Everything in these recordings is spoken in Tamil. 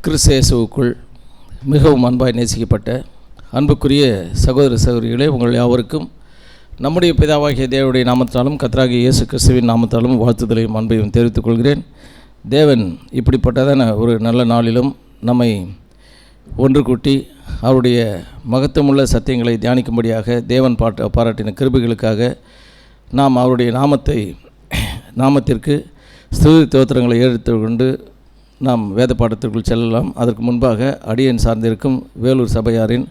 கிறிஸ்து இயேசுவுக்குள் மிகவும் அன்பாய் நேசிக்கப்பட்ட அன்புக்குரிய சகோதர சகோதரிகளே, உங்கள் யாவருக்கும் நம்முடைய பிதாவாகிய தேவனுடைய நாமத்தாலும் கர்த்தராகிய இயேசு கிறிஸ்துவின் நாமத்தாலும் வாழ்த்துதலையும் அன்பையும் தெரிவித்துக் கொள்கிறேன். தேவன் இப்படிப்பட்டதான ஒரு நல்ல நாளிலும் நம்மை ஒன்று கூட்டி அவருடைய மகத்துவமுள்ள சத்தியங்களை தியானிக்கும்படியாக தேவன் பாராட்டின கிருபைகளுக்காக நாம் அவருடைய நாமத்திற்கு ஸ்துதி தோத்திரங்களை எடுத்துக்கொண்டு நாம் வேத பாடத்திற்குள் செல்லலாம். அதற்கு முன்பாக அடியேன் சார்ந்திருக்கும் வேலூர் சபையாரின்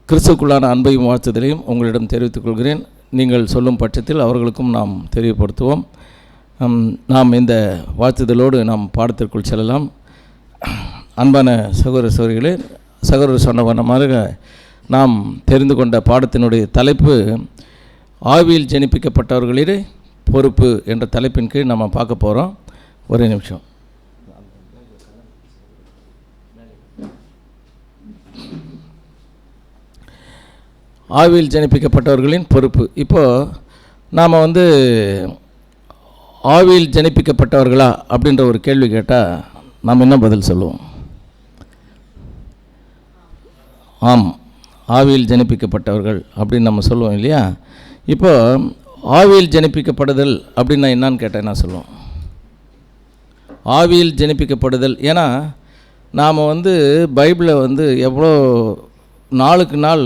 கிறிஸ்துக்குள்ளான அன்பையும் வாழ்த்துதலையும் உங்களிடம் தெரிவித்துக் கொள்கிறேன். நீங்கள் சொல்லும் பட்சத்தில் அவர்களுக்கும் நாம் தெரியப்படுத்துவோம். நாம் இந்த வாழ்த்துதலோடு நாம் பாடத்திற்குள் செல்லலாம். அன்பான சகோதர சகோதரிகளே, சகோதரர் சொன்ன வண்ணமாக நாம் தெரிந்து கொண்ட பாடத்தினுடைய தலைப்பு ஆவியில் ஜனிப்பிக்கப்பட்டவர்களிலே பொறுப்பு என்ற தலைப்பின் கீழ் நம்ம பார்க்க போகிறோம். ஒரே நிமிஷம். ஆவியில் ஜனிப்பிக்கப்பட்டவர்களின் பொறுப்பு. இப்போது நாம் ஆவியில் ஜனிப்பிக்கப்பட்டவர்களா அப்படின்ற ஒரு கேள்வி கேட்டால் நாம் என்ன பதில் சொல்லுவோம்? ஆம், ஆவியில் ஜனிப்பிக்கப்பட்டவர்கள் அப்படின்னு நம்ம சொல்லுவோம் இல்லையா? இப்போ ஆவியில் ஜனிப்பிக்கப்படுதல் அப்படின்னா என்னான்னு கேட்டால் என்ன சொல்லுவோம்? ஆவியில் ஜனிப்பிக்கப்படுதல். ஏன்னா நாம் பைபிளை எவ்வளோ நாளுக்கு நாள்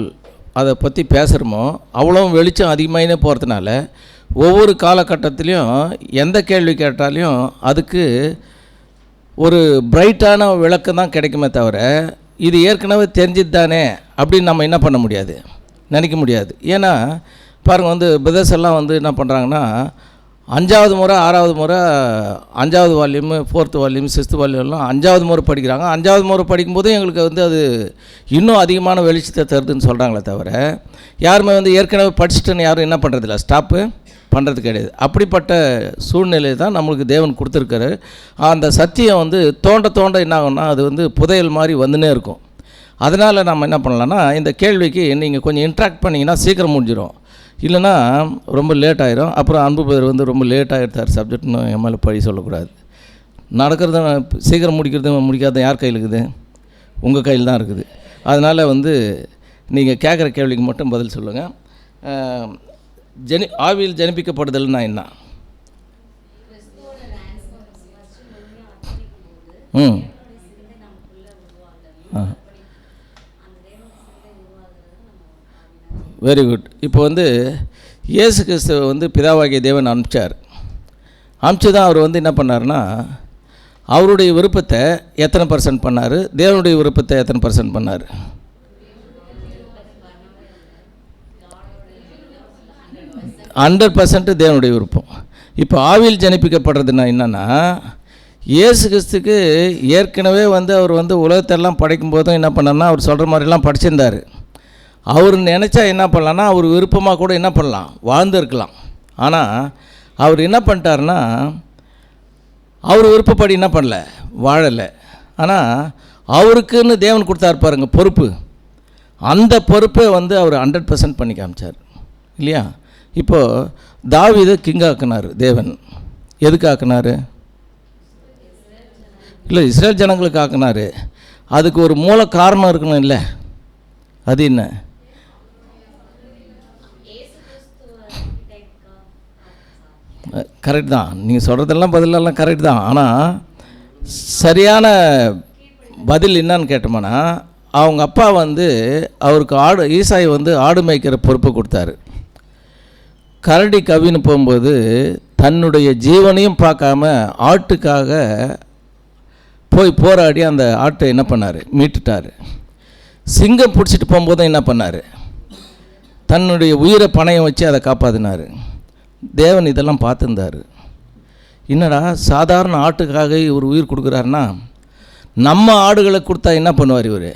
அதை பற்றி பேசுகிறோமோ அவ்வளோ வெளிச்சம் அதிகமாகினே போகிறதுனால ஒவ்வொரு காலகட்டத்திலையும் எந்த கேள்வி கேட்டாலையும் அதுக்கு ஒரு பிரைட்டான விளக்கம் தான் கிடைக்குமே தவிர இது ஏற்கனவே தெரிஞ்சது தானே அப்படின்னு நம்ம என்ன பண்ண முடியாது, நினைக்க முடியாது. ஏன்னா பாருங்கள், பிரதர்ஸ் எல்லாம் என்ன பண்ணுறாங்கன்னா 5வது முறை 6வது முறை 5வது வால்யூமு 4th வால்யூம் 6th வால்யூம்லாம் 5வது முறை படிக்கிறாங்க. 5வது முறை படிக்கும்போது எங்களுக்கு அது இன்னும் அதிகமான வெளிச்சத்தை தருதுன்னு சொல்கிறாங்களே தவிர யாருமே ஏற்கனவே படிச்சுட்டுன்னு யாரும் என்ன பண்ணுறதில்ல, ஸ்டாப்பு பண்ணுறது கிடையாது. அப்படிப்பட்ட சூழ்நிலை தான் நம்மளுக்கு தேவன் கொடுத்துருக்காரு. அந்த சத்தியம் தோண்ட தோண்ட என்ன ஆகும்னா அது புதையல் மாதிரி வந்துன்னே இருக்கும். அதனால் நம்ம என்ன பண்ணலான்னா, இந்த கேள்விக்கு நீங்கள் கொஞ்சம் இன்ட்ராக்ட் பண்ணிங்கன்னா சீக்கிரம் முடிஞ்சிடும். இல்லைன்னா ரொம்ப லேட் ஆகிரும். அப்புறம் அன்பு பேர் ரொம்ப லேட் ஆகிடுத்தார் சப்ஜெக்ட்னு என் மேலே பழி சொல்லக்கூடாது. நடக்கிறது சீக்கிரம் முடிக்காத யார் கையில் இருக்குது? உங்கள் கையில் தான் இருக்குது. அதனால் நீங்கள் கேட்குற கேள்விக்கு மட்டும் பதில் சொல்லுங்கள். ஆவியில் ஜனிப்பிக்கப்படுதல்னா என்ன? Very good. இப்போ இயேசு கிறிஸ்துவ பிதாவாகிய தேவன் அனுப்பிச்சு தான் அவர் என்ன பண்ணார்னா, அவருடைய விருப்பத்தை எத்தனை % பண்ணார், தேவனுடைய விருப்பத்தை எத்தனை % பண்ணார்? 100% தேவனுடைய விருப்பம். இப்போ ஆவியில் ஜனிப்பிக்கப்படுறதுன்னா என்னென்னா, இயேசு கிறிஸ்துக்கு ஏற்கனவே அவர் உலகத்தெல்லாம் படைக்கும்போதும் என்ன பண்ணார்னா, அவர் சொல்கிற மாதிரிலாம் படிச்சிருந்தார். அவர் நினச்சா என்ன பண்ணலான்னா, அவர் விருப்பமாக கூட என்ன பண்ணலாம், வாழ்ந்துருக்கலாம். ஆனால் அவர் என்ன பண்ணிட்டார்னா, அவர் விருப்பப்படி என்ன பண்ணல, வாழலை. ஆனால் அவருக்குன்னு தேவன் கொடுத்தாரு பாருங்க பொறுப்பு. அந்த பொறுப்பை அவர் 100% பண்ணி காமிச்சார் இல்லையா? இப்போது தாவீதை கிங் ஆக்கினார் தேவன். எதுக்கு ஆக்கினார்? இல்லை, இஸ்ரேல் ஜனங்களுக்கு ஆக்கினார். அதுக்கு ஒரு மூல காரணம் இருக்கணும் இல்லை? அது என்ன? கரெக்ட் தான், நீங்கள் சொல்கிறதெல்லாம் பதிலெல்லாம் கரெக்ட் தான். ஆனால் சரியான பதில் என்னான்னு கேட்டோம்னா, அவங்க அப்பா அவருக்கு ஈசாய் ஆடு மேய்க்கிற பொறுப்பை கொடுத்தாரு. கரடி கவின்னு போகும்போது தன்னுடைய ஜீவனையும் பார்க்காம ஆட்டுக்காக போய் போராடி அந்த ஆட்டை என்ன பண்ணார், மீட்டுட்டார். சிங்கம் பிடிச்சிட்டு போகும்போதும் என்ன பண்ணார், தன்னுடைய உயிரை பணையம் வச்சு அதை காப்பாற்றினார். தேவன் இதெல்லாம் பார்த்துருந்தார். என்னடா சாதாரண ஆட்டுக்காக இவர் உயிர் கொடுக்குறாருன்னா, நம்ம ஆடுகளை கொடுத்தா என்ன பண்ணுவார், இவர்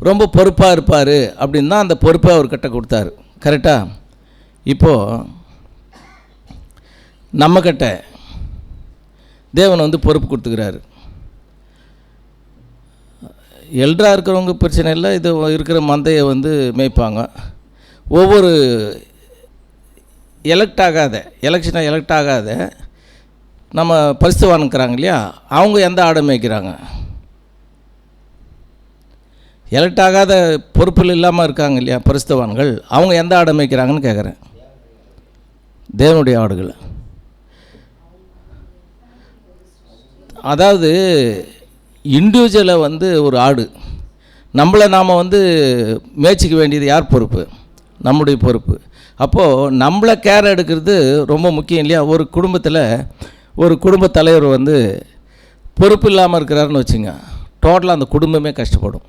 ரொம்ப பொறுப்பாக இருப்பார் அப்படின்னு தான் அந்த பொறுப்பை அவர்கிட்ட கொடுத்தாரு. கரெக்டாக? இப்போது நம்மக்கிட்ட தேவன் பொறுப்பு கொடுத்துக்கிறாரு. எல்டராக இருக்கிறவங்க பிரச்சனை இல்லை, இது இருக்கிற மந்தையை மேய்ப்பாங்க. ஒவ்வொரு எலெக்ட் ஆகாத நம்ம பரிசுத்தவான்கிறாங்க இல்லையா, அவங்க எந்த ஆடை மேய்க்கிறாங்க? எலெக்ட் ஆகாத பொறுப்பில் இல்லாமல் இருக்காங்க இல்லையா பரிசுத்தவான்கள், அவங்க எந்த ஆடை மேய்க்கிறாங்கன்னு கேட்குறேன். தேவனுடைய ஆடுகள். அதாவது இண்டிவிஜுவலை வந்து ஒரு ஆடு, நம்மளை நாம் வந்து மேய்ச்சிக்க வேண்டியது யார் பொறுப்பு? நம்முடைய பொறுப்பு. அப்போது நம்மளை கேர் எடுக்கிறது ரொம்ப முக்கியம் இல்லையா? ஒரு குடும்பத்தில் ஒரு குடும்ப தலைவர் வந்து பொறுப்பு இல்லாமல் இருக்கிறாருன்னு வச்சுங்க, டோட்டலாக அந்த குடும்பமே கஷ்டப்படும்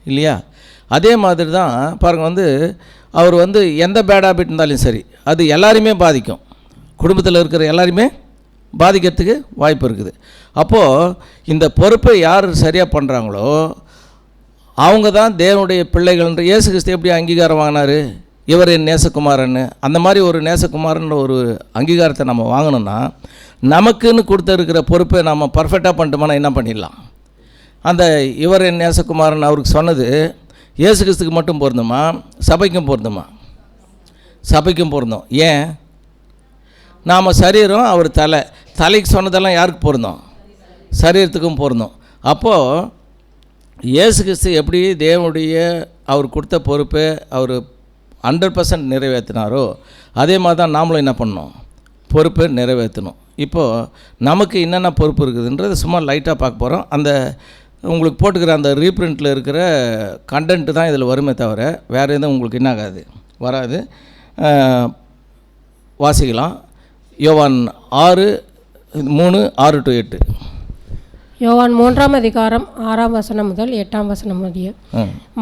இல்லையா? அதே மாதிரி தான் பாருங்கள், வந்து அவர் வந்து எந்த பேட் ஹேபிட் இருந்தாலும் சரி அது எல்லாரையுமே பாதிக்கும், குடும்பத்தில் இருக்கிற எல்லாரையுமே பாதிக்கிறதுக்கு வாய்ப்பு இருக்குது. அப்போது இந்த பொறுப்பை யார் சரியாக பண்ணுறாங்களோ அவங்க தான் தேவனுடைய பிள்ளைகள்ன்ற. இயேசு கிறிஸ்து எப்படி அங்கீகாரம் வாங்கினார்? இவர் என் நேசகுமாரன்னு. அந்த மாதிரி ஒரு நேசகுமாரன்ற ஒரு அங்கீகாரத்தை நம்ம வாங்கணும்னா நமக்குன்னு கொடுத்துருக்கிற பொறுப்பை நம்ம பர்ஃபெக்டாக பண்ணிட்டோம்னா என்ன பண்ணிடலாம்? அந்த இவர் என் நேசகுமாரன் அவருக்கு சொன்னது இயேசு கிறிஸ்துக்கு மட்டும் பொருந்துமா, சபைக்கும் பொருந்துமா? சபைக்கும் பொருந்தும். ஏன்? நாம் சரீரம், அவர் தலைக்கு சொன்னதெல்லாம் யாருக்கு பொருந்தும்? சரீரத்துக்கும் பொருந்தும். அப்போது இயேசு கிறிஸ்து எப்படி தேவனுடைய அவர் கொடுத்த பொறுப்பை அவர் 100% நிறைவேற்றினாரோ அதே மாதிரி தான் நாமளும் என்ன பண்ணணும்? பொறுப்பை நிறைவேற்றணும். இப்போது நமக்கு என்னென்ன பொறுப்பு இருக்குதுன்றது சும்மா லைட்டாக பார்க்க போகிறோம். அந்த உங்களுக்கு போட்டுக்கிற அந்த ரீப்ரிண்ட்டில் இருக்கிற கண்டென்ட்டு தான் இதில் வருமே தவிர வேறு எதுவும் உங்களுக்கு என்ன ஆகாது, வராது. வாசிக்கலாம். யோவான் 6:3-6-8. யோவான் 3ஆம் அதிகாரம் 6ஆம் வசனம் முதல் 8ஆம் வசனம் முடிய.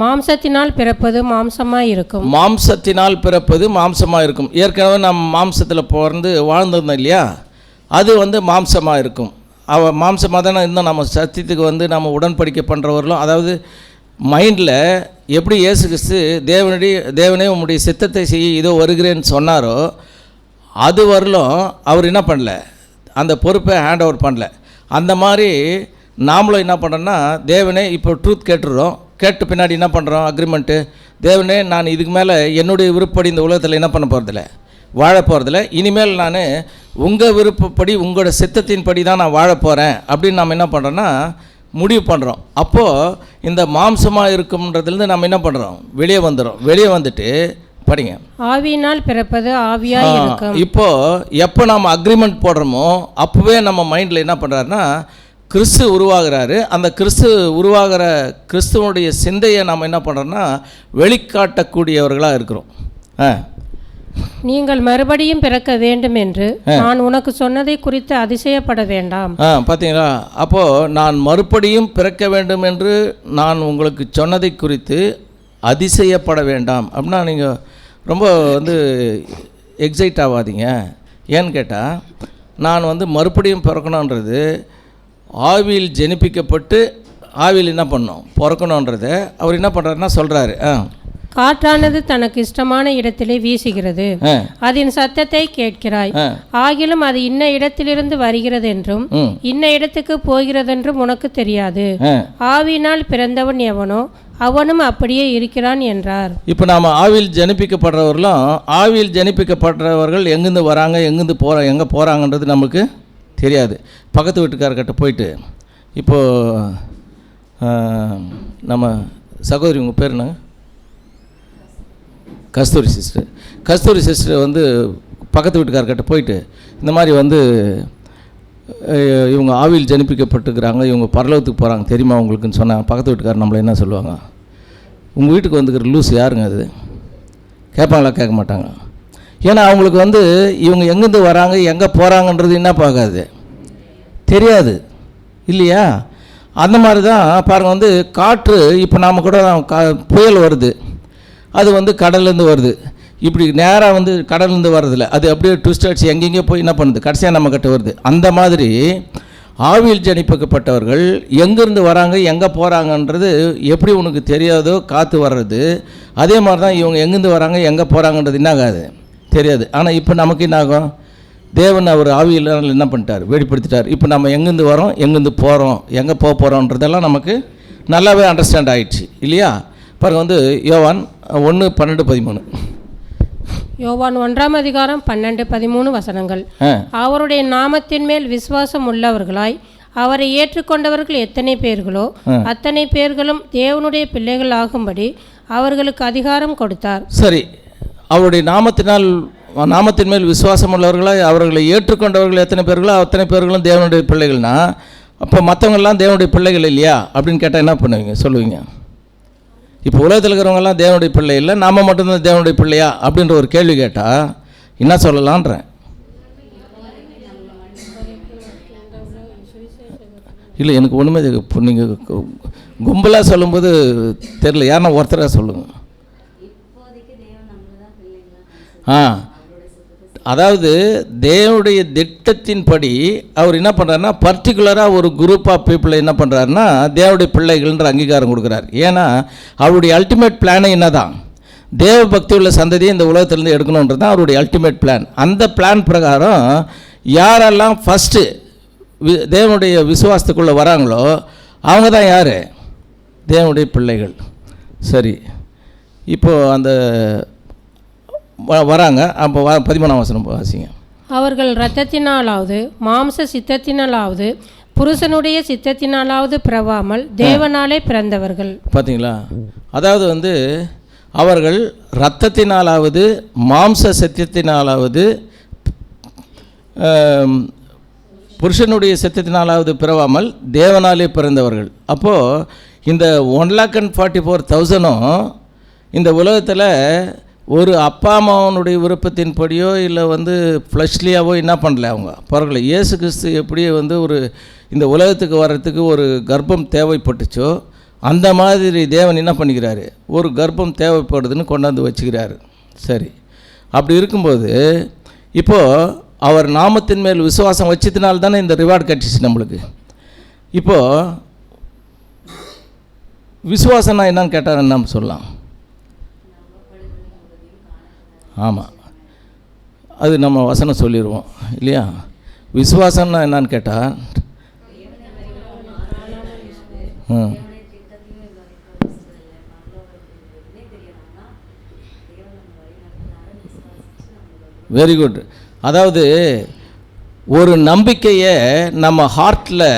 மாம்சத்தினால் பிறப்பது மாம்சமாய் இருக்கும். மாம்சத்தினால் பிறப்பது மாம்சமாக இருக்கும். ஏற்கனவே நம்ம மாம்சத்தில் பிறந்து வாழ்ந்திருந்தோம் இல்லையா, அது வந்து மாம்சமாக இருக்கும். மாம்சமாக தானே இன்னும் நம்ம சத்தியத்துக்கு வந்து நம்ம உடன்படிக்கை பண்ணுறவர்களும், அதாவது மைண்டில் எப்படி இயேசு கிறிஸ்து தேவனே உம்முடைய சித்தத்தை செய்ய இதோ வருகிறேன்னு சொன்னாரோ அது வரலும் அவர் என்ன பண்ணல, அந்த பொறுப்பை ஹேண்ட் ஓவர் பண்ணல. அந்த மாதிரி நாமளும் என்ன பண்ணுறோன்னா, தேவனே இப்போ ட்ரூத் கேட்டுடுறோம், கேட்டு பின்னாடி என்ன பண்ணுறோம்? அக்ரிமெண்ட்டு. தேவனே நான் இதுக்கு மேலே என்னுடைய விருப்பப்படி இந்த உலகத்தில் என்ன பண்ண போகிறதில்ல, வாழ போகிறதில்ல. இனிமேல் நான் உங்கள் விருப்பப்படி உங்களோட சித்தத்தின்படி தான் நான் வாழ போகிறேன் அப்படின்னு நம்ம என்ன பண்ணுறோன்னா முடிவு பண்ணுறோம். அப்போது இந்த மாம்சமாக இருக்கும்ன்றதுலேருந்து நம்ம என்ன பண்ணுறோம்? வெளியே வந்துடும். வெளியே வந்துட்டு படிங்க. ஆவியினால் பிறப்பது ஆவியாக இருக்கும். இப்போது எப்போ நம்ம அக்ரிமெண்ட் போடுறோமோ அப்போவே நம்ம மைண்டில் என்ன பண்ணுறாருன்னா கிறிஸ்து உருவாகிறாரு. அந்த கிறிஸ்து உருவாகிற கிறிஸ்துவனுடைய சிந்தையை நம்ம என்ன பண்ணுறோன்னா வெளிக்காட்டக்கூடியவர்களாக இருக்கிறோம். நீங்கள் மறுபடியும் பிறக்க வேண்டும் என்று நான் உனக்கு சொன்னதை குறித்து அதிசயப்பட வேண்டாம். பார்த்தீங்களா? அப்போது நான் மறுபடியும் பிறக்க வேண்டும் என்று நான் உங்களுக்கு சொன்னதை குறித்து அதிசயப்பட வேண்டாம் அப்படின்னா நீங்கள் ரொம்ப வந்து எக்ஸைட் ஆகாதீங்க. ஏன்னு கேட்டால் நான் வந்து மறுபடியும் பிறக்கணுன்றது ஆவியில் ஜெனிப்பிக்கப்பட்டு ஆவியில் என்ன பண்ணணும்? பிறக்கணுன்றதை அவர் என்ன பண்ணுறாருன்னா சொல்கிறாரு. காற்றானது தனக்கு இஷ்டமான இடத்திலே வீசுகிறது, அதன் சத்தத்தை கேட்கிறாய், ஆகிலும் அது இன்ன இடத்திலிருந்து வருகிறது என்றும் இன்ன இடத்துக்கு போகிறதென்றும் உனக்கு தெரியாது. ஆவியினால் பிறந்தவன் எவனோ அவனும் அப்படியே இருக்கிறான் என்றார். இப்போ நாம் ஆவியில் ஜனிப்பிக்கப்படுறவர்களும் ஆவியில் ஜனிப்பிக்கப்படுறவர்கள் எங்கேருந்து வராங்க, எங்கேருந்து எங்கே போகிறாங்கன்றது நமக்கு தெரியாது. பக்கத்து வீட்டுக்காரர்கிட்ட போயிட்டு இப்போது நம்ம சகோதரி உங்கள் பேர் என்ன? கஸ்தூரி சிஸ்டர் வந்து பக்கத்து வீட்டுக்காரர்கிட்ட போயிட்டு இந்த மாதிரி வந்து இவங்க ஆவியில் ஜனிப்பிக்கப்பட்டுக்கிறாங்க, இவங்க பரலோகத்துக்கு போகிறாங்க தெரியுமா உங்களுக்குன்னு சொன்னால் பக்கத்து வீட்டுக்காரர் நம்மளை என்ன சொல்லுவாங்க? உங்கள் வீட்டுக்கு வந்துக்கிற லூஸ் யாருங்க அது? கேட்பாங்களா? கேட்க மாட்டாங்க. ஏன்னா அவங்களுக்கு வந்து இவங்க எங்கேருந்து வராங்க எங்கே போகிறாங்கன்றது என்ன பார்க்காது, தெரியாது இல்லையா? அந்த மாதிரி தான் பாருங்கள், வந்து காற்று இப்போ நாம் கூட புயல் வருது, அது வந்து கடல்லேருந்து வருது, இப்படி நேராக வந்து கடல்லேருந்து வர்றதில்ல, அது அப்படியே ட்விஸ்ட் அடிச்சு எங்கெங்கேயோ போய் என்ன பண்ணுது, கடைசியாக நம்ம கிட்ட வருது. அந்த மாதிரி ஆவியில் ஜனிப்பிக்கப்பட்டவர்கள் எங்கேருந்து வராங்க எங்கே போகிறாங்கன்றது எப்படி உனக்கு தெரியாதோ காற்று வர்றது, அதே மாதிரி தான் இவங்க எங்கேருந்து வராங்க எங்கே போகிறாங்கன்றது என்ன ஆகாது, தெரியாது. ஆனால் இப்போ நமக்கு என்ன ஆகும்? தேவன் அவர் ஆவியில் என்ன பண்ணிட்டார், வெளிப்படுத்திட்டார். இப்போ நம்ம எங்கேருந்து வரோம், எங்கேருந்து போகிறோம், எங்கே போக போகிறோன்றதெல்லாம் நமக்கு நல்லாவே அண்டர்ஸ்டாண்ட் ஆகிடுச்சு இல்லையா? பாருங்கள், வந்து யோவான் 1:12-13. யோவான் 1:12-13 அவருடைய நாமத்தின் மேல் விசுவாசம் உள்ளவர்களாய் அவரை ஏற்றுக்கொண்டவர்கள் எத்தனை பேர்களோ அத்தனை பேர்களும் தேவனுடைய பிள்ளைகள் ஆகும்படி அவர்களுக்கு அதிகாரம் கொடுத்தார். சரி, அவருடைய நாமத்தின் மேல் விசுவாசம் உள்ளவர்களாய் அவர்களை ஏற்றுக்கொண்டவர்கள் எத்தனை பேர்களோ அத்தனை பேர்களும் தேவனுடைய பிள்ளைகள்னா, அப்போ மற்றவங்கெல்லாம் தேவனுடைய பிள்ளைகள் இல்லையா அப்படின்னு கேட்டால் என்ன பண்ணுவீங்க, சொல்லுவீங்க? இப்போ உலகத்தில் இருக்கிறவங்கெல்லாம் தேவனுடைய பிள்ளை இல்லை, நாம் மட்டும்தான் தேவனுடைய பிள்ளையா அப்படின்ற ஒரு கேள்வி கேட்டால் என்ன சொல்லலான்றேன். இல்லை, எனக்கு ஒன்றுமே இப்போ நீங்கள் கும்பலாக சொல்லும்போது தெரில, யாருன்னா ஒருத்தராக சொல்லுங்கள். அதாவது தேவனுடைய திட்டத்தின்படி அவர் என்ன பண்ணுறாருன்னா, பர்டிகுலராக ஒரு குரூப் ஆஃப் பீப்புளை என்ன பண்ணுறாருன்னா தேவனுடைய பிள்ளைகள்ன்ற அங்கீகாரம் கொடுக்குறார். ஏன்னா அவருடைய அல்டிமேட் பிளானே என்ன தான், தேவ பக்தி உள்ள சந்ததியை இந்த உலகத்திலேருந்து எடுக்கணுன்றது தான் அவருடைய அல்டிமேட் பிளான். அந்த பிளான் பிரகாரம் யாரெல்லாம் ஃபஸ்ட்டு தேவனுடைய விசுவாசத்துக்குள்ளே வராங்களோ அவங்க தான் யார், தேவனுடைய பிள்ளைகள். சரி, இப்போது அந்த வராங்க. அப்போ 13 வாசிங்க. அவர்கள் இரத்தத்தினாலாவது மாம்ச சித்தத்தினாலாவது புருஷனுடைய சித்தத்தினாலாவது பிறவாமல் தேவனாலே பிறந்தவர்கள். பார்த்தீங்களா? அதாவது அவர்கள் இரத்தத்தினாலாவது மாம்ச சித்தத்தினாலாவது புருஷனுடைய சித்தத்தினாலாவது பிறவாமல் தேவனாலே பிறந்தவர்கள். அப்போது இந்த 1,44,000 இந்த உலகத்தில் ஒரு அப்பா அம்மாவனுடைய விருப்பத்தின்படியோ இல்லை ஃப்ளஷ்லியாவோ என்ன பண்ணல, அவங்க பிறகுல. இயேசு கிறிஸ்து எப்படி ஒரு இந்த உலகத்துக்கு வர்றதுக்கு ஒரு கர்ப்பம் தேவைப்பட்டுச்சோ அந்த மாதிரி தேவன் என்ன பண்ணிக்கிறாரு, ஒரு கர்ப்பம் தேவைப்படுதுன்னு கொண்டாந்து வச்சுக்கிறாரு. சரி, அப்படி இருக்கும்போது இப்போது அவர் நாமத்தின் மேல் விசுவாசம் வச்சதுனால தானே இந்த ரிவார்டு கிடச்சிச்சு நம்மளுக்கு. இப்போது விசுவாசம்னா என்னன்னு கேட்டால் என்ன சொல்லலாம்? ஆமாம், அது நம்ம வசனம் சொல்லிடுவோம் இல்லையா? விசுவாசம்னா என்னன்னு கேட்டால் வெரி குட். அதாவது ஒரு நம்பிக்கையை நம்ம ஹார்ட்டில்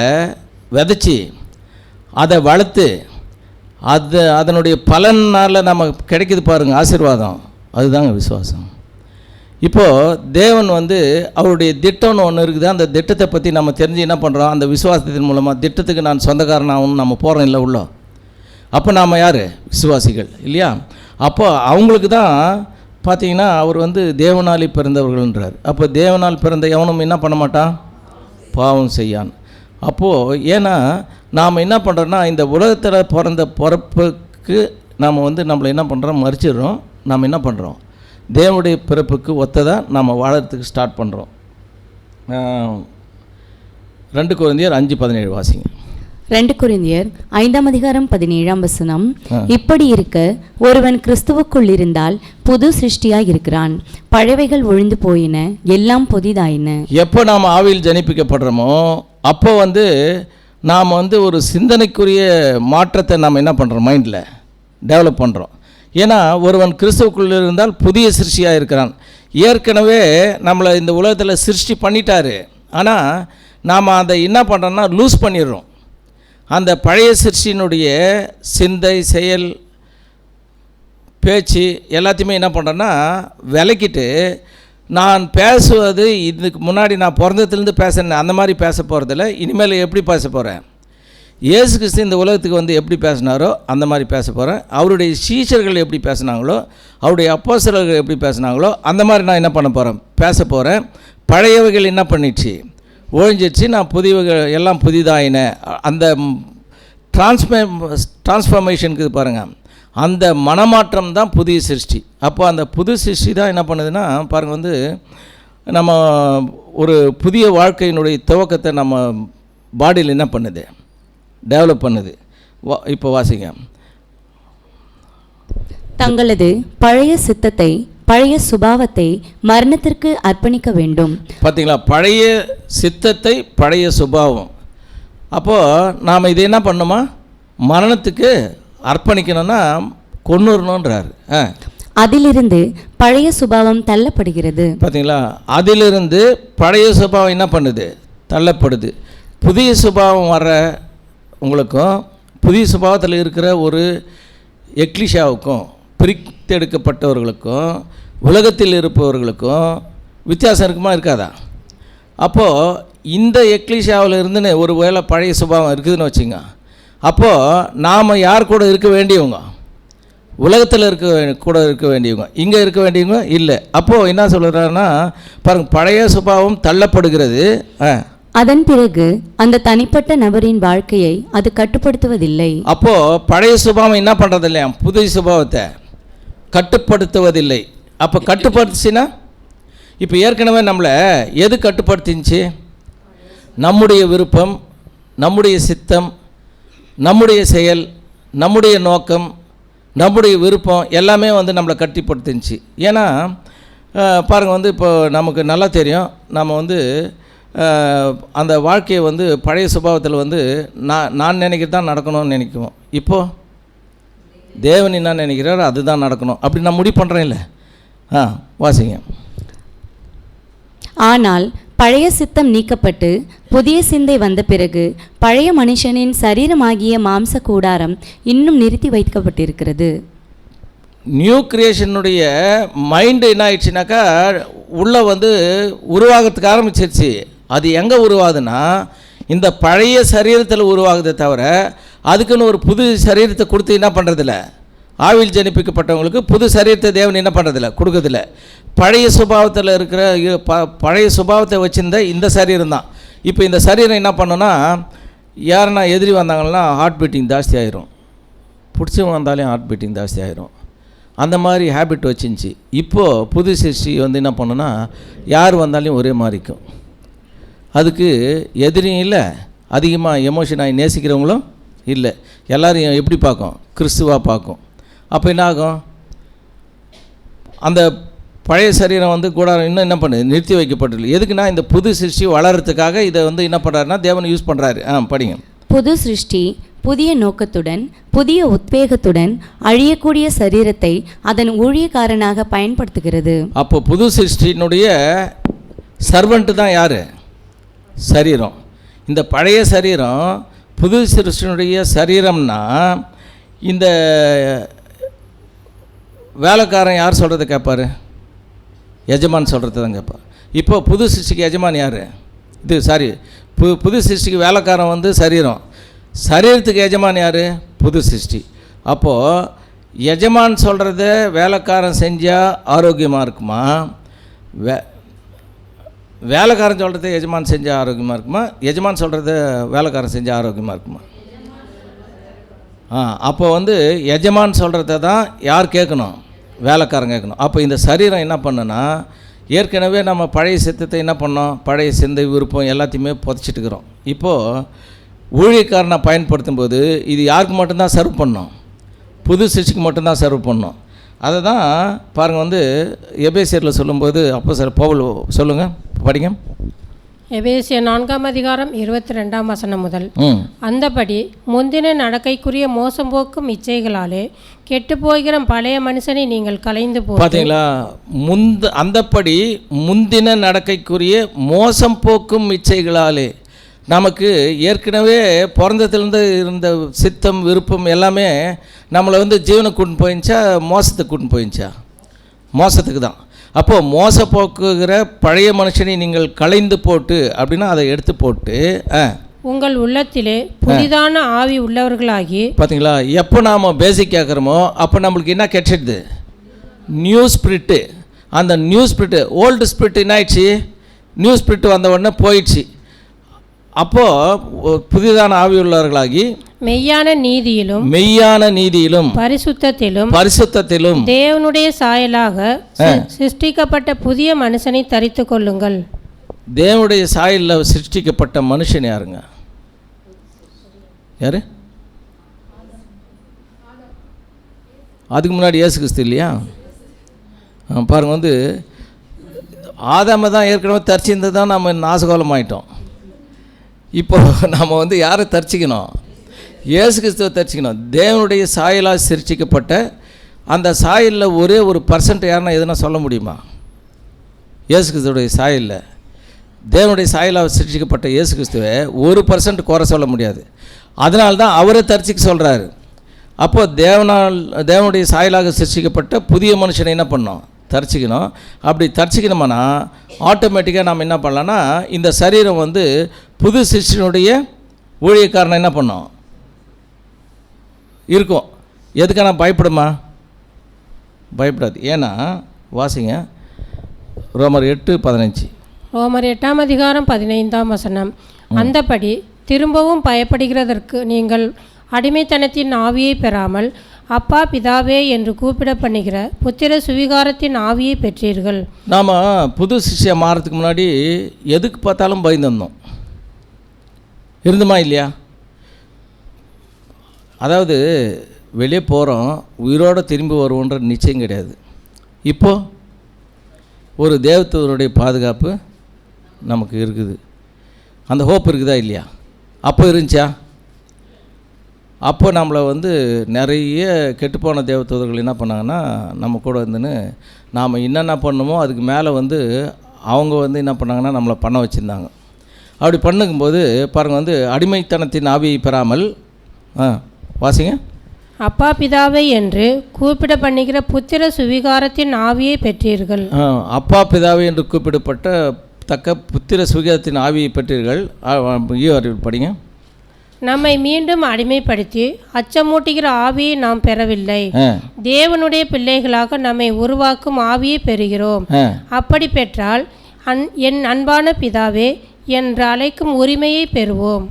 விதைச்சி அதை வளர்த்து அதனுடைய பலனால் நம்ம கிடைக்கிது பாருங்கள், ஆசீர்வாதம். அதுதாங்க விசுவாசம். இப்போது தேவன் அவருடைய திட்டம்னு ஒன்று இருக்குது. அந்த திட்டத்தை பற்றி நம்ம தெரிஞ்சு என்ன பண்ணுறோம், அந்த விசுவாசத்தின் மூலமாக திட்டத்துக்கு நான் சொந்தக்காரனாகவும் நம்ம போகிறோம் இல்லை உள்ள. அப்போ நாம் யார், விசுவாசிகள் இல்லையா? அப்போ அவங்களுக்கு தான் பார்த்தீங்கன்னா அவர் தேவனாலே பிறந்தவர்கள்ன்றார். அப்போ தேவனால் பிறந்த எவனும் என்ன பண்ண மாட்டான், பாவம் செய்யான். அப்போது ஏன்னா நாம் என்ன பண்ணுறோன்னா இந்த உலகத்தில் பிறந்த பிறப்புக்கு நாம் நம்மளை என்ன பண்ணுறோம், மறிச்சிடுறோம். நாம் என்ன பண்ணுறோம், தேவனுடைய பிறப்புக்கு ஒத்ததாக நாம் வாழறதுக்கு ஸ்டார்ட் பண்ணுறோம். 2 கொரிந்தியர் 5:17 வாசிங்க. 2 கொரிந்தியர் 5:17 இப்படி இருக்க ஒருவன் கிறிஸ்துவுக்குள் இருந்தால் புது சிருஷ்டியாய் இருக்கிறான், பழையவைகள் ஒழிந்து போயின, எல்லாம் புதிதாயின. எப்போ நாம் ஆவியில் ஜனிப்பிக்கப்படுறோமோ அப்போ நாம் ஒரு சிந்தனைக்குரிய மாற்றத்தை நாம் என்ன பண்ணுறோம், மைண்டில் டெவலப் பண்ணுறோம். ஏன்னா ஒருவன் கிறிஸ்துவுக்குள் இருந்தால் புதிய சிருஷ்டியாக இருக்கிறான். ஏற்கனவே நம்மளை இந்த உலகத்தில் சிருஷ்டி பண்ணிட்டாரு. ஆனால் நாம் அதை என்ன பண்ணுறோன்னா லூஸ் பண்ணிடுறோம். அந்த பழைய சிருஷ்டியினுடைய சிந்தை, செயல், பேச்சு எல்லாத்தையுமே என்ன பண்ணுறோன்னா விலக்கிட்டு நான் பேசுவது இதுக்கு முன்னாடி நான் பிறந்ததுலேருந்து பேசுகிறேன் அந்த மாதிரி பேச போகிறதில்ல. இனிமேல் எப்படி பேச போகிறேன், இயேசு கிறிஸ்து இந்த உலகத்துக்கு எப்படி பேசினாரோ அந்த மாதிரி பேச போகிறேன். அவருடைய சீஷர்கள் எப்படி பேசினாங்களோ, அவருடைய அப்போஸ்தலர்கள் எப்படி பேசினாங்களோ அந்த மாதிரி நான் என்ன பண்ண போகிறேன், பேச போகிறேன். பழையவைகள் என்ன பண்ணிடுச்சு, ஒழிஞ்சிடுச்சு, நான் புதியவைகள் எல்லாம் புதிதாயின. அந்த டிரான்ஸ்ஃபர்மேஷனுக்கு பாருங்கள், அந்த மனமாற்றம் தான் புதிய சிருஷ்டி. அப்போ அந்த புது சிருஷ்டி தான் என்ன பண்ணுதுன்னா பாருங்கள், நம்ம ஒரு புதிய வாழ்க்கையினுடைய துவக்கத்தை நம்ம பாடியில் என்ன பண்ணுது, டெவலப் பண்ணுது. இப்போ வாசிங்க. தங்களது பழைய சித்தத்தை, பழைய சுபாவத்தை மரணத்திற்கு அர்ப்பணிக்க வேண்டும். பார்த்தீங்களா, பழைய சித்தத்தை, பழைய சுபாவம். அப்போது நாம் இது என்ன பண்ணணுமா, மரணத்துக்கு அர்ப்பணிக்கணும்னா கொன்னுறணுன்றார். அதிலிருந்து பழைய சுபாவம் தள்ளப்படுகிறது. பார்த்தீங்களா, அதிலிருந்து பழைய சுபாவம் என்ன பண்ணுது? தள்ளப்படுது. புதிய சுபாவம் வர உங்களுக்கும் புதிய சுபாவத்தில் இருக்கிற ஒரு எக்லிஷாவுக்கும் பிரித்தெடுக்கப்பட்டவர்களுக்கும் உலகத்தில் இருப்பவர்களுக்கும் வித்தியாசம் இருக்குமா இருக்காதா? அப்போது இந்த எக்லிஷாவில் இருந்துன்னு ஒரு வேளை பழைய சுபாவம் இருக்குதுன்னு வச்சுங்க, அப்போது நாம் யார் கூட இருக்க வேண்டியவங்க? உலகத்தில் கூட இருக்க வேண்டியவங்க, இங்கே இருக்க வேண்டியவங்க இல்லை. அப்போது என்ன சொல்கிறாருன்னா பாருங்க, பழைய சுபாவம் தள்ளப்படுகிறது. அதன் பிறகு அந்த தனிப்பட்ட நபரின் வாழ்க்கையை அது கட்டுப்படுத்துவதில்லை. அப்போது பழைய சுபாவம் என்ன பண்ணுறது இல்லையா? புதிய சுபாவத்தை கட்டுப்படுத்துவதில்லை. அப்போ கட்டுப்படுத்துச்சுன்னா இப்போ ஏற்கனவே நம்மளை எது கட்டுப்படுத்திச்சு? நம்முடைய விருப்பம், நம்முடைய சித்தம், நம்முடைய செயல், நம்முடைய நோக்கம், நம்முடைய விருப்பம் எல்லாமே வந்து நம்மளை கட்டுப்படுத்திச்சு. ஏன்னா பாருங்கள், வந்து இப்போ நமக்கு நல்லா தெரியும், நம்ம வந்து அந்த வாழ்க்கையை வந்து பழைய சுபாவத்தில் வந்து நான் நினைக்கிறது தான் நடக்கணும்னு நினைக்குவோம். இப்போது தேவன் என்ன நினைக்கிறாரோ அதுதான் நடக்கணும் அப்படி நான் முடிவு பண்ணுறேன் இல்லை? வாசிங்க. ஆனால் பழைய சித்தம் நீக்கப்பட்டு புதிய சிந்தை வந்த பிறகு பழைய மனுஷனின் சரீரமாகிய மாம்ச கூடாரம் இன்னும் நிறுத்தி வைக்கப்பட்டிருக்கிறது. நியூ கிரியேஷனுடைய மைண்டு என்ன ஆயிடுச்சுனாக்கா உள்ளே வந்து உருவாகிறதுக்கு ஆரம்பிச்சிருச்சு. அது எங்கே உருவாகுதுன்னா இந்த பழைய சரீரத்தில் உருவாகுதே தவிர அதுக்குன்னு ஒரு புது சரீரத்தை கொடுத்து என்ன பண்ணுறதில்ல. ஆவியில் ஜனிப்பிக்கப்பட்டவங்களுக்கு புது சரீரத்தை தேவன் என்ன பண்ணுறதில்ல, கொடுக்கறதில்ல. பழைய சுபாவத்தில் இருக்கிற பழைய சுபாவத்தை வச்சுருந்த இந்த சரீரம் தான். இப்போ இந்த சரீரம் என்ன பண்ணுன்னா, யாருன்னா எதிரி வந்தாங்கன்னா ஹார்ட் பீட்டிங் ஜாஸ்தி ஆகிரும், பிடிச்சவங்க வந்தாலும் ஹார்ட் பீட்டிங் ஜாஸ்தி ஆகிரும். அந்த மாதிரி ஹேபிட் வச்சுருந்துச்சி. இப்போது புது சிருஷ்டி வந்து என்ன பண்ணுன்னா யார் வந்தாலும் ஒரே மாதிரிக்கும். அதுக்கு எதிரியும் இல்லை, அதிகமாக எமோஷனாகி நேசிக்கிறவங்களும் இல்லை. எல்லோரும் எப்படி பார்க்கும்? கிறிஸ்துவாக பார்க்கும். அப்போ என்ன ஆகும்? அந்த பழைய சரீரம் வந்து கூடாரம் இன்னும் என்ன பண்ணுது? நிறுத்தி வைக்கப்பட்டிருக்கு. எதுக்குன்னா இந்த புது சிருஷ்டி வளர்கிறதுக்காக இதை வந்து என்ன பண்ணுறாருன்னா தேவன் யூஸ் பண்ணுறாரு. படிங்க. புது சிருஷ்டி புதிய நோக்கத்துடன் புதிய உத்வேகத்துடன் அழியக்கூடிய சரீரத்தை அதன் ஊழியக்காரனாக பயன்படுத்துகிறது. அப்போ புது சிருஷ்டியினுடைய சர்வெண்ட்டு தான் யார்? சரீரம். இந்த பழைய சரீரம் புது சிருஷ்டியினுடைய சரீரம்னா இந்த வேலைக்காரன் யார் சொல்கிறத கேட்பார்? எஜமான் சொல்கிறது தான் கேட்பார். இப்போ புது சிருஷ்டிக்கு எஜமான் யார்? புது சிருஷ்டிக்கு வேலைக்காரன் வந்து சரீரம். சரீரத்துக்கு எஜமான் யார்? புது சிருஷ்டி. அப்போது எஜமான் சொல்கிறத வேலைக்காரன் செஞ்சால் ஆரோக்கியமாக இருக்குமா? வேலைக்காரன் சொல்கிறத எஜமான் செஞ்சால் ஆரோக்கியமாக இருக்குமா? எஜமான் சொல்கிறத வேலைக்காரன் செஞ்சால் ஆரோக்கியமாக இருக்குமா? அப்போ வந்து எஜமான் சொல்கிறத தான் யார் கேட்கணும்? வேலைக்காரன் கேட்கணும். அப்போ இந்த சரீரம் என்ன பண்ணுன்னா, ஏற்கனவே நம்ம பழைய சித்தத்தை என்ன பண்ணோம்? பழைய சிந்தை விருப்பம் எல்லாத்தையுமே புதைச்சிட்டுக்கிறோம். இப்போது ஊழியக்காரனை பயன்படுத்தும் போது இது யாருக்கு மட்டும்தான் சர்வ் பண்ணோம்? புது சிருஷ்டிக்கு மட்டும்தான் சர்வ் பண்ணோம். அதை தான் பாருங்கள், வந்து எபேசியரில் சொல்லும்போது அப்போ சார் பவுல் சொல்லுங்கள், படிங்க. எபேசியர் 4:22 முதல். அந்தபடி முந்தின நடக்கைக்குரிய மோசம் போக்கும் இச்சைகளாலே கெட்டுப்போகிற பழைய மனுஷனை நீங்கள் கலைந்து போ. பார்த்தீங்களா? அந்தபடி முந்தின நடக்கைக்குரிய மோசம் போக்கும் இச்சைகளாலே நமக்கு ஏற்கனவே பிறந்ததுலேருந்து இருந்த சித்தம் விருப்பம் எல்லாமே நம்மளை வந்து ஜீவனுக்கு கூட்டின்னு போயிடுச்சா மோசத்துக்கு கூட்டின்னு போயிடுச்சா? மோசத்துக்கு தான். அப்போது மோச போக்குகிற பழைய மனுஷனை நீங்கள் களைந்து போட்டு அப்படின்னா அதை எடுத்து போட்டு உங்கள் உள்ளத்திலே புதிதான ஆவி உள்ளவர்களாகி. பார்த்தீங்களா? எப்போ நாம் பேசிக் கேட்குறோமோ அப்போ நம்மளுக்கு என்ன கிடைச்சிடுது? New spirit. அந்த நியூ ஸ்பிரிட்டு, ஓல்டு ஸ்பிரிட் என்ன ஆயிடுச்சு? நியூ ஸ்பிரிட் வந்த உடனே போயிடுச்சு. அப்போது புதிதான ஆவி உள்ளவர்களாகி மெய்யான நீதியிலும் பரிசுத்தத்திலும் தேவனுடைய சாயலாக சிருஷ்டிக்கப்பட்ட புதிய மனுஷனை தரித்து கொள்ளுங்கள். தேவனுடைய சாயலில் சிருஷ்டிக்கப்பட்ட மனுஷன் யாருங்க? யாரு? அதுக்கு முன்னாடி இயேசு கிறிஸ்து இல்லையா? பாருங்கள், வந்து ஆதாமை தான் ஏற்கனவே தரிச்சிருந்தது தான் நம்ம நாசகோலம் ஆகிட்டோம். இப்போ நம்ம வந்து யாரை தரிச்சிக்கணும்? இயேசு கிறிஸ்துவை தரிச்சிக்கணும். தேவனுடைய சாயலால் சிருஷ்டிக்கப்பட்ட அந்த சாயலில் ஒரே ஒரு பர்சன்ட் யாருன்னா எதுனா சொல்ல முடியுமா? இயேசு கிறிஸ்துவோடைய சாயலில், தேவனுடைய சாயலாக சிருஷ்டிக்கப்பட்ட இயேசு கிறிஸ்துவை 1% குறை சொல்ல முடியாது. அதனால தான் அவரை தரிசிக்க சொல்கிறாரு. அப்போது தேவனுடைய சாயலாக சிருஷ்டிக்கப்பட்ட புதிய மனுஷனை என்ன பண்ணோம்? தரிசிக்கணும். அப்படி தரிசிக்கணுமானா ஆட்டோமேட்டிக்காக நம்ம என்ன பண்ணலான்னா, இந்த சரீரம் வந்து புது சிருஷ்டினுடைய ஊழியக்காரனை என்ன பண்ணோம் இருக்கும். எதுக்கான பயப்படுமா? பயப்படாது. ஏன்னா வாசிங்க ரோமர் 8:15. ரோமர் 8:15. அந்தபடி திரும்பவும் பயப்படுகிறதற்கு நீங்கள் அடிமைத்தனத்தின் ஆவியை பெறாமல் அப்பா பிதாவே என்று கூப்பிட பண்ணுகிற புத்திர சுவிகாரத்தின் ஆவியை பெற்றீர்கள். நாம் புது சிஷ்யா மாறதுக்கு முன்னாடி எதுக்கு பார்த்தாலும் பயந்துருந்தோம். இருந்துமா இல்லையா? அதாவது வெளியே போகிறோம், உயிரோடு திரும்பி வருவோன்ற நிச்சயம் கிடையாது. இப்போது ஒரு தேவதூதருடைய பாதுகாப்பு நமக்கு இருக்குது. அந்த ஹோப் இருக்குதா இல்லையா? அப்போ இருந்துச்சா? அப்போ நம்மளை வந்து நிறைய கெட்டுப்போன தேவதூதர்கள் என்ன பண்ணாங்கன்னா, நம்ம கூட வந்துன்னு நாம் என்னென்ன பண்ணணுமோ அதுக்கு மேலே வந்து அவங்க வந்து என்ன பண்ணாங்கன்னா நம்மளை பண்ண வச்சுருந்தாங்க. அப்படி பண்ணும்போது பாருங்கள், வந்து அடிமைத்தனத்தின் ஆவியை பெறாமல் வாசிங்க, அப்பா பிதாவை என்று கூப்பிட பண்ணுகிற புத்திர சுவிகாரத்தின் ஆவியை பெற்றீர்கள். அப்பா பிதாவை என்று கூப்பிடப்பட்ட தக்க புத்திர சுவிகாரத்தின் ஆவியை பெற்றீர்கள். படிங்க. நம்மை மீண்டும் அடிமைப்படுத்தி அச்சமூட்டுகிற ஆவியை நாம் பெறவில்லை, தேவனுடைய பிள்ளைகளாக நம்மை உருவாக்கும் ஆவியை பெறுகிறோம். அப்படி பெற்றால் என் அன்பான பிதாவே என்று அழைக்கும் உரிமையை பெறுவோம்.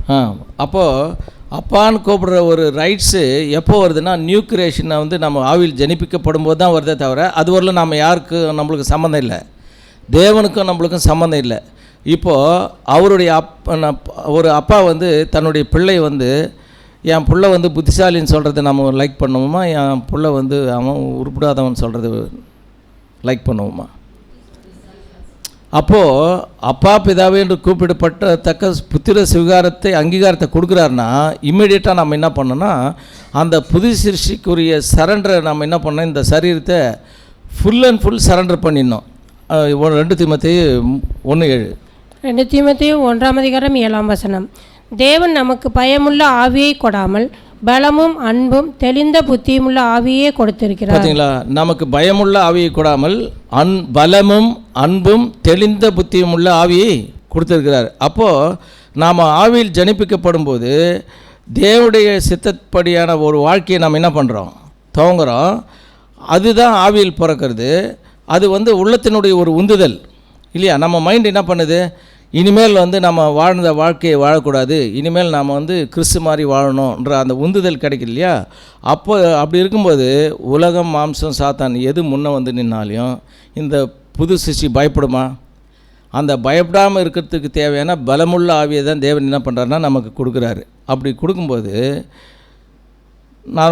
அப்போது அப்பான்னு கூப்பிடுற ஒரு ரைட்ஸு எப்போ வருதுன்னா, நியூ கிரியேஷனை வந்து நம்ம ஆவியில் ஜனிப்பிக்கப்படும் போது தான் வருதே தவிர அது வரல நம்ம யாருக்கும் நம்மளுக்கு சம்மந்தம் இல்லை, தேவனுக்கும் நம்மளுக்கும் சம்மந்தம் இல்லை. இப்போது அவருடைய ஒரு அப்பா வந்து தன்னுடைய பிள்ளை வந்து, என் பிள்ளை வந்து புத்திசாலின்னு சொல்கிறத நம்ம லைக் பண்ணுவோமா, என் பிள்ளை வந்து அவன் உருப்படாதவன் சொல்கிறது லைக் பண்ணுவோமா? அப்போது அப்பா பிதாவே என்று கூப்பிடப்பட்ட தக்க புத்திர சுவிகாரத்தை அங்கீகாரத்தை கொடுக்குறாருன்னா இம்மிடியேட்டாக நம்ம என்ன பண்ணோன்னா, அந்த புது சிருஷ்டிக்குரிய சரண்டரை நம்ம என்ன பண்ணோம், இந்த சரீரத்தை ஃபுல் அண்ட் ஃபுல் சரண்டர் பண்ணிடணும். 2 தீமோத்தேயு 1:7. 2 தீமோத்தேயு 1:7. தேவன் நமக்கு பயமுள்ள ஆவியை கொடாமல் பலமும் அன்பும் தெளிந்த புத்தியுமுள்ள ஆவியே கொடுத்திருக்கிறார். பார்த்தீங்களா? நமக்கு பயமுள்ள ஆவியை கொடாமல் பலமும் அன்பும் தெளிந்த புத்தியும் உள்ள ஆவியை கொடுத்திருக்கிறார். அப்போது நாம் ஆவியில் ஜனிப்பிக்கப்படும் போது தேவனுடைய சித்தப்படியான ஒரு வாழ்க்கையை நாம் என்ன பண்ணுறோம், துவங்குறோம். அதுதான் ஆவியில் பிறக்கிறது. அது வந்து உள்ளத்தினுடைய ஒரு உந்துதல் இல்லையா? நம்ம மைண்ட் என்ன பண்ணுது, இனிமேல் வந்து நம்ம வாழ்ந்த வாழ்க்கையை வாழக்கூடாது, இனிமேல் நாம் வந்து கிறிஸ்து மாதிரி வாழணுன்ற அந்த உந்துதல் கிடைக்கும் இல்லையா? அப்போ அப்படி இருக்கும்போது உலகம், மாம்சம், சாத்தான் எது முன்னே வந்து நின்னாலையும் இந்த புது சிருஷ்டி பயப்படுமா? அந்த பயப்படாமல் இருக்கிறதுக்கு தேவையான பலமுள்ள ஆவியை தான் தேவன் என்ன பண்ணுறாருன்னா நமக்கு கொடுக்குறாரு. அப்படி கொடுக்கும்போது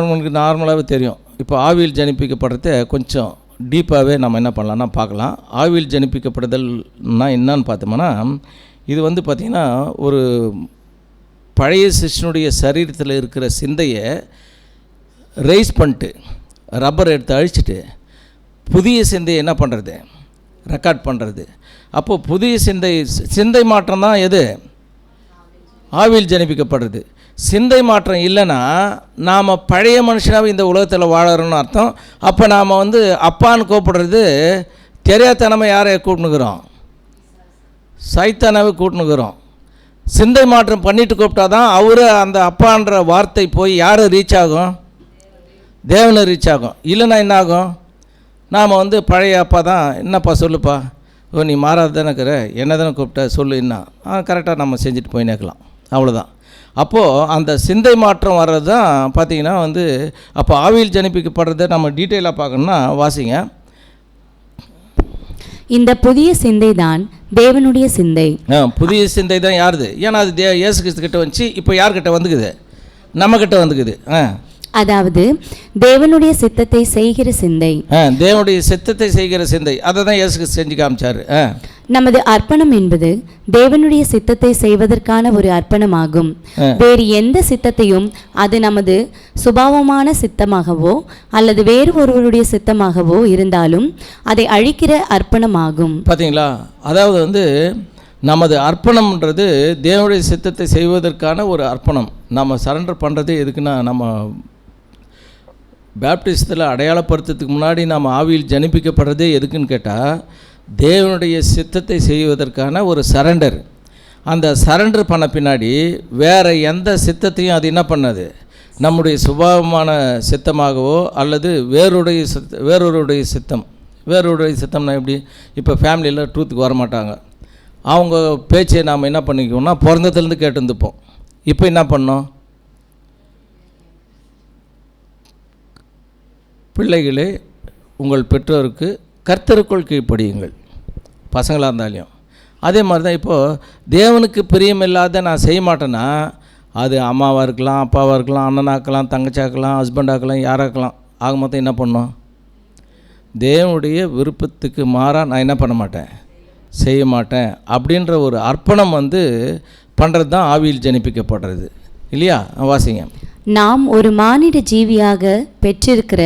உங்களுக்கு நார்மலாகவே தெரியும். இப்போ ஆவியில் ஜனிப்பிக்கப்படுறத கொஞ்சம் டீப்பாகவே நம்ம என்ன பண்ணலான்னா பார்க்கலாம். ஆவியில் ஜனிப்பிக்கப்படுதல்னா என்னன்னு பார்த்தோம்னா, இது வந்து பார்த்திங்கன்னா ஒரு பழைய சிஷ்யனுடைய சரீரத்தில் இருக்கிற சிந்தையை ரைஸ் பண்ணிட்டு ரப்பர் எடுத்து அழிச்சிட்டு புதிய சிந்தையை என்ன பண்ணுறது, ரெக்கார்ட் பண்ணுறது. அப்போது புதிய சிந்தை மாற்றம் தான் எது, ஆவியில் ஜனிப்பிக்கப்படுறது. சிந்தை மாற்றம் இல்லைன்னா நாம் பழைய மனுஷனாக இந்த உலகத்தில் வாழறோன்னு அர்த்தம். அப்போ நாம் வந்து அப்பான்னு கூப்பிடுறது தெரியாதனமே யாரை கூப்பிட்டுக்கிறோம், சைத்தானாவே கூப்பிட்டுக்கிறோம். சிந்தை மாற்றம் பண்ணிட்டு கூப்பிட்டா தான் அவரு அந்த அப்பான்ற வார்த்தை போய் யாரை ரீச் ஆகும், தேவனை ரீச் ஆகும். இல்லைன்னா என்ன ஆகும், நாம் வந்து பழைய அப்பா தான், என்னப்பா சொல்லுப்பா, ஓ நீ மாறாது தானே இருக்கிற, என்ன தானே கூப்பிட்ட சொல்லு, என்ன கரெக்டாக நம்ம செஞ்சுட்டு போய் நேக்கலாம், அவ்வளோதான். அப்போது அந்த சிந்தை மாற்றம் வர்றது தான் பார்த்திங்கன்னா வந்து, அப்போ ஆவியில் ஜனிப்பிக்கப்படுறத நம்ம டீட்டெயிலாக பார்க்கணுன்னா வாசிங்க. இந்த புதிய சிந்தை தான் தேவனுடைய சிந்தை. புதிய சிந்தை தான் யாருது, ஏன்னா அது இயேசு கிறிஸ்து கிட்ட வந்துச்சு, இப்போ யார்கிட்ட வந்துக்குது, நம்மக்கிட்ட வந்துக்குது. அதாவது தேவனுடைய சித்தத்தை செய்கிற சிந்தை. தேவனுடைய சித்தத்தை செய்கிற சிந்தை, அதை தான் இயேசு கிறிஸ்து செஞ்சு காமிச்சார். நமது அர்ப்பணம் என்பது தேவனுடைய சித்தத்தை செய்வதற்கான ஒரு அர்ப்பணமாகும். வேறு எந்த சித்தத்தையும், அது நமது சுபாவமான சித்தமாகவோ அல்லது வேறு ஒருவருடைய சித்தமாகவோ இருந்தாலும் அதை அழிக்கிற அர்ப்பணமாகும். பார்த்தீங்களா? அதாவது வந்து நமது அர்ப்பணம்ன்றது தேவனுடைய சித்தத்தை செய்வதற்கான ஒரு அர்ப்பணம். நம்ம சரண்டர் பண்ணுறது எதுக்குன்னா, நம்ம பேப்டிஸ்டில் அடையாளப்படுத்துறதுக்கு முன்னாடி நம்ம ஆவியில் ஜனிப்பிக்கப்படுறதே எதுக்குன்னு கேட்டால், தேவனுடைய சித்தத்தை செய்வதற்கான ஒரு சரண்டர். அந்த சரண்டர் பண்ண பின்னாடி வேறு எந்த சித்தத்தையும் அது என்ன பண்ணாது, நம்முடைய சுபாவமான சித்தமாகவோ அல்லது வேறொருடைய சித்தம்னா எப்படி, இப்போ ஃபேமிலியில் ட்ரூத்துக்கு வரமாட்டாங்க, அவங்க பேச்சை நாம் என்ன பண்ணிக்குவோம்னா பிறந்ததுலேருந்து கேட்டுருந்துப்போம். இப்போ என்ன பண்ணோம், பிள்ளைகளே உங்கள் பெற்றோருக்கு கர்த்தருக்குள் கீழ்ப்படியுங்கள், பசங்களாக இருந்தாலையும். அதே மாதிரி தான் இப்போது தேவனுக்கு பிரியமில்லாத நான் செய்ய மாட்டேன்னா, அது அம்மாவாக இருக்கலாம், அப்பாவாக இருக்கலாம், அண்ணனாக்கலாம், தங்கச்சாக்கலாம், ஹஸ்பண்டாக்கலாம், யாராக்கலாம், ஆக மொத்தம் என்ன பண்ணோம், தேவனுடைய விருப்பத்துக்கு மாறாக நான் என்ன பண்ண மாட்டேன், செய்ய மாட்டேன் அப்படின்ற ஒரு அர்ப்பணம் வந்து பண்ணுறது தான் ஆவியில் ஜனிப்பிக்கப்படுறது இல்லையா? வாசிங்க. நாம் ஒரு மானிட ஜீவியாக பெற்றிருக்கிற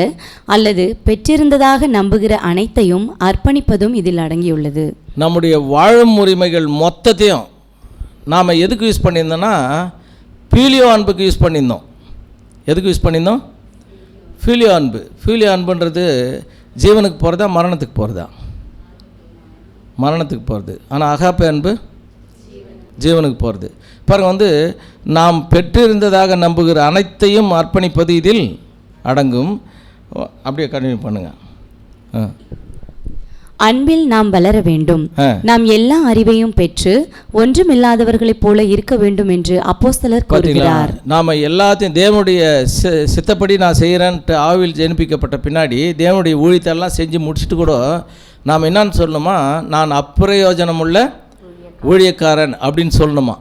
அல்லது பெற்றிருந்ததாக நம்புகிற அனைத்தையும் அர்ப்பணிப்பதும் இதில் அடங்கியுள்ளது. நம்முடைய வாழும் உரிமைகள் மொத்தத்தையும் நாம் எதுக்கு யூஸ் பண்ணியிருந்தோன்னா, ஃபீலியோ அன்புக்கு யூஸ் பண்ணியிருந்தோம். எதுக்கு யூஸ் பண்ணியிருந்தோம்? ஃபீலியோ அன்பு. ஃபீலியோ அன்புன்றது ஜீவனுக்கு போகிறதா மரணத்துக்கு போகிறதா? மரணத்துக்கு போகிறது. ஆனால் அகாப்பே அன்பு ஜீவனுக்கு போகிறது. பாருங்கள், வந்து நாம் பெற்றிருந்ததாக நம்புகிற அனைத்தையும் அர்ப்பணிப்பது இதில் அடங்கும். அப்படியே கண்டினியூ பண்ணுங்கள். அன்பில் நாம் வளர வேண்டும், நாம் எல்லா அறிவையும் பெற்று ஒன்றுமில்லாதவர்களைப் போல இருக்க வேண்டும் என்று அப்போஸ்தலர் கூறுகிறார். நாம் எல்லாத்தையும் தேவனுடைய சித்தப்படி நான் செய்கிறேன்ட்டு ஆவியில் ஜெனிப்பிக்கப்பட்ட பின்னாடி தேவனுடைய ஊழியத்தெல்லாம் செஞ்சு முடிச்சுட்டு கூட நாம் என்னன்னு சொல்லணுமா, நான் அப்பிரயோஜனமுள்ள ஊழியக்காரன் அப்படின்னு சொல்லணுமா.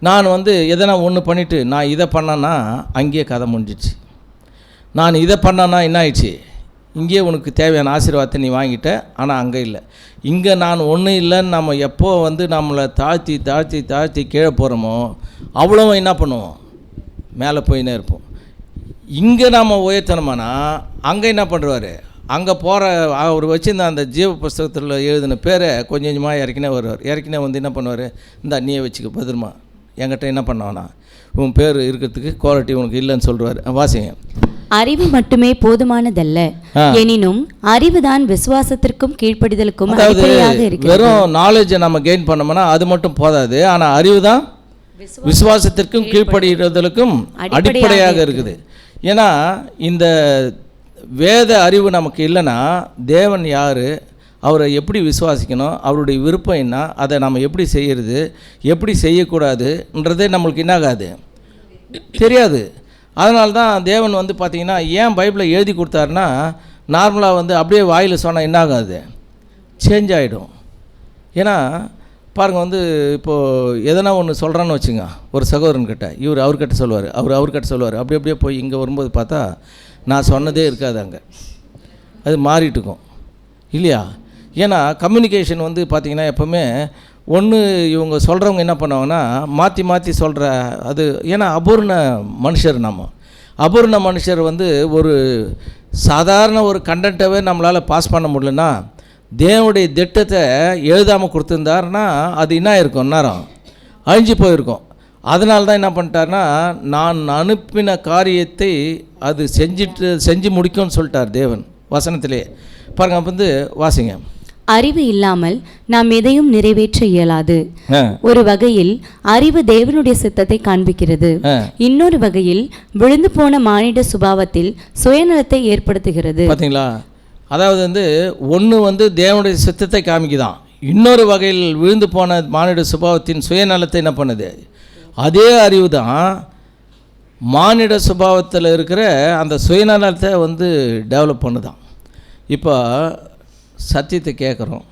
நான் வந்து எதனா ஒன்று பண்ணிவிட்டு நான் இதை பண்ணேன்னா அங்கேயே கதை முடிஞ்சிச்சு. நான் இதை பண்ணேன்னா என்ன ஆயிடுச்சு, இங்கேயே உனக்கு தேவையான ஆசீர்வாதத்தை நீ வாங்கிட்ட. ஆனால் அங்கே இல்லை. இங்கே நான் ஒன்றும் இல்லைன்னு நம்ம எப்போ வந்து நம்மளை தாழ்த்தி தாழ்த்தி தாழ்த்தி கீழே போகிறோமோ அவ்வளோ என்ன பண்ணுவோம், மேலே போயினே இருப்போம். இங்கே நாம் உயர்த்தணுமானா அங்கே என்ன பண்ணுறாரு, அங்கே போகிற அவர் வச்சுருந்த அந்த ஜீவ புஸ்தகத்தில் எழுதின பேரை கொஞ்சம் கொஞ்சமாக இறக்கினே வருவார். இறக்கினே வந்து என்ன பண்ணுவார், இந்த நீயே வச்சுக்க பத்திரமா, என்கிட்ட என்ன பண்ணவானா, உன் பேர் இருக்கிறதுக்கு குவாலிட்டி உனக்கு இல்லைன்னு சொல்லுவார். வாசிங்க. அறிவு மட்டுமே போதுமானதல்ல, எனினும் அறிவுதான் விசுவாசத்திற்கும் கீழ்ப்படிதலுக்கும் அடிப்படையாக இருக்கிறது. வெறும் நாலேஜை நம்ம கெயின் பண்ணோம்னா அது மட்டும் போதாது. ஆனால் அறிவு தான் விசுவாசத்திற்கும் கீழ்ப்படுகிறதற்கும் அடிப்படையாக இருக்குது. ஏன்னா இந்த வேத அறிவு நமக்கு இல்லைன்னா தேவன் யார், அவரை எப்படி விசுவாசிக்கணும், அவருடைய விருப்பம் என்ன, அதை நம்ம எப்படி செய்கிறது, எப்படி செய்யக்கூடாதுன்றதே நம்மளுக்கு என்னாகாது, தெரியாது. அதனால தான் தேவன் வந்து பார்த்திங்கன்னா ஏன் பைபிளை எழுதி கொடுத்தாருன்னா, நார்மலாக வந்து அப்படியே வாயில் சொன்னால் என்ன ஆகாது, சேஞ்ச் ஆகிடும். ஏன்னா பாருங்கள், வந்து இப்போது எதனா ஒன்று சொல்கிறான்னு வச்சுங்க, ஒரு சகோதரன்கிட்ட அவர்கிட்ட சொல்லுவார், அவர்கிட்ட சொல்லுவார், அப்படியே போய் இங்கே வரும்போது பார்த்தா நான் சொன்னதே இருக்காது, அங்கே அது மாறிட்டு இருக்கும் இல்லையா? ஏன்னா கம்யூனிகேஷன் வந்து பார்த்திங்கன்னா எப்போவுமே ஒன்று இவங்க சொல்கிறவங்க என்ன பண்ணுவாங்கன்னா மாற்றி மாற்றி சொல்கிற அது. ஏன்னா அபூர்ண மனுஷர், நம்ம அபூர்ண மனுஷர் வந்து ஒரு சாதாரண ஒரு கண்டென்ட்டவே நம்மளால் பாஸ் பண்ண முடியலன்னா, தேவனுடைய திட்டத்தை எழுதாமல் கொடுத்துருந்தாருன்னா அது என்ன இருக்கும், நேரம் அழிஞ்சு போயிருக்கும். அதனால தான் என்ன பண்ணிட்டார்னா, நான் அனுப்பின காரியத்தை அது செஞ்சு முடிக்கும்னு சொல்லிட்டார் தேவன் வசனத்திலே. பாருங்க, அப்போ வந்து வாசிங்க. அறிவு இல்லாமல் நாம் எதையும் நிறைவேற்ற இயலாது. ஒரு வகையில் அறிவு தேவனுடைய சித்தத்தை காண்பிக்கிறது, இன்னொரு வகையில் விழுந்து போன மானிட சுபாவத்தில் சுயநலத்தை ஏற்படுத்துகிறது. பார்த்தீங்களா? அதாவது வந்து ஒன்று வந்து தேவனுடைய சித்தத்தை காமிக்குதான், இன்னொரு வகையில் விழுந்து போன மானிட சுபாவத்தின் சுயநலத்தை என்ன பண்ணுது. அதே அறிவு தான் மானிட சுபாவத்தில் இருக்கிற அந்த சுயநலத்தை வந்து டெவலப் பண்ணுதான். இப்போ சத்தியத்தை கேட்குறோம்.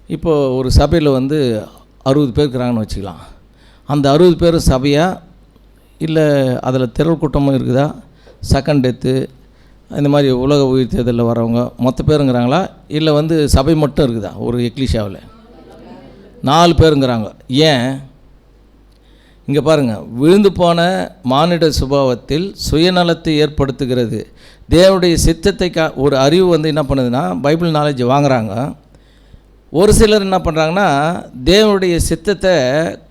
இப்போது ஒரு சபையில் வந்து 60 பேர் இருக்கிறாங்கன்னு வச்சுக்கலாம். அந்த 60 பேர் சபையா இல்லை அதில் திரள் கூட்டமும் இருக்குதா, செகண்ட் டெத்து இந்த மாதிரி உலக உயிர் தேர்தலில் வரவங்க மொத்த பேருங்கிறாங்களா, இல்லை வந்து சபை மட்டும் இருக்குதா ஒரு எக்லிஷாவில்? 4 பேருங்கிறாங்க. ஏன்? இங்கே பாருங்கள், விழுந்து போன மானிட சுபாவத்தில் சுயநலத்தை ஏற்படுத்துகிறது. தேவனுடைய சித்தத்தை ஒரு அறிவு வந்து என்ன பண்ணுதுன்னா, பைபிள் நாலேஜ் வாங்குகிறாங்க. ஒரு சிலர் என்ன பண்ணுறாங்கன்னா, தேவனுடைய சித்தத்தை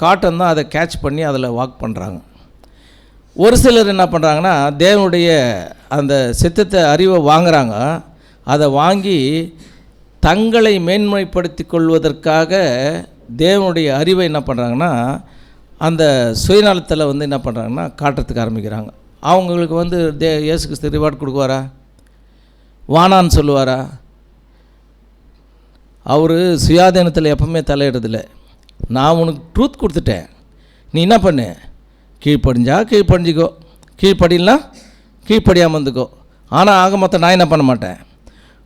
காட்டன் தான் அதை கேட்ச் பண்ணி அதில் வாக் பண்ணுறாங்க. ஒரு சிலர் என்ன பண்ணுறாங்கன்னா, தேவனுடைய அந்த சித்தத்தை அறிவை வாங்குகிறாங்க. அதை வாங்கி தங்களை மேன்மைப்படுத்தி கொள்வதற்காக தேவனுடைய அறிவை என்ன பண்ணுறாங்கன்னா, அந்த சுயநலத்தில் வந்து என்ன பண்ணுறாங்கன்னா காட்டுறதுக்கு ஆரம்பிக்கிறாங்க. அவங்களுக்கு வந்து இயேசு கிறிஸ்து ரிவார்டு கொடுக்குவாரா? வானான்னு சொல்லுவாரா? அவர் சுயாதீனத்தில் எப்பவுமே தலையிடுறதில்ல. நான் உனக்கு ட்ரூத் கொடுத்துட்டேன், நீ என்ன பண்ணு, கீழ்ப்படிஞ்சா கீழ்ப்படிஞ்சிக்கோ, கீழ்ப்படிலாம் கீழ்ப்படியாமல் இருந்துக்கோ. ஆனால் ஆக மொத்தம் நான் என்ன பண்ண மாட்டேன்,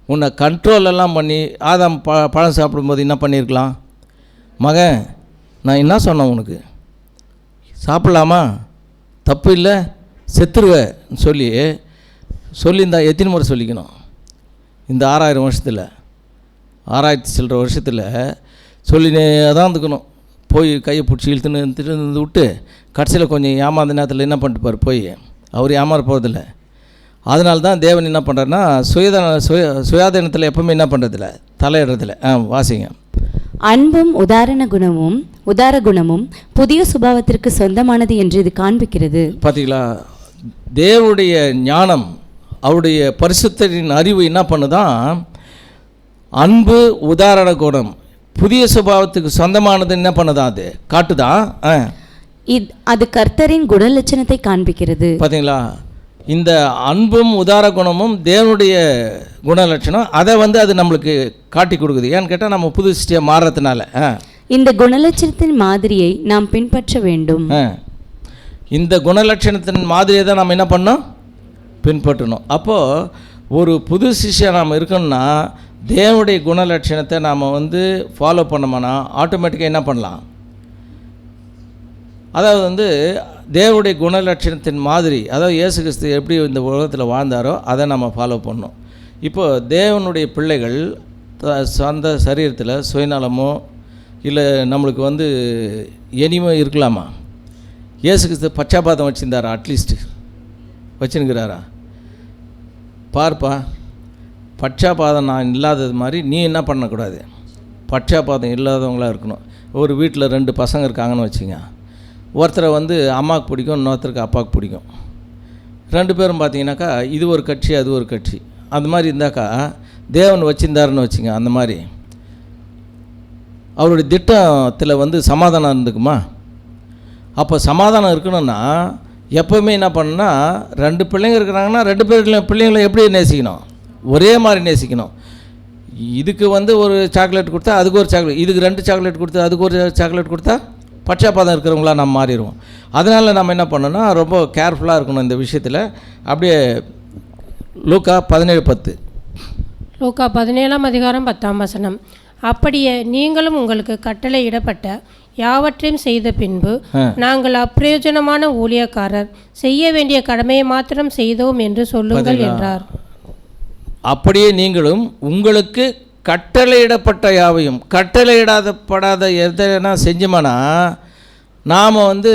உன்னை கண்ட்ரோலெல்லாம் பண்ணி ஆதாம் பழம் சாப்பிடும்போது என்ன பண்ணியிருக்கலாம், மகன் நான் என்ன சொன்னேன் உனக்கு, சாப்பிட்லாமா, தப்பு இல்லை, செத்துருவேன்னு சொல்லியிருந்தா எத்தனை முறை சொல்லிக்கணும்? இந்த 6000 வருஷத்தில் 6000 சில்லற வருஷத்தில் சொல்லினே தான் இருந்துக்கணும். போய் கையை பிடிச்சி இழுத்துன்னு விட்டு கடைசியில் கொஞ்சம் ஏமாந்த நேரத்தில் என்ன பண்ணிட்டுப்பார், போய் அவர் ஏமாற போகிறதில்ல. அதனால தான் தேவன் என்ன பண்ணுறாருன்னா, சுயாதீனத்தில் எப்பவுமே என்ன பண்ணுறதில்ல, தலையிடுறதில்ல. வாசிங்க. அன்பும் உதார குணமும் புதிய சுபாவத்திற்கு சொந்தமானது என்று இது காண்பிக்கிறது. பார்த்தீங்களா, தேவனுடைய ஞானம், அவருடைய பரிசுத்தரின் அறிவு என்ன பண்ணுதான், அன்பு உதாரண குணம் புதிய சுபாவத்துக்கு சொந்தமானது என்ன பண்ணுதான், அது காட்டுதான். அது கர்த்தரின் குணலட்சணத்தை காண்பிக்கிறது. பார்த்தீங்களா, இந்த அன்பும் உதார குணமும் தேவனுடைய குணலட்சணம், அதை வந்து அது நம்மளுக்கு காட்டி கொடுக்குது. ஏன்னு கேட்டால் நம்ம புது சிருஷ்டியாக மாறுறதுனால இந்த குணலட்சணத்தின் மாதிரியை நாம் பின்பற்ற வேண்டும். இந்த குணலட்சணத்தின் மாதிரியை தான் நம்ம என்ன பண்ணோம், பின்பற்றணும். அப்போது ஒரு புது சிஷ்யம் நாம் இருக்கணும்னா தேவனுடைய குணலட்சணத்தை நாம் வந்து ஃபாலோ பண்ணோம்னா ஆட்டோமேட்டிக்காக என்ன பண்ணலாம், அதாவது வந்து தேவனுடைய குணலட்சணத்தின் மாதிரி, அதாவது இயேசு கிறிஸ்து எப்படி இந்த உலகத்தில் வாழ்ந்தாரோ அதை நம்ம ஃபாலோ பண்ணணும். இப்போது தேவனுடைய பிள்ளைகள் சொந்த சரீரத்தில் சுயநலமோ இல்லை நம்மளுக்கு வந்து இனிமே இருக்கலாமா? இயேசு கிறிஸ்து பச்சாபாதம் வச்சுருந்தாரா? அட்லீஸ்ட்டு வச்சுருக்கிறாரா? பார்ப்பா, பட்சாபாதம் நான் இல்லாதது மாதிரி நீ என்ன பண்ணக்கூடாது, பட்சாபாதம் இல்லாதவங்களாக இருக்கணும். ஒரு வீட்டில் 2 பசங்க இருக்காங்கன்னு வச்சுங்க, ஒருத்தரை வந்து அம்மாவுக்கு பிடிக்கும், இன்னொருத்தருக்கு அப்பாவுக்கு பிடிக்கும். 2 பேரும் பார்த்தீங்கன்னாக்கா இது ஒரு கட்சி அது ஒரு கட்சி, அந்த மாதிரி இருந்தாக்கா தேவன் வச்சுருந்தாருன்னு வச்சுங்க, அந்த மாதிரி அவருடைய திட்டத்தில் வந்து சமாதானம் இருந்துக்குமா? அப்போ சமாதானம் இருக்கணும்னா எப்போவுமே என்ன பண்ணணும்னா, 2 பிள்ளைங்க இருக்கிறாங்கன்னா 2 பிள்ளைங்களை எப்படி நேசிக்கணும், ஒரே மாதிரி நேசிக்கணும். இதுக்கு வந்து ஒரு சாக்லேட் கொடுத்தா அதுக்கு ஒரு சாக்லேட், இதுக்கு 2 சாக்லேட் கொடுத்தா அதுக்கு ஒரு சாக்லேட் கொடுத்தா பட்சாபாதம் இருக்கிறவங்களாம் நம்ம மாறிடுவோம். அதனால் நம்ம என்ன பண்ணணும்னா ரொம்ப கேர்ஃபுல்லாக இருக்கணும் இந்த விஷயத்தில். அப்படியே லூக்கா 17:10. லூக்கா 17ஆம் அதிகாரம் 10ஆம் வசனம். அப்படியே நீங்களும் உங்களுக்கு கட்டளையிடப்பட்ட யாவற்றையும் செய்த பின்பு நாங்கள் அப்பிரயோஜனமான ஊழியக்காரர், செய்ய வேண்டிய கடமையை மாத்திரம் செய்தோம் என்று சொல்லுங்கள் என்றார். அப்படியே நீங்களும் உங்களுக்கு கட்டளையிடப்பட்ட யாவையும், கட்டளையிடாதப்படாத எதனா செஞ்சோம்னா நாம் வந்து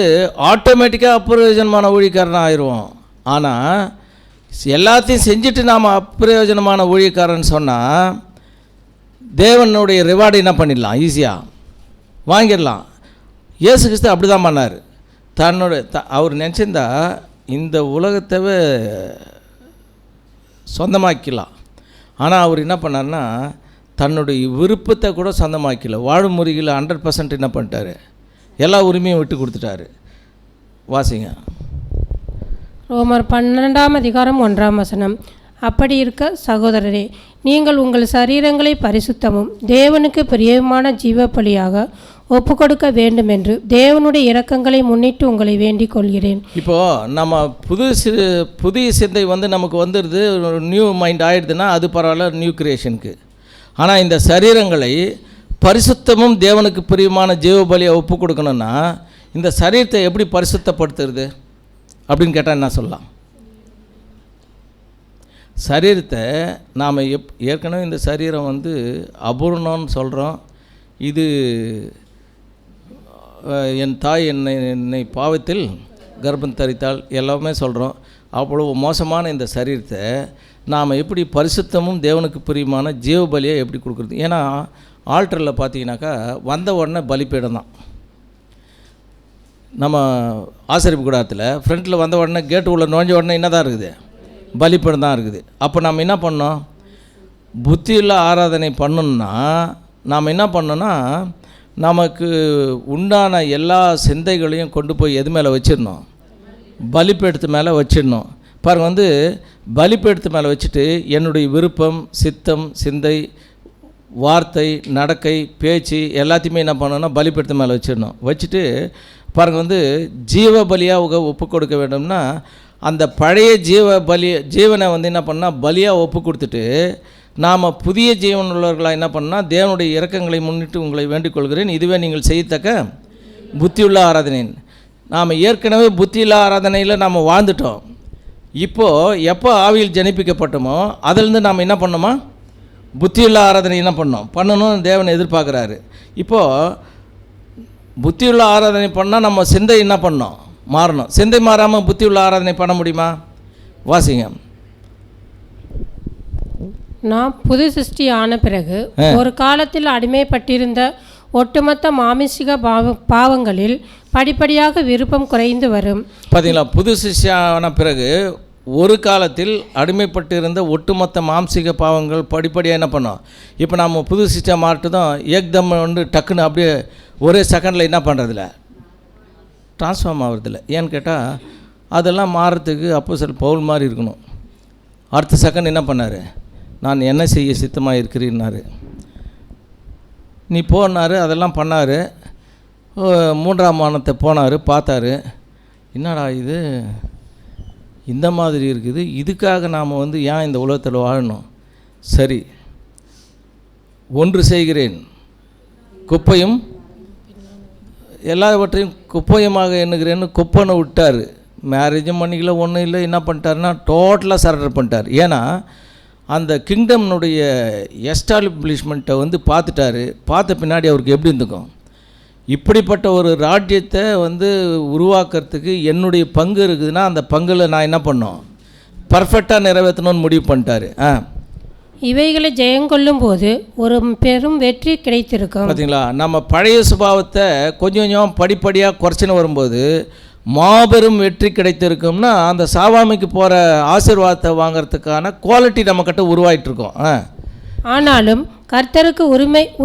ஆட்டோமேட்டிக்காக அப்பிரயோஜனமான ஊழியக்காரன் ஆயிடுவோம். ஆனால் எல்லாத்தையும் செஞ்சுட்டு நாம் அப்பிரயோஜனமான ஊழியக்காரன் சொன்னால் தேவனுடைய ரிவார்டு என்ன பண்ணிடலாம், ஈஸியாக வாங்கிடலாம். இயேசு கிறிஸ்து அப்படி தான் பண்ணார். அவர் நினச்சிருந்தா இந்த உலகத்தை சொந்தமாக்கலாம். ஆனால் அவர் என்ன பண்ணார்னா தன்னுடைய விருப்பத்தை கூட சொந்தமாக்கல. வாழும் முறையில் 100% என்ன பண்ணிட்டாரு, எல்லா உரிமையும் விட்டு கொடுத்துட்டாரு. வாசிங்க. ரோமர் 12ஆம் அதிகாரம் 1ஆம் வசனம். அப்படி இருக்க சகோதரரே, நீங்கள் உங்கள் சரீரங்களை பரிசுத்தமும் தேவனுக்கு பிரியமான ஜீவபலியாக ஒப்பு கொடுக்க வேண்டும் என்று தேவனுடைய இரக்கங்களை முன்னிட்டு உங்களை வேண்டிக் கொள்கிறேன். இப்போது நம்ம புதிய சிந்தை வந்து நமக்கு வந்துடுது, நியூ மைண்ட் ஆகிடுதுன்னா அது பரவாயில்ல, நியூ கிரியேஷனுக்கு. ஆனால் இந்த சரீரங்களை பரிசுத்தமும் தேவனுக்கு பிரியமான ஜீவபலியை ஒப்பு கொடுக்கணும்னா இந்த சரீரத்தை எப்படி பரிசுத்தப்படுத்துறது அப்படின்னு கேட்டால் என்ன சொல்லலாம்? சரீரத்தை நாம் ஏற்கனவே இந்த சரீரம் வந்து அபூர்ணம்னு சொல்கிறோம். இது என் தாய் என்னை பாவத்தில் கர்ப்பம் தரித்தாள் எல்லாமே சொல்கிறோம். அவ்வளோ மோசமான இந்த சரீரத்தை நாம் எப்படி பரிசுத்தமும் தேவனுக்கு பிரியமான ஜீவ பலியை எப்படி கொடுக்குறது? ஏன்னா ஆல்டரில் பார்த்தீங்கன்னாக்கா வந்த உடனே பலிப்பீடம் தான். நம்ம ஆசரிப்பு கூடாரத்தில் ஃப்ரண்ட்டில் வந்த உடனே கேட்டு உள்ள நுழைஞ்ச உடனே என்ன தான் இருக்குது? பலிப்பீடம் தான் இருக்குது. அப்போ நம்ம என்ன பண்ணோம்? புத்தியுள்ள ஆராதனை பண்ணணுன்னா நாம் என்ன பண்ணோன்னா, நமக்கு உண்டான எல்லா சிந்தைகளையும் கொண்டு போய் எது மேலே வச்சிடணும்? பலிப்பீடத்து மேலே வச்சிடணும். பாருங்க, பலிப்பீடத்து மேலே வச்சுட்டு என்னுடைய விருப்பம், சித்தம், சிந்தை, வார்த்தை, நடக்கை, பேச்சு எல்லாத்தையுமே என்ன பண்ணணும்னா பலிப்பீடத்து மேலே வச்சிடணும். வச்சுட்டு பாருங்க, ஜீவ பலியாக ஒப்பு கொடுக்க வேண்டும்னா அந்த பழைய ஜீவனை என்ன பண்ணால் பலியாக ஒப்பு கொடுத்துட்டு நாம் புதிய ஜீவன் உள்ளவர்களாக என்ன பண்ணால் தேவனுடைய இரக்கங்களை முன்னிட்டு உங்களை வேண்டிக் கொள்கிறேன், இதுவே நீங்கள் செய்யத்தக்க புத்தியுள்ள ஆராதனை. நாம் ஏற்கனவே புத்தியுள்ள ஆராதனையில் நாம் வாழ்ந்துட்டோம். இப்போது எப்போ ஆவியில் ஜனிப்பிக்கப்பட்டோமோ அதிலிருந்து நாம் என்ன பண்ணோமா? புத்தியுள்ள ஆராதனை என்ன பண்ணணும் தேவன் எதிர்பார்க்குறாரு. இப்போது புத்தியுள்ள ஆராதனை பண்ணால் நம்ம சிந்தை என்ன பண்ணணும்? மாறணும். சிந்தை மாறாமல் புத்தியுள்ள ஆராதனை பண்ண முடியுமா? வாசிங்க. நாம் புது சிருஷ்டி ஆன பிறகு ஒரு காலத்தில் அடிமைப்பட்டிருந்த ஒட்டுமொத்த மாமிசிக பாவங்களில் படிப்படியாக விருப்பம் குறைந்து வரும். பார்த்தீங்களா? புது சிருஷ்டி ஆன பிறகு ஒரு காலத்தில் அடிமைப்பட்டிருந்த ஒட்டுமொத்த மாம்சிக பாவங்கள் படிப்படியாக என்ன பண்ணோம்? இப்போ நம்ம புது சிருஷ்டியாக மாட்டுதான் ஏக்தம் டக்குன்னு அப்படியே ஒரே செகண்டில் என்ன பண்ணுறதில்ல, ட்ரான்ஸ்ஃபார்ம் ஆகிறதில்ல. ஏன்னு கேட்டால் அதெல்லாம் மாறுறதுக்கு அப்போஸ்தலர் பவுல் மாதிரி இருக்கணும். அடுத்த செகண்ட் என்ன பண்ணார்? நான் என்ன செய்ய சித்தமாக இருக்கிறேன்னாரு. நீ போனார், அதெல்லாம் பண்ணார். 3ஆம் வானத்தை போனார், பார்த்தாரு. என்னடா இது இந்த மாதிரி இருக்குது, இதுக்காக நாம் ஏன் இந்த உலகத்தில் வாழணும்? சரி, ஒன்று செய்கிறேன், குப்பையும் எல்லாவற்றையும் குப்பையமாக எண்ணுகிறேன்னு குப்பைன்னு விட்டார். மேரேஜும் பண்ணிக்கல, ஒன்றும் இல்லை. என்ன பண்ணிட்டாருன்னா டோட்டலாக சரண்டர் பண்ணிட்டார். ஏன்னா அந்த கிங்டம்னுடைய எஸ்டாப்ளிஷ்மெண்ட்டை பார்த்துட்டாரு. பார்த்த பின்னாடி அவருக்கு எப்படி இருந்துக்கும்? இப்படிப்பட்ட ஒரு ராஜ்யத்தை உருவாக்குறதுக்கு என்னுடைய பங்கு இருக்குதுன்னா அந்த பங்கில் நான் என்ன பண்ணோம்? பர்ஃபெக்டாக நிறைவேற்றணும்னு முடிவு பண்ணிட்டாரு. இவைகளை ஜெயங்கொள்ளும் போது ஒரு பெரும் வெற்றி கிடைத்திருக்கும். பார்த்தீங்களா? நம்ம பழைய சுபாவத்தை கொஞ்சம் கொஞ்சம் படிப்படியாக குறைச்சின்னு வரும்போது மாபெரும் வெற்றி கிடைத்திருக்கும்னா அந்த சாவாமைக்கு போகிற ஆசீர்வாதத்தை வாங்கிறதுக்கான குவாலிட்டி நம்மக்கிட்ட உருவாயிட்ருக்கோம். ஆனாலும் கர்த்தருக்கு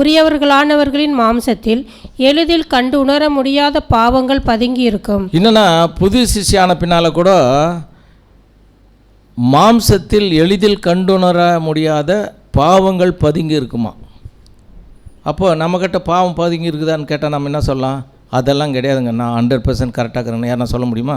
உரியவர்களானவர்களின் மாம்சத்தில் எளிதில் கண்டு உணர முடியாத பாவங்கள் பதுங்கி இருக்கும். என்னன்னா புது சிஷ்யான பின்னால் கூட மாம்சத்தில் எளிதில் கண்டுணர முடியாத பாவங்கள் பதுங்கி இருக்குமா? அப்போ நம்மக்கிட்ட பாவம் பதுங்கி இருக்குதான்னு கேட்டால் நம்ம என்ன சொல்லலாம்? அதெல்லாம் கிடையாதுங்க, நான் 100% கரெக்டாக இருக்கிறேன்னு யாரா சொல்ல முடியுமா?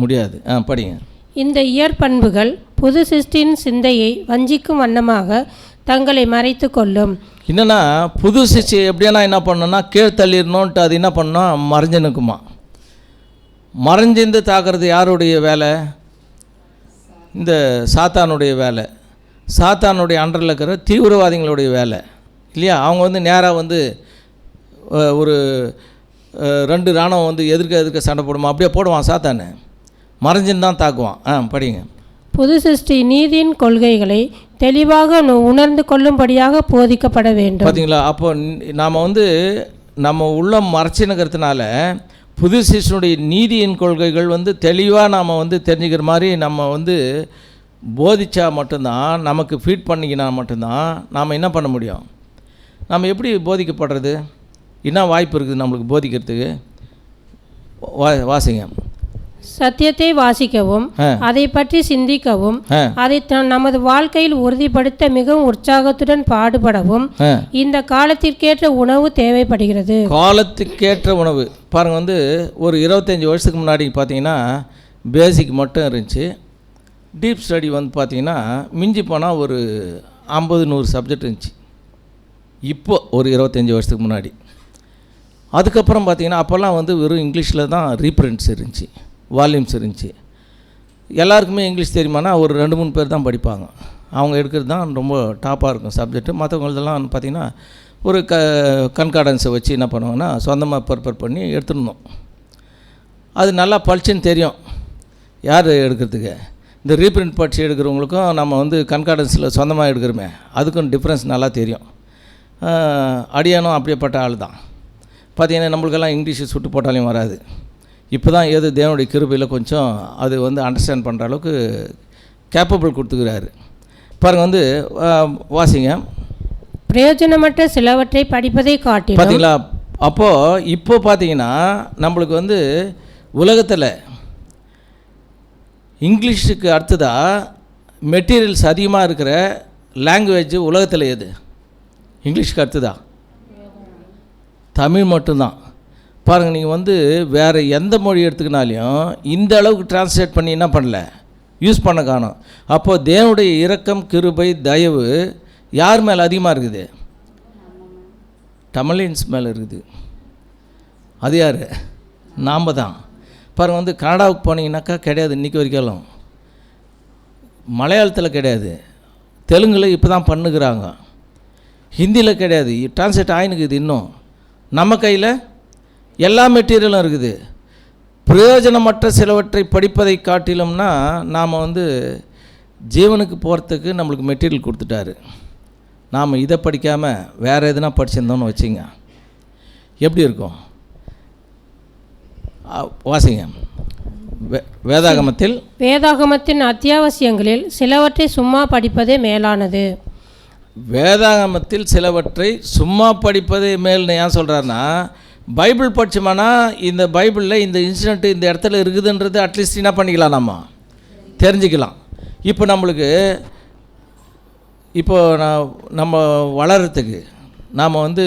முடியாது. படிங்க. இந்த இயற்பண்புகள் புது சிருஷ்டியின் சிந்தையை வஞ்சிக்கும் வண்ணமாக தங்களை மறைத்து கொள்ளும். என்னென்னா புது சிருஷ்டி எப்படின்னா என்ன பண்ணணும்னா கீழ் தள்ளிடணுன்ட்டு அது என்ன பண்ணணும்? மறைஞ்சு நிற்குமா. மறைஞ்சிருந்து தாக்குறது யாருடைய வேலை? இந்த சாத்தானுடைய வேலை. சாத்தானுடைய அண்டரில் இருக்கிற தீவிரவாதிகளுடைய வேலை இல்லையா? அவங்க நேராக ஒரு 2 இராணுவம் எதிர்க்க சண்டை போடுமா? அப்படியே போடுவான் சாத்தானு. மறைஞ்சின்னு தான் தாக்குவான். படிங்க. புது சிருஷ்டி நீதியின் கொள்கைகளை தெளிவாக உணர்ந்து கொள்ளும்படியாக போதிக்கப்பட வேண்டும். பார்த்தீங்களா? அப்போ நாம் நம்ம உள்ளம் மறைச்சினுக்கிறதுனால புது சிருஷ்டியினுடைய நீதியின் கொள்கைகள் தெளிவாக நாம் தெரிஞ்சுக்கிற மாதிரி நம்ம போதிச்சா மட்டும்தான், நமக்கு ஃபீட் பண்ணிக்கினா மட்டும்தான் நாம் என்ன பண்ண முடியும்? நம்ம எப்படி போதிக்கப்படுறது? என்ன வாய்ப்பு இருக்குது நம்மளுக்கு போதிக்கிறதுக்கு? வாசிங்க. சத்தியத்தை வாசிக்கவும் அதை பற்றி சிந்திக்கவும் அதை நமது வாழ்க்கையில் உறுதிப்படுத்த மிகவும் உற்சாகத்துடன் பாடுபடவும் இந்த காலத்திற்கேற்ற உணவு தேவைப்படுகிறது. காலத்துக்கேற்ற உணவு பாருங்க. ஒரு 25 வருஷத்துக்கு முன்னாடி பார்த்தீங்கன்னா பேசிக் மட்டும் இருந்துச்சு. டீப் ஸ்டடி பார்த்தீங்கன்னா மிஞ்சி போனால் ஒரு 50-100 சப்ஜெக்ட் இருந்துச்சு. இப்போ ஒரு 25 வருஷத்துக்கு முன்னாடி. அதுக்கப்புறம் பார்த்தீங்கன்னா அப்போல்லாம் வெறும் இங்கிலீஷில் தான் ரீப்ரிண்ட்ஸ் இருந்துச்சு, வால்யூம்ஸ் இருந்துச்சு. எல்லாருக்குமே இங்கிலீஷ் தெரியுமானா ஒரு 2-3 பேர் தான் படிப்பாங்க. அவங்க எடுக்கிறது தான் ரொம்ப டாப்பாக இருக்கும் சப்ஜெக்ட்டு. மற்றவங்களதெல்லாம் பார்த்திங்கன்னா ஒரு கன்கார்டன்ஸை வச்சு என்ன பண்ணுவாங்கன்னா சொந்தமாக ப்ரிப்பேர் பண்ணி எடுத்துடணும். அது நல்லா பளிச்சுன்னு தெரியும் யார் எடுக்கிறதுக்கு. இந்த ரீப்ரிண்ட் படித்து எடுக்கிறவங்களுக்கும் நம்ம வந்து கன்கார்டன்ஸில் சொந்தமாக எடுக்கிறோமே அதுக்கும் டிஃப்ரென்ஸ் நல்லா தெரியும். அடியானும் அப்படியேப்பட்ட ஆள் தான். பார்த்திங்கன்னா நம்மளுக்கெல்லாம் இங்கிலீஷு சுட்டு போட்டாலையும் வராது. இப்போ தான் ஏதோ தேவனுடைய கிருபையில் கொஞ்சம் அது வந்து அண்டர்ஸ்டாண்ட் பண்ணுற அளவுக்கு கேப்பபிள் கொடுத்துக்கிறாரு. பாருங்கள் வந்து வாசிங்க. பிரயோஜனமற்ற சிலவற்றை படிப்பதை காட்டி பார்த்தீங்களா. அப்போது இப்போ பார்த்தீங்கன்னா நம்மளுக்கு வந்து உலகத்தில் இங்கிலீஷுக்கு அடுத்ததாக மெட்டீரியல்ஸ் அதிகமாக இருக்கிற லாங்குவேஜ் உலகத்தில் எது? இங்கிலீஷ்க்கு அடுத்ததா தமிழ் மட்டும்தான். பாருங்கள், நீங்கள் வந்து வேறு எந்த மொழி எடுத்துக்கினாலையும் இந்த அளவுக்கு டிரான்ஸ்லேட் பண்ணி என்ன பண்ணல, யூஸ் பண்ண காணும். அப்போது தேவனுடைய இரக்கம், கிருபை, தயவு யார் மேலே அதிகமாக இருக்குது? தமிழின்ஸ் மேலே இருக்குது. அது யார்? நாம் தான். பாருங்கள் வந்து கனடாவுக்கு போனீங்கன்னாக்கா கிடையாது, இன்றைக்கி வரைக்கும். மலையாளத்தில் கிடையாது, தெலுங்கில் இப்போ தான் பண்ணுகிறாங்க, ஹிந்தியில் கிடையாது, டிரான்ஸ்லேட் ஆகினுக்குது. இன்னும் நம்ம கையில் எல்லா மெட்டீரியலும் இருக்குது. பிரயோஜனமற்ற சிலவற்றை படிப்பதை காட்டிலும்னா நாம் வந்து ஜீவனுக்கு போகிறதுக்கு நம்மளுக்கு மெட்டீரியல் கொடுத்துட்டாரு. நாம் இதை படிக்காமல் வேறு எதுனா படிச்சிருந்தோன்னு வச்சிங்க எப்படி இருக்கும்? வாசிங்க. வேதாகமத்தின் அத்தியாவசியங்களில் சிலவற்றை சும்மா படிப்பதே மேலானது. வேதாகமத்தில் சிலவற்றை சும்மா படிப்பதே மேல்னு ஏன் சொல்கிறாருன்னா, பைபிள் படித்தோம்னா இந்த பைபிளில் இந்த இன்சிடென்ட்டு இந்த இடத்துல இருக்குதுன்றது அட்லீஸ்ட் என்ன பண்ணிக்கலாம், நம்ம தெரிஞ்சுக்கலாம். இப்போ நம்மளுக்கு நம்ம வளர்கிறதுக்கு, நாம் வந்து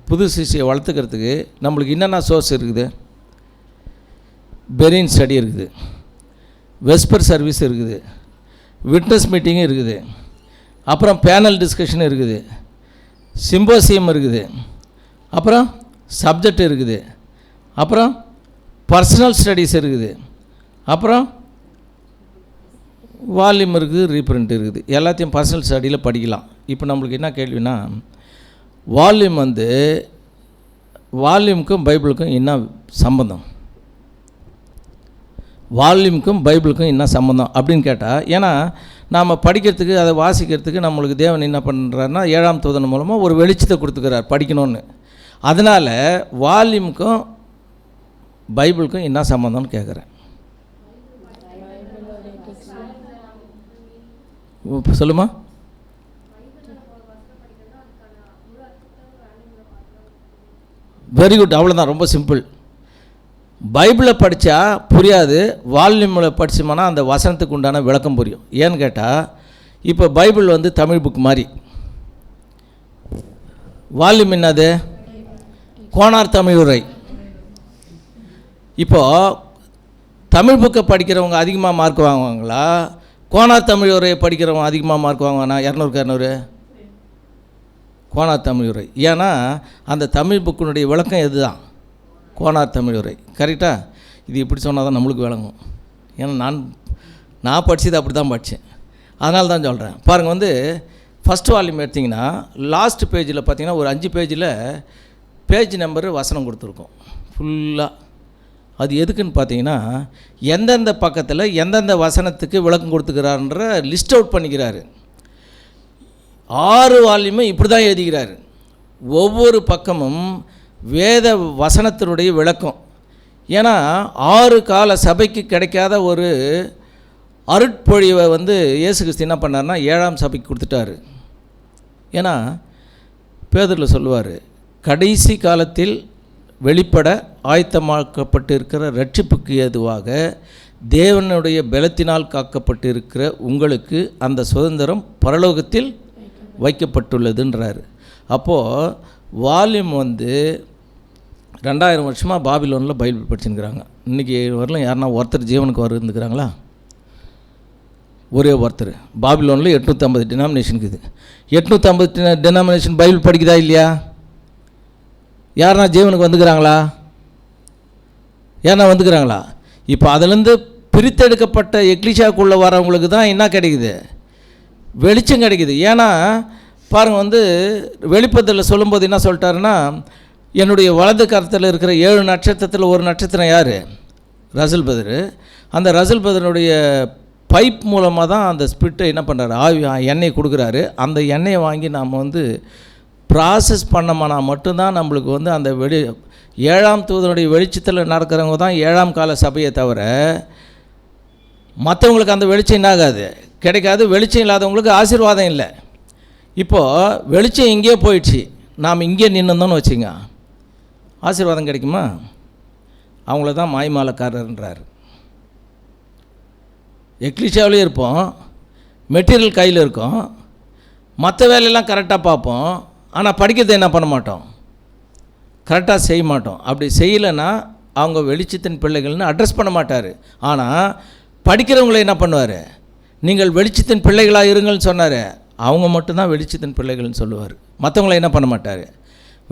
புது சிஷியை வளர்த்துக்கிறதுக்கு நம்மளுக்கு என்னென்ன சோர்ஸ் இருக்குது? பெரின் ஸ்டடி இருக்குது, வெஸ்பர் சர்வீஸ் இருக்குது, விட்னஸ் மீட்டிங் இருக்குது, அப்புறம் பேனல் டிஸ்கஷன் இருக்குது, சிம்போசியம் இருக்குது, அப்புறம் சப்ஜெக்ட் இருக்குது, அப்புறம் பர்சனல் ஸ்டடீஸ் இருக்குது, அப்புறம் வால்யூம் இருக்குது, ரீப்ரிண்ட் இருக்குது. எல்லாத்தையும் பர்சனல் ஸ்டடியில் படிக்கலாம். இப்போ நம்மளுக்கு என்ன கேள்வினா, வால்யூமுக்கும் பைபிளுக்கும் என்ன சம்பந்தம்? வால்யூமுக்கும் பைபிளுக்கும் என்ன சம்மந்தம் அப்படின்னு கேட்டால், ஏன்னா நாம் படிக்கிறதுக்கு, அதை வாசிக்கிறதுக்கு நம்மளுக்கு தேவன் என்ன பண்ணுறாருன்னா 7ஆம் தூதன் மூலமாக ஒரு வெளிச்சத்தை கொடுத்துக்கிறார் படிக்கணும்னு. அதனால் வால்யூமுக்கும் பைபிளுக்கும் என்ன சம்மந்தம்னு கேட்குறேன். சொல்லுமா? வெரி குட், அவ்வளோதான், ரொம்ப சிம்பிள். பைபிளை படித்தா புரியாது, வால்யூமில் படித்தோம்னா அந்த வசனத்துக்கு உண்டான விளக்கம் புரியும். ஏன்னு கேட்டால், இப்போ பைபிள் வந்து தமிழ் புக் மாதிரி, வால்யூம் என்னது? கோனார் தமிழ் உரை. இப்போது தமிழ் புக்கை படிக்கிறவங்க அதிகமாக மார்க் வாங்குவாங்களா, கோனார் தமிழ் உரையை படிக்கிறவங்க அதிகமாக மார்க் வாங்குவானா? 200க்கு 200 கோனார் தமிழ் உரை. ஏன்னா அந்த தமிழ் புக்கினுடைய விளக்கம் எது தான்? கோனார் தமிழ் உரை. கரெக்டாக? இது இப்படி சொன்னால் தான் நம்மளுக்கு விளங்கும். ஏன்னா நான் படித்தது அப்படி தான் படித்தேன், அதனால தான் சொல்கிறேன். பாருங்கள், வந்து ஃபஸ்ட் வால்யூம் எடுத்திங்கன்னா லாஸ்ட் பேஜில் பார்த்திங்கன்னா ஒரு 5 பேஜில் பேஜ் நம்பரு வசனம் கொடுத்துருக்கோம் ஃபுல்லாக. அது எதுக்குன்னு பார்த்தீங்கன்னா, எந்தெந்த பக்கத்தில் எந்தெந்த வசனத்துக்கு விளக்கம் கொடுத்துக்கிறாருன்ற லிஸ்ட் அவுட் பண்ணிக்கிறாரு. 6 வால்யூமும் இப்படி தான் எழுதிக்கிறாரு. ஒவ்வொரு பக்கமும் வேத வசனத்தினுடைய விளக்கம். ஏன்னா 6 கால சபைக்கு கிடைக்காத ஒரு அருட்பொழிவை வந்து இயேசு கிறிஸ்து என்ன பண்ணார்னா 7ஆம் சபைக்கு கொடுத்துட்டாரு. ஏன்னா பேதுருல சொல்லுவார், கடைசி காலத்தில் வெளிப்பட ஆயத்தமாக்கப்பட்டு இருக்கிற ரட்சிப்புக்கு ஏதுவாக தேவனுடைய பலத்தினால் காக்கப்பட்டு இருக்கிற உங்களுக்கு அந்த சுதந்திரம் பரலோகத்தில் வைக்கப்பட்டுள்ளதுன்றார். அப்போது வால்யூம் வந்து 2000 வருஷமாக பாபிலோனில் பைபிள் படிச்சுருக்கிறாங்க. இன்றைக்கி வரலாம் யாருன்னா ஒருத்தர் ஜீவனுக்கு இருந்துக்கிறாங்களா? ஒரே ஒருத்தர். பாபிலோனில் 850 டினாமினேஷன் இருக்குது. 850 டினாமினேஷன் பைபிள் படிக்குதா இல்லையா? யாருன்னா ஜீவனுக்கு வந்துக்கிறாங்களா? யாருன்னா வந்துக்கிறாங்களா? இப்போ அதிலேருந்து பிரித்தெடுக்கப்பட்ட எக்லிஷாக்குள்ளே வரவங்களுக்கு தான் என்ன கிடைக்குது? வெளிச்சம் கிடைக்குது. ஏன்னா பாருங்கள் வந்து வெளிப்பத்தில் சொல்லும்போது என்ன சொல்லிட்டாருன்னா, என்னுடைய வலது கரத்தில் இருக்கிற 7 நட்சத்திரத்தில் ஒரு நட்சத்திரம் யார்? ரசல் பதர். அந்த ரசல் பதனுடைய பைப் மூலமாக தான் அந்த ஸ்பிரிட்டை என்ன பண்ணுறாரு, எண்ணெய் கொடுக்குறாரு. அந்த எண்ணெயை வாங்கி நாம் வந்து ப்ராசஸ் பண்ணோம்னா மட்டும்தான் நம்மளுக்கு வந்து அந்த 7ஆம் தூதனுடைய வெளிச்சத்தில் நடக்கிறவங்க தான் 7ஆம் கால சபையை தவிர மற்றவங்களுக்கு அந்த வெளிச்சம் என்னாகாது, கிடைக்காது. வெளிச்சம் இல்லாதவங்களுக்கு ஆசீர்வாதம் இல்லை. இப்போது வெளிச்சம் இங்கேயே போயிடுச்சு, நாம் இங்கே நின்றுந்தோன்னு வச்சுங்க, ஆசீர்வாதம் கிடைக்குமா? அவங்கள தான் மாய்மாலக்காரர்ன்றார். எக்லிஷியாவிலே இருப்போம், மெட்டீரியல் கையில் இருக்கும், மற்ற வேலையெல்லாம் கரெக்டாக பார்ப்போம், ஆனால் படிக்கிறதை என்ன பண்ண மாட்டோம், கரெக்டாக செய்ய மாட்டோம். அப்படி செய்யலைன்னா அவங்க வெளிச்சத்தின் பிள்ளைகள்னு அட்ரஸ் பண்ண மாட்டார். ஆனால் படிக்கிறவங்கள என்ன பண்ணுவார், நீங்கள் வெளிச்சத்தின் பிள்ளைகளாக இருங்கள்னு சொன்னார். அவங்க மட்டும்தான் வெளிச்சத்தின் பிள்ளைகள்னு சொல்லுவார். மற்றவங்கள என்ன பண்ண மாட்டார்,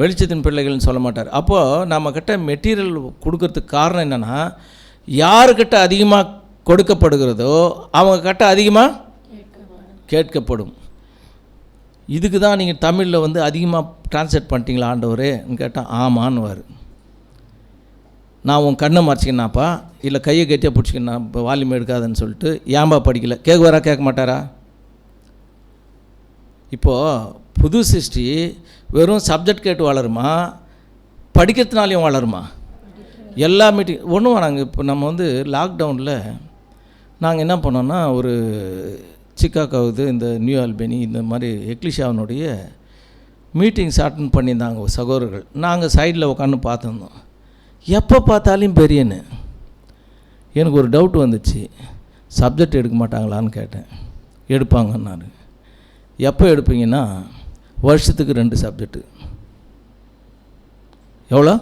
வெளிச்சத்தின் பிள்ளைகள்னு சொல்ல மாட்டார். அப்போது நம்மக்கிட்ட மெட்டீரியல் கொடுக்கறதுக்கு காரணம் என்னென்னா, யாருக்கிட்ட அதிகமாக கொடுக்கப்படுகிறதோ அவங்கக்கிட்ட அதிகமாக கேட்கப்படும். இதுக்கு தான் நீங்கள் தமிழில் வந்து அதிகமாக டிரான்ஸ்லேட் பண்ணிட்டீங்களா ஆண்டவரேன்னு கேட்டால் ஆமான்னுவார். நான் உன் கண்ணை மறைச்சிக்கினாப்பா, இல்லை கையை கட்டியாக பிடிச்சிக்கினா இப்போ வால்யூம் எடுக்காதுன்னு சொல்லிட்டு ஏன்பா படிக்கல கேட்குவாரா, கேட்க மாட்டாரா? இப்போது புது சிருஷ்டி வெறும் சப்ஜெக்ட் கேட்டு வளருமா, படிக்கிறதுனாலையும் வளருமா? எல்லா மீட்டிங் ஒன்றும் வேணாங்க. இப்போ நம்ம வந்து லாக்டவுனில் நாங்கள் என்ன பண்ணோன்னா, ஒரு சிக்காகோவுது இந்த நியூ ஆல்பனி இந்த மாதிரி எக்லிஷாவினுடைய மீட்டிங்ஸ் அட்டன் பண்ணியிருந்தாங்க சகோதரர்கள். நாங்கள் சைடில் உட்காந்து பார்த்துருந்தோம். எப்போ பார்த்தாலும் பெரியன்னு எனக்கு ஒரு டவுட் வந்துச்சு, சப்ஜெக்ட் எடுக்க மாட்டாங்களான்னு கேட்டேன். எடுப்பாங்கன்னாரு. எப்போ எடுப்பீங்கன்னா, வருஷத்துக்கு 2 சப்ஜெக்டு. எவ்வளோ?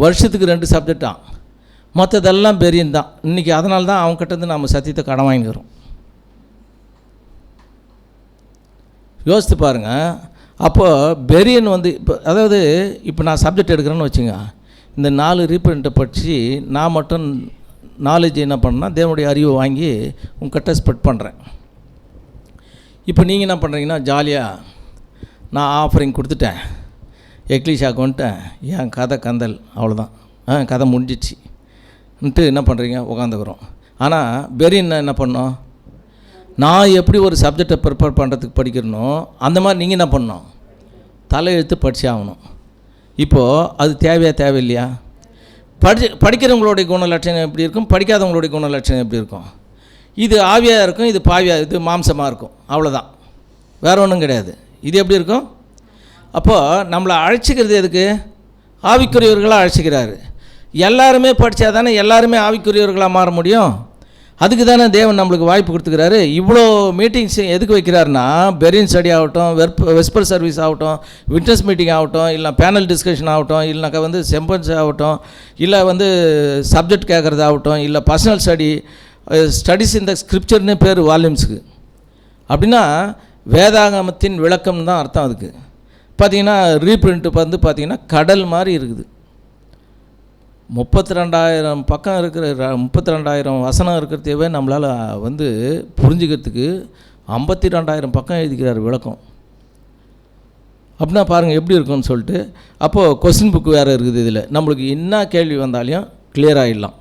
வருஷத்துக்கு 2 சப்ஜெக்டாக, மற்றதெல்லாம் பெரியன் தான். இன்றைக்கி அதனால தான் அவங்ககிட்டருந்து நம்ம சத்தியத்தை கடன் வாங்கிக்கிறோம். யோசித்து பாருங்கள். அப்போது பெரியன் வந்து இப்போ அதாவது இப்போ நான் சப்ஜெக்ட் எடுக்கிறேன்னு வச்சுங்க, இந்த 4 ரீப்ரிண்ட்டை படித்து நான் மட்டும் நாலேஜ் என்ன பண்ணேன்னா தேவனுடைய அறிவை வாங்கி உங்ககிட்ட ஸ்ப்ரெட் பண்ணுறேன். இப்போ நீங்கள் என்ன பண்ணுறீங்கன்னா, ஜாலியாக நான் ஆஃபரிங் கொடுத்துட்டேன், எக்லிஷாக்கு வந்துட்டேன், என் கதை கந்தல் அவ்வளோதான், கதை முடிஞ்சிடுச்சுன்ட்டு என்ன பண்ணுறீங்க, உட்காந்துக்கிறோம். ஆனால் பெரியன் என்ன பண்ணோம், நான் எப்படி ஒரு சப்ஜெக்டை ப்ரிப்பேர் பண்ணுறதுக்கு படிக்கிறனோ அந்த மாதிரி நீங்கள் என்ன பண்ணணும், தலையெழுத்து படித்தே ஆகணும். இப்போது அது தேவையில்லையா? படிக்கிறவங்களுடைய குணலட்சணம் எப்படி இருக்கும், படிக்காதவங்களுடைய குணலட்சணம் எப்படி இருக்கும்? இது ஆவியாக இருக்கும், இது பாவியாக, இது மாம்சமாக இருக்கும், அவ்வளோதான், வேறு ஒன்றும் கிடையாது. இது எப்படி இருக்கும்? அப்போது நம்மளை அழைச்சிக்கிறது எதுக்கு? ஆவிக்குரியவர்களாக அழைச்சிக்கிறாரு. எல்லாருமே படித்தா தானே எல்லாருமே ஆவிக்குரியவர்களாக மாற முடியும். அதுக்கு தானே தேவன் நம்மளுக்கு வாய்ப்பு கொடுத்துக்கிறாரு. இவ்வளோ மீட்டிங்ஸ் எதுக்கு வைக்கிறாருன்னா, பெரியன் ஸ்டடி ஆகட்டும், வெஸ்பர் சர்வீஸ் ஆகட்டும், விட்னஸ் மீட்டிங் ஆகட்டும், இல்லை பேனல் டிஸ்கஷன் ஆகட்டும், இல்லைனாக்கா வந்து செம்பன்ஸ் ஆகட்டும், இல்லை வந்து சப்ஜெக்ட் கேட்குறது ஆகட்டும், இல்லை பர்சனல் ஸ்டடிஸ் இந்த ஸ்கிரிப்சர்னு பேர் வால்யூம்ஸுக்கு. அப்படின்னா வேதாகமத்தின் விளக்கம்னு தான் அர்த்தம். அதுக்கு பார்த்திங்கன்னா ரீப்ரிண்ட் வந்து பார்த்திங்கன்னா கடல் மாதிரி இருக்குது. 32,000 பக்கம் இருக்கிற 32,000 வசனம் இருக்கிறதே நம்மளால் வந்து புரிஞ்சுக்கிறதுக்கு 52,000 பக்கம் எழுதிக்கிறார் விளக்கம். அப்படின்னா பாருங்கள் எப்படி இருக்குன்னு சொல்லிட்டு. அப்போது கொஸ்டின் புக்கு வேறு இருக்குது. இதில் நம்மளுக்கு என்ன கேள்வி வந்தாலையும் கிளியர் ஆகிடலாம்.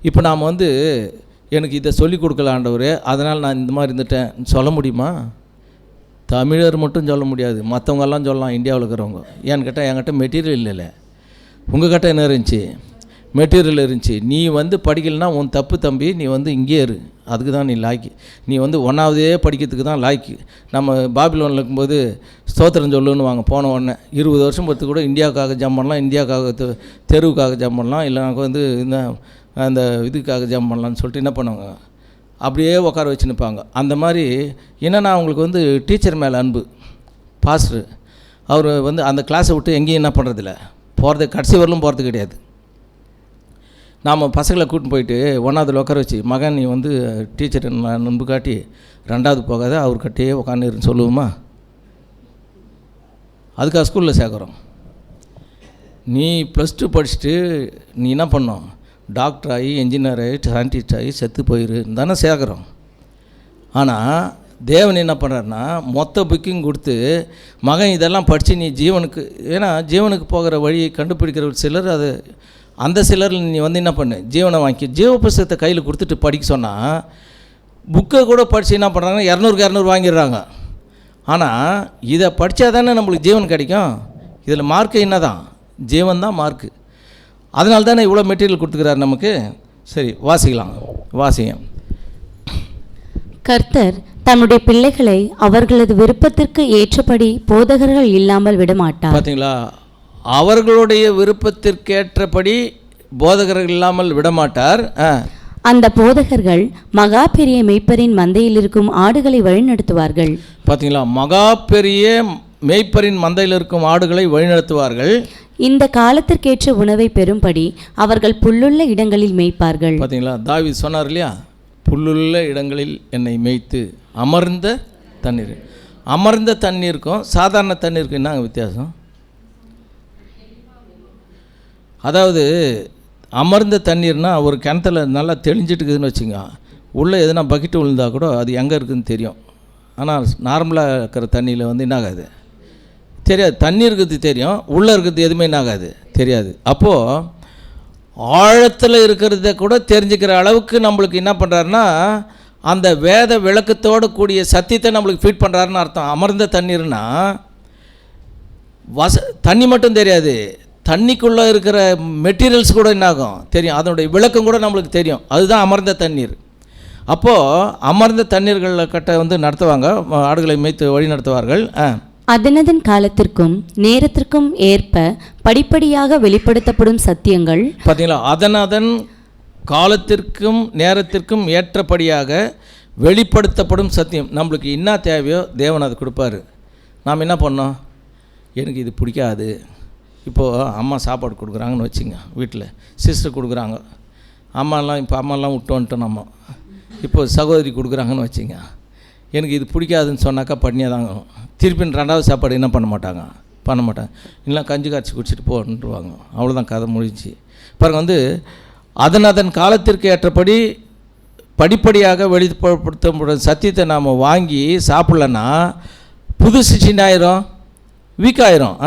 இப்போ நாம் வந்து எனக்கு இதை சொல்லிக் கொடுக்கல ஆண்டவரே, அதனால் நான் இந்த மாதிரி இருந்துட்டேன் சொல்ல முடியுமா? தமிழர் மட்டும் சொல்ல முடியாது, மற்றவங்கெல்லாம் சொல்லலாம், இந்தியாவில் இருக்கிறவங்க. ஏன்னு கேட்டால் என்கிட்ட மெட்டீரியல் இல்லை. உங்கள் கிட்ட என்ன இருந்துச்சு? மெட்டீரியல் இருந்துச்சு. நீ வந்து படிக்கலைன்னா உன் தப்பு தம்பி, நீ வந்து இங்கே இரு, அதுக்கு தான் நீ லாய்க்கு. நீ வந்து 1ஆவதே படிக்கிறதுக்கு தான் லாய்க்கு. நம்ம பாபிலோனில் இருக்கும்போது ஸ்தோத்திரம் சொல்லுன்னு வாங்க போன உடனே 20 வருஷம் பொறுத்து கூட இந்தியாவுக்காக ஜம் பண்ணலாம், இந்தியாவுக்காக தெருவுக்காக ஜம் பண்ணலாம், இல்லைனாக்கா வந்து இந்த அந்த இதுக்காக ஜம் பண்ணலான்னு சொல்லிட்டு என்ன பண்ணுவாங்க, அப்படியே உட்கார வச்சு நிற்பாங்க. அந்த மாதிரி என்னென்னா அவங்களுக்கு வந்து டீச்சர் மேலே அன்பு. பாஸ்டர் அவர் வந்து அந்த கிளாஸை விட்டு எங்கேயும் என்ன பண்ணுறதில்ல, போகிறது கடைசி வரலும் போகிறது கிடையாது. நாம் பசங்களை கூட்டின்னு போயிட்டு 1ஆவதில் உட்கார வச்சு, மகன் நீ வந்து டீச்சர் நண்பு காட்டி 2ஆவது போகாத அவர்கிட்டே உட்காந்துருன்னு சொல்லுவோமா? அதுக்காக ஸ்கூலில் சேர்க்குறோம். நீ +2 படிச்சுட்டு நீ என்ன பண்ணோம், டாக்டர் ஆகி, என்ஜினியர் ஆகி, சயின்டிஸ்ட் ஆகி செத்து போயிரு தானே சேர்க்குறோம். ஆனால் தேவன் என்ன பண்ணுறாருன்னா மொத்த புக்கிங் கொடுத்து மகன் இதெல்லாம் படித்து நீ ஜீவனுக்கு, ஏன்னா ஜீவனுக்கு போகிற வழியை கண்டுபிடிக்கிற ஒரு சிலர், அது அந்த சிலரில் நீ வந்து என்ன பண்ணு, ஜீவனை வாங்கி ஜீவ புஸ்தகத்தை கையில் கொடுத்துட்டு படிக்க சொன்னால் புக்கை கூட படித்து என்ன பண்ணுறாங்கன்னா 200 வாங்கிடுறாங்க. ஆனால் இதை படித்தா தானே நம்மளுக்கு ஜீவன் கிடைக்கும். இதில் மார்க்கு என்ன தான், ஜீவன் தான் மார்க்கு. அதனால தானே இவ்வளோ மெட்டீரியல் கொடுத்துக்கிறார் நமக்கு. சரி, வாசிங்க. கர்த்தர் தம்முடைய பிள்ளைகளை அவர்களது விருப்பத்திற்கு ஏற்றபடி போதகர்கள் இல்லாமல் விடமாட்டார். பார்த்தீங்களா, அவர்களுடைய விருப்பத்திற்கேற்றபடி போதகர்கள் இல்லாமல் விடமாட்டார். அந்த போதகர்கள் மகா பெரிய மேய்ப்பரின் மந்தையில் இருக்கும் ஆடுகளை வழிநடத்துவார்கள். பார்த்தீங்களா, மகா பெரிய மேய்ப்பரின் மந்தையில் இருக்கும் ஆடுகளை வழிநடத்துவார்கள். இந்த காலத்திற்கேற்ற உணவை பெறும்படி அவர்கள் புல்லுள்ள இடங்களில் மேய்ப்பார்கள். பார்த்தீங்களா, தாவீது சொன்னார் இல்லையா, புல்லுள்ள இடங்களில் என்னை மேய்த்து அமர்ந்த தண்ணீர். அமர்ந்த தண்ணீருக்கும் சாதாரண தண்ணீருக்கும் என்ன வித்தியாசம்? அதாவது அமர்ந்த தண்ணீர்னால் ஒரு கிணத்துல நல்லா தெளிஞ்சிட்டு இருக்குதுன்னு வச்சுங்க, உள்ளே எதுனா பக்கெட்டு விழுந்தால் கூட அது எங்கே இருக்குதுன்னு தெரியும். ஆனால் நார்மலாக இருக்கிற தண்ணியில் வந்து என்ன ஆகாது, தெரியாது. தண்ணி இருக்கிறது தெரியும், உள்ளே இருக்கிறது எதுவுமே என்ன ஆகாது, தெரியாது. அப்போது ஆழத்தில் இருக்கிறத கூட தெரிஞ்சுக்கிற அளவுக்கு நம்மளுக்கு என்ன பண்ணுறாருன்னா அந்த வேத விளக்கத்தோடு கூடிய சத்தியத்தை நம்மளுக்கு ஃபீட் பண்ணுறாருன்னு அர்த்தம். அமர்ந்த தண்ணீர்னா தண்ணி மட்டும் தெரியாது, தண்ணிக்குள்ளே இருக்கிற மெட்டீரியல்ஸ் கூட என்ன ஆகும் தெரியும், அதனுடைய விளக்கம் கூட நம்மளுக்கு தெரியும். அதுதான் அமர்ந்த தண்ணீர். அப்போது அமர்ந்த தண்ணீர்களை கட்ட வந்து நடத்துவாங்க, ஆடுகளை மேய்த்து வழி நடத்துவார்கள். அதனதன் காலத்திற்கும் நேரத்திற்கும் ஏற்ப படிப்படியாக வெளிப்படுத்தப்படும் சத்தியங்கள். பார்த்தீங்களா, அதனதன் காலத்திற்கும் நேரத்திற்கும் ஏற்றபடியாக வெளிப்படுத்தப்படும் சத்தியம். நம்மளுக்கு என்ன தேவையோ தேவன் அது கொடுப்பாரு. நாம் என்ன பண்ணோம், எனக்கு இது பிடிக்காது. இப்போது அம்மா சாப்பாடு கொடுக்குறாங்கன்னு வச்சுங்க, வீட்டில் சிஸ்டர் கொடுக்குறாங்க, அம்மாலாம் விட்டு வந்துட்டோம். நம்ம இப்போது சகோதரி கொடுக்குறாங்கன்னு வச்சுங்க, எனக்கு இது பிடிக்காதுன்னு சொன்னாக்கா பண்ணியே தாங்க. திருப்பி 2வது சாப்பாடு என்ன பண்ண மாட்டாங்க. இல்லை கஞ்சி காய்ச்சி குடிச்சிட்டு போன்றுவாங்க. அவ்வளோதான், கதை முடிஞ்சு. பாருங்க, வந்து அதன் காலத்திற்கு ஏற்றபடி படிப்படியாக வெளிப்படுத்தப்படும் சத்தியத்தை நாம் வாங்கி சாப்பிட்லன்னா புது சிச்சின்னாயிரும், வீக்காயிரும்.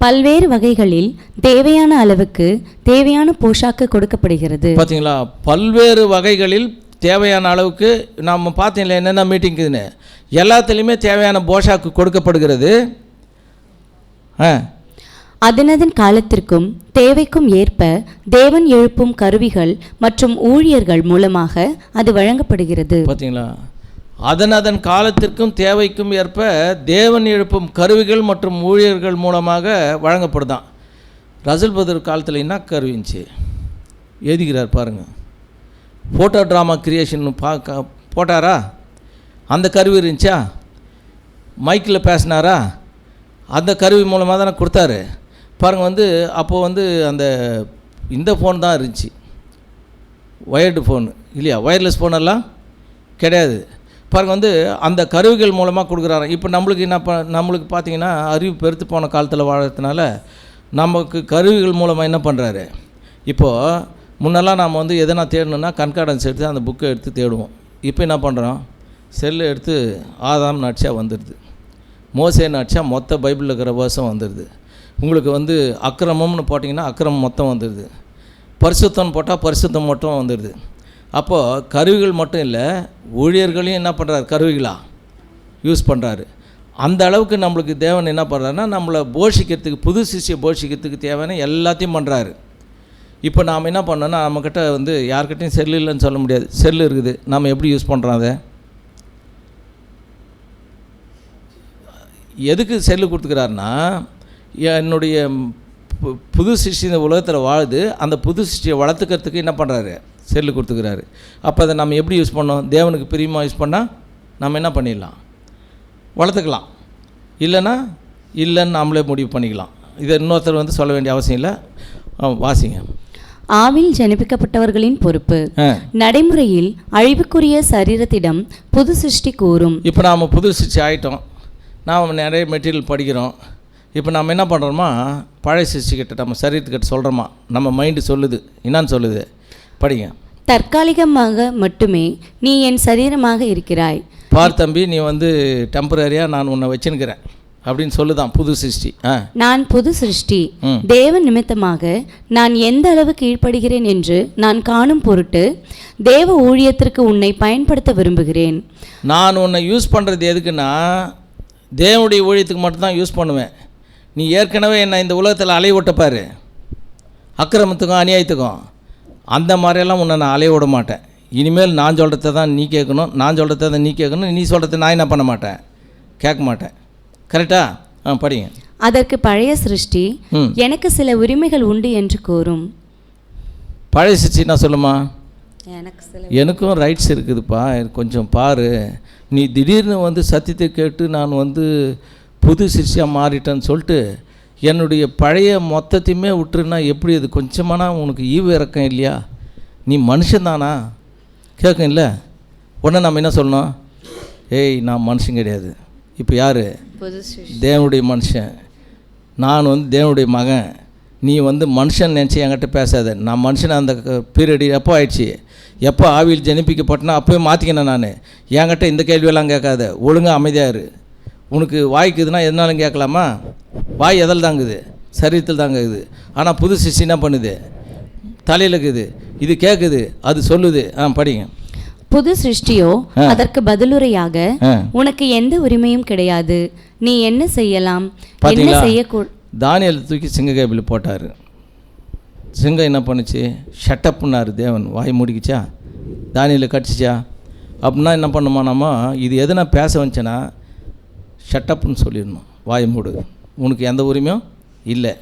பல்வேறு வகைகளில் தேவையான அளவுக்கு தேவையான போஷாக்கு கொடுக்கப்படுகிறது. பார்த்தீங்களா, பல்வேறு வகைகளில் தேவையான அளவுக்கு நாம் பார்த்தீங்களா என்னென்ன மீட்டிங்குதுன்னு, எல்லாத்துலேயுமே தேவையான போஷாக்கு கொடுக்கப்படுகிறது. அதனதன் காலத்திற்கும் தேவைக்கும் ஏற்ப தேவன் எழுப்பும் கருவிகள் மற்றும் ஊழியர்கள் மூலமாக அது வழங்கப்படுகிறது. பார்த்தீங்களா, அதன் காலத்திற்கும் தேவைக்கும் ஏற்ப தேவன் எழுப்பும் கருவிகள் மற்றும் ஊழியர்கள் மூலமாக வழங்கப்படுதான். ரசல் பதர் காலத்தில் என்ன கருவிச்சு எழுதிக்கிறார் பாருங்கள். ஃபோட்டோ ட்ராமா கிரியேஷன் போட்டாரா, அந்த கருவி இருந்துச்சா? மைக்கில் பேசினாரா, அந்த கருவி மூலமாக தானே கொடுத்தாரு. பாருங்கள், வந்து அப்போது வந்து இந்த ஃபோன் தான் இருந்துச்சு, ஒயர்டு ஃபோனு இல்லையா, ஒயர்லெஸ் ஃபோனெல்லாம் கிடையாது. பாருங்கள், வந்து அந்த கருவிகள் மூலமாக கொடுக்குறாரு. இப்போ நம்மளுக்கு நம்மளுக்கு பார்த்திங்கன்னா அறிவு பெருத்து போன காலத்தில் வாழறதுனால நமக்கு கருவிகள் மூலமாக என்ன பண்ணுறாரு. இப்போது முன்னெல்லாம் நாம் வந்து எதனா தேடணுன்னா கண்கார்டன்ஸ் எடுத்து அந்த புக்கை எடுத்து தேடுவோம். இப்போ என்ன பண்ணுறோம், செல்லு எடுத்து ஆதாம் நடிச்சா வந்துடுது, மோசே நடிச்சா மொத்த பைபிளில் இருக்கிற வருஷம் வந்துடுது. உங்களுக்கு வந்து அக்கிரமம்னு போட்டிங்கன்னா அக்கிரமம் மொத்தம் வந்துடுது, பரிசுத்தம்னு போட்டால் பரிசுத்தம் மட்டும் வந்துடுது. அப்போது கருவிகள் மட்டும் இல்லை, ஊழியர்களையும் என்ன பண்ணுறாரு, கருவிகளாக யூஸ் பண்ணுறாரு. அந்த அளவுக்கு நம்மளுக்கு தேவன் என்ன பண்ணுறாருன்னா நம்மளை போஷிக்கிறதுக்கு, புது சிஷ்யை போஷிக்கிறதுக்கு தேவையான எல்லாத்தையும் பண்ணுறாரு. இப்போ நாம் என்ன பண்ணோன்னா, நம்மக்கிட்ட வந்து யார்கிட்டையும் செல்லு இல்லைன்னு சொல்ல முடியாது, செல்லு இருக்குது. நம்ம எப்படி யூஸ் பண்ணுறோம், அதை எதுக்கு செல்லு கொடுத்துக்கிறாருன்னா, என்னுடைய புது சிஷ்டி இந்த உலகத்தில் வாழுது, அந்த புது சிஷ்டியை வளர்த்துக்கிறதுக்கு என்ன பண்ணுறாரு, செல்லு கொடுத்துக்கிறாரு. அப்போ அதை நம்ம எப்படி யூஸ் பண்ணோம், தேவனுக்கு பிரியமாக யூஸ் பண்ணால் நம்ம என்ன பண்ணிடலாம், வளர்த்துக்கலாம். இல்லைன்னு நம்மளே முடிவு பண்ணிக்கலாம். இதை இன்னொருத்தர் வந்து சொல்ல வேண்டிய அவசியம் இல்லை. வாசிங்க. ஆவில் ஜனிப்பிக்கப்பட்டவர்களின் பொறுப்பு. நடைமுறையில் அழிவுக்குரிய சரீரத்திடம் புது சிருஷ்டி கூறும். இப்போ நாம் புது சிருஷ்டி ஆகிட்டோம், நாம் நிறைய மெட்டீரியல் படிக்கிறோம். இப்போ நம்ம என்ன பண்ணுறோமா, பழைய சிருஷ்டிக்கிட்ட நம்ம சரீரத்துக்கிட்ட சொல்கிறோமா, நம்ம மைண்டு சொல்லுது, என்னான்னு சொல்லுது, படிங்க. தற்காலிகமாக மட்டுமே நீ என் சரீரமாக இருக்கிறாய். பார் தம்பி, நீ வந்து டெம்பரரியாக நான் உன்னை வச்சுன்னுக்கிறேன் அப்படின்னு சொல்லுதான் புது சிருஷ்டி. நான் புது சிருஷ்டி, தேவ நிமித்தமாக நான் எந்த அளவு கீழ்ப்படுகிறேன் என்று நான் காணும் பொருட்டு தேவ ஊழியத்திற்கு உன்னை பயன்படுத்த விரும்புகிறேன். நான் உன்னை யூஸ் பண்ணுறது எதுக்குன்னா தேவனுடைய ஊழியத்துக்கு மட்டும்தான் யூஸ் பண்ணுவேன். நீ ஏற்கனவே என்னை இந்த உலகத்தில் அலைய விட்டப்பாரு, அக்கிரமத்துக்கும் அநியாயத்துக்கும். அந்த மாதிரியெல்லாம் உன்னை நான் அலைய விட மாட்டேன். இனிமேல் நான் சொல்கிறத தான் நீ கேட்கணும், நான் சொல்கிறத தான் நீ கேட்கணும். நீ சொல்கிறத நான் என்ன பண்ண மாட்டேன், கேட்க மாட்டேன். கரெக்டா? படிங்க. அதற்கு பழைய சிருஷ்டி எனக்கு சில உரிமைகள் உண்டு என்று கூறும். பழைய சிருஷ்டி நான் சொல்லுமா, எனக்கு எனக்கும் ரைட்ஸ் இருக்குதுப்பா, கொஞ்சம் பாரு. நீ திடீர்னு வந்து சத்தியத்தை கேட்டு நான் வந்து புது சிருஷ்டியாக மாறிட்டேன்னு சொல்லிட்டு என்னுடைய பழைய மொத்தத்தையுமே விட்டுருன்னா எப்படி? அது கொஞ்சமானா உனக்கு ஈவு இறக்கம் இல்லையா? நீ மனுஷன்தானா? கேட்கும் இல்லை. உடனே நம்ம என்ன சொல்லணும்? ஏய், நான் மனுஷன் கிடையாது. இப்போ யார்? தேவனுடைய மனுஷன். நான் வந்து தேவனுடைய மகன். நீ வந்து மனுஷன் நினச்சி என்கிட்ட பேசாத. நான் மனுஷன் அந்த பீரியடு எப்போ ஆயிடுச்சு, எப்போ ஆவியில் ஜனிப்பிக்கப்பட்டனா அப்போயே மாற்றிக்கினேன் நான். என்கிட்ட இந்த கேள்வியெல்லாம் கேட்காத, ஒழுங்காக அமைதியாக இரு. உனக்கு வாய்க்குதுன்னா எதனாலும் கேட்கலாமா? வாய் எதில் தாங்குது? சரீரத்தில் தாங்குது. ஆனால் புது சிருஷ்டி என்ன பண்ணுது? தலையில் இருக்குது. இது கேட்குது, அது சொல்லுது. படிங்க. புது சிருஷ்டியோ அதற்கு பதிலுரையாக உனக்கு எந்த உரிமையும் கிடையாது, நீ என்ன செய்யலாம், என்ன செய்யக்கூடாது. தானியேல் தூக்கி சிங்க கேபிள் போட்டார். சிங்கம் என்ன பண்ணுச்சு? ஷட்டப்புன்னாரு தேவன். வாய் மூடிக்குச்சா? தானியேலை கடிச்சிச்சா? அப்படின்னா என்ன பண்ணுமா நம்ம? இது எதுனா பேச வந்துச்சேன்னா ஷட்டப்புன்னு சொல்லிடணும். வாய் மூடு, உனக்கு எந்த உரிமையும் இல்லை.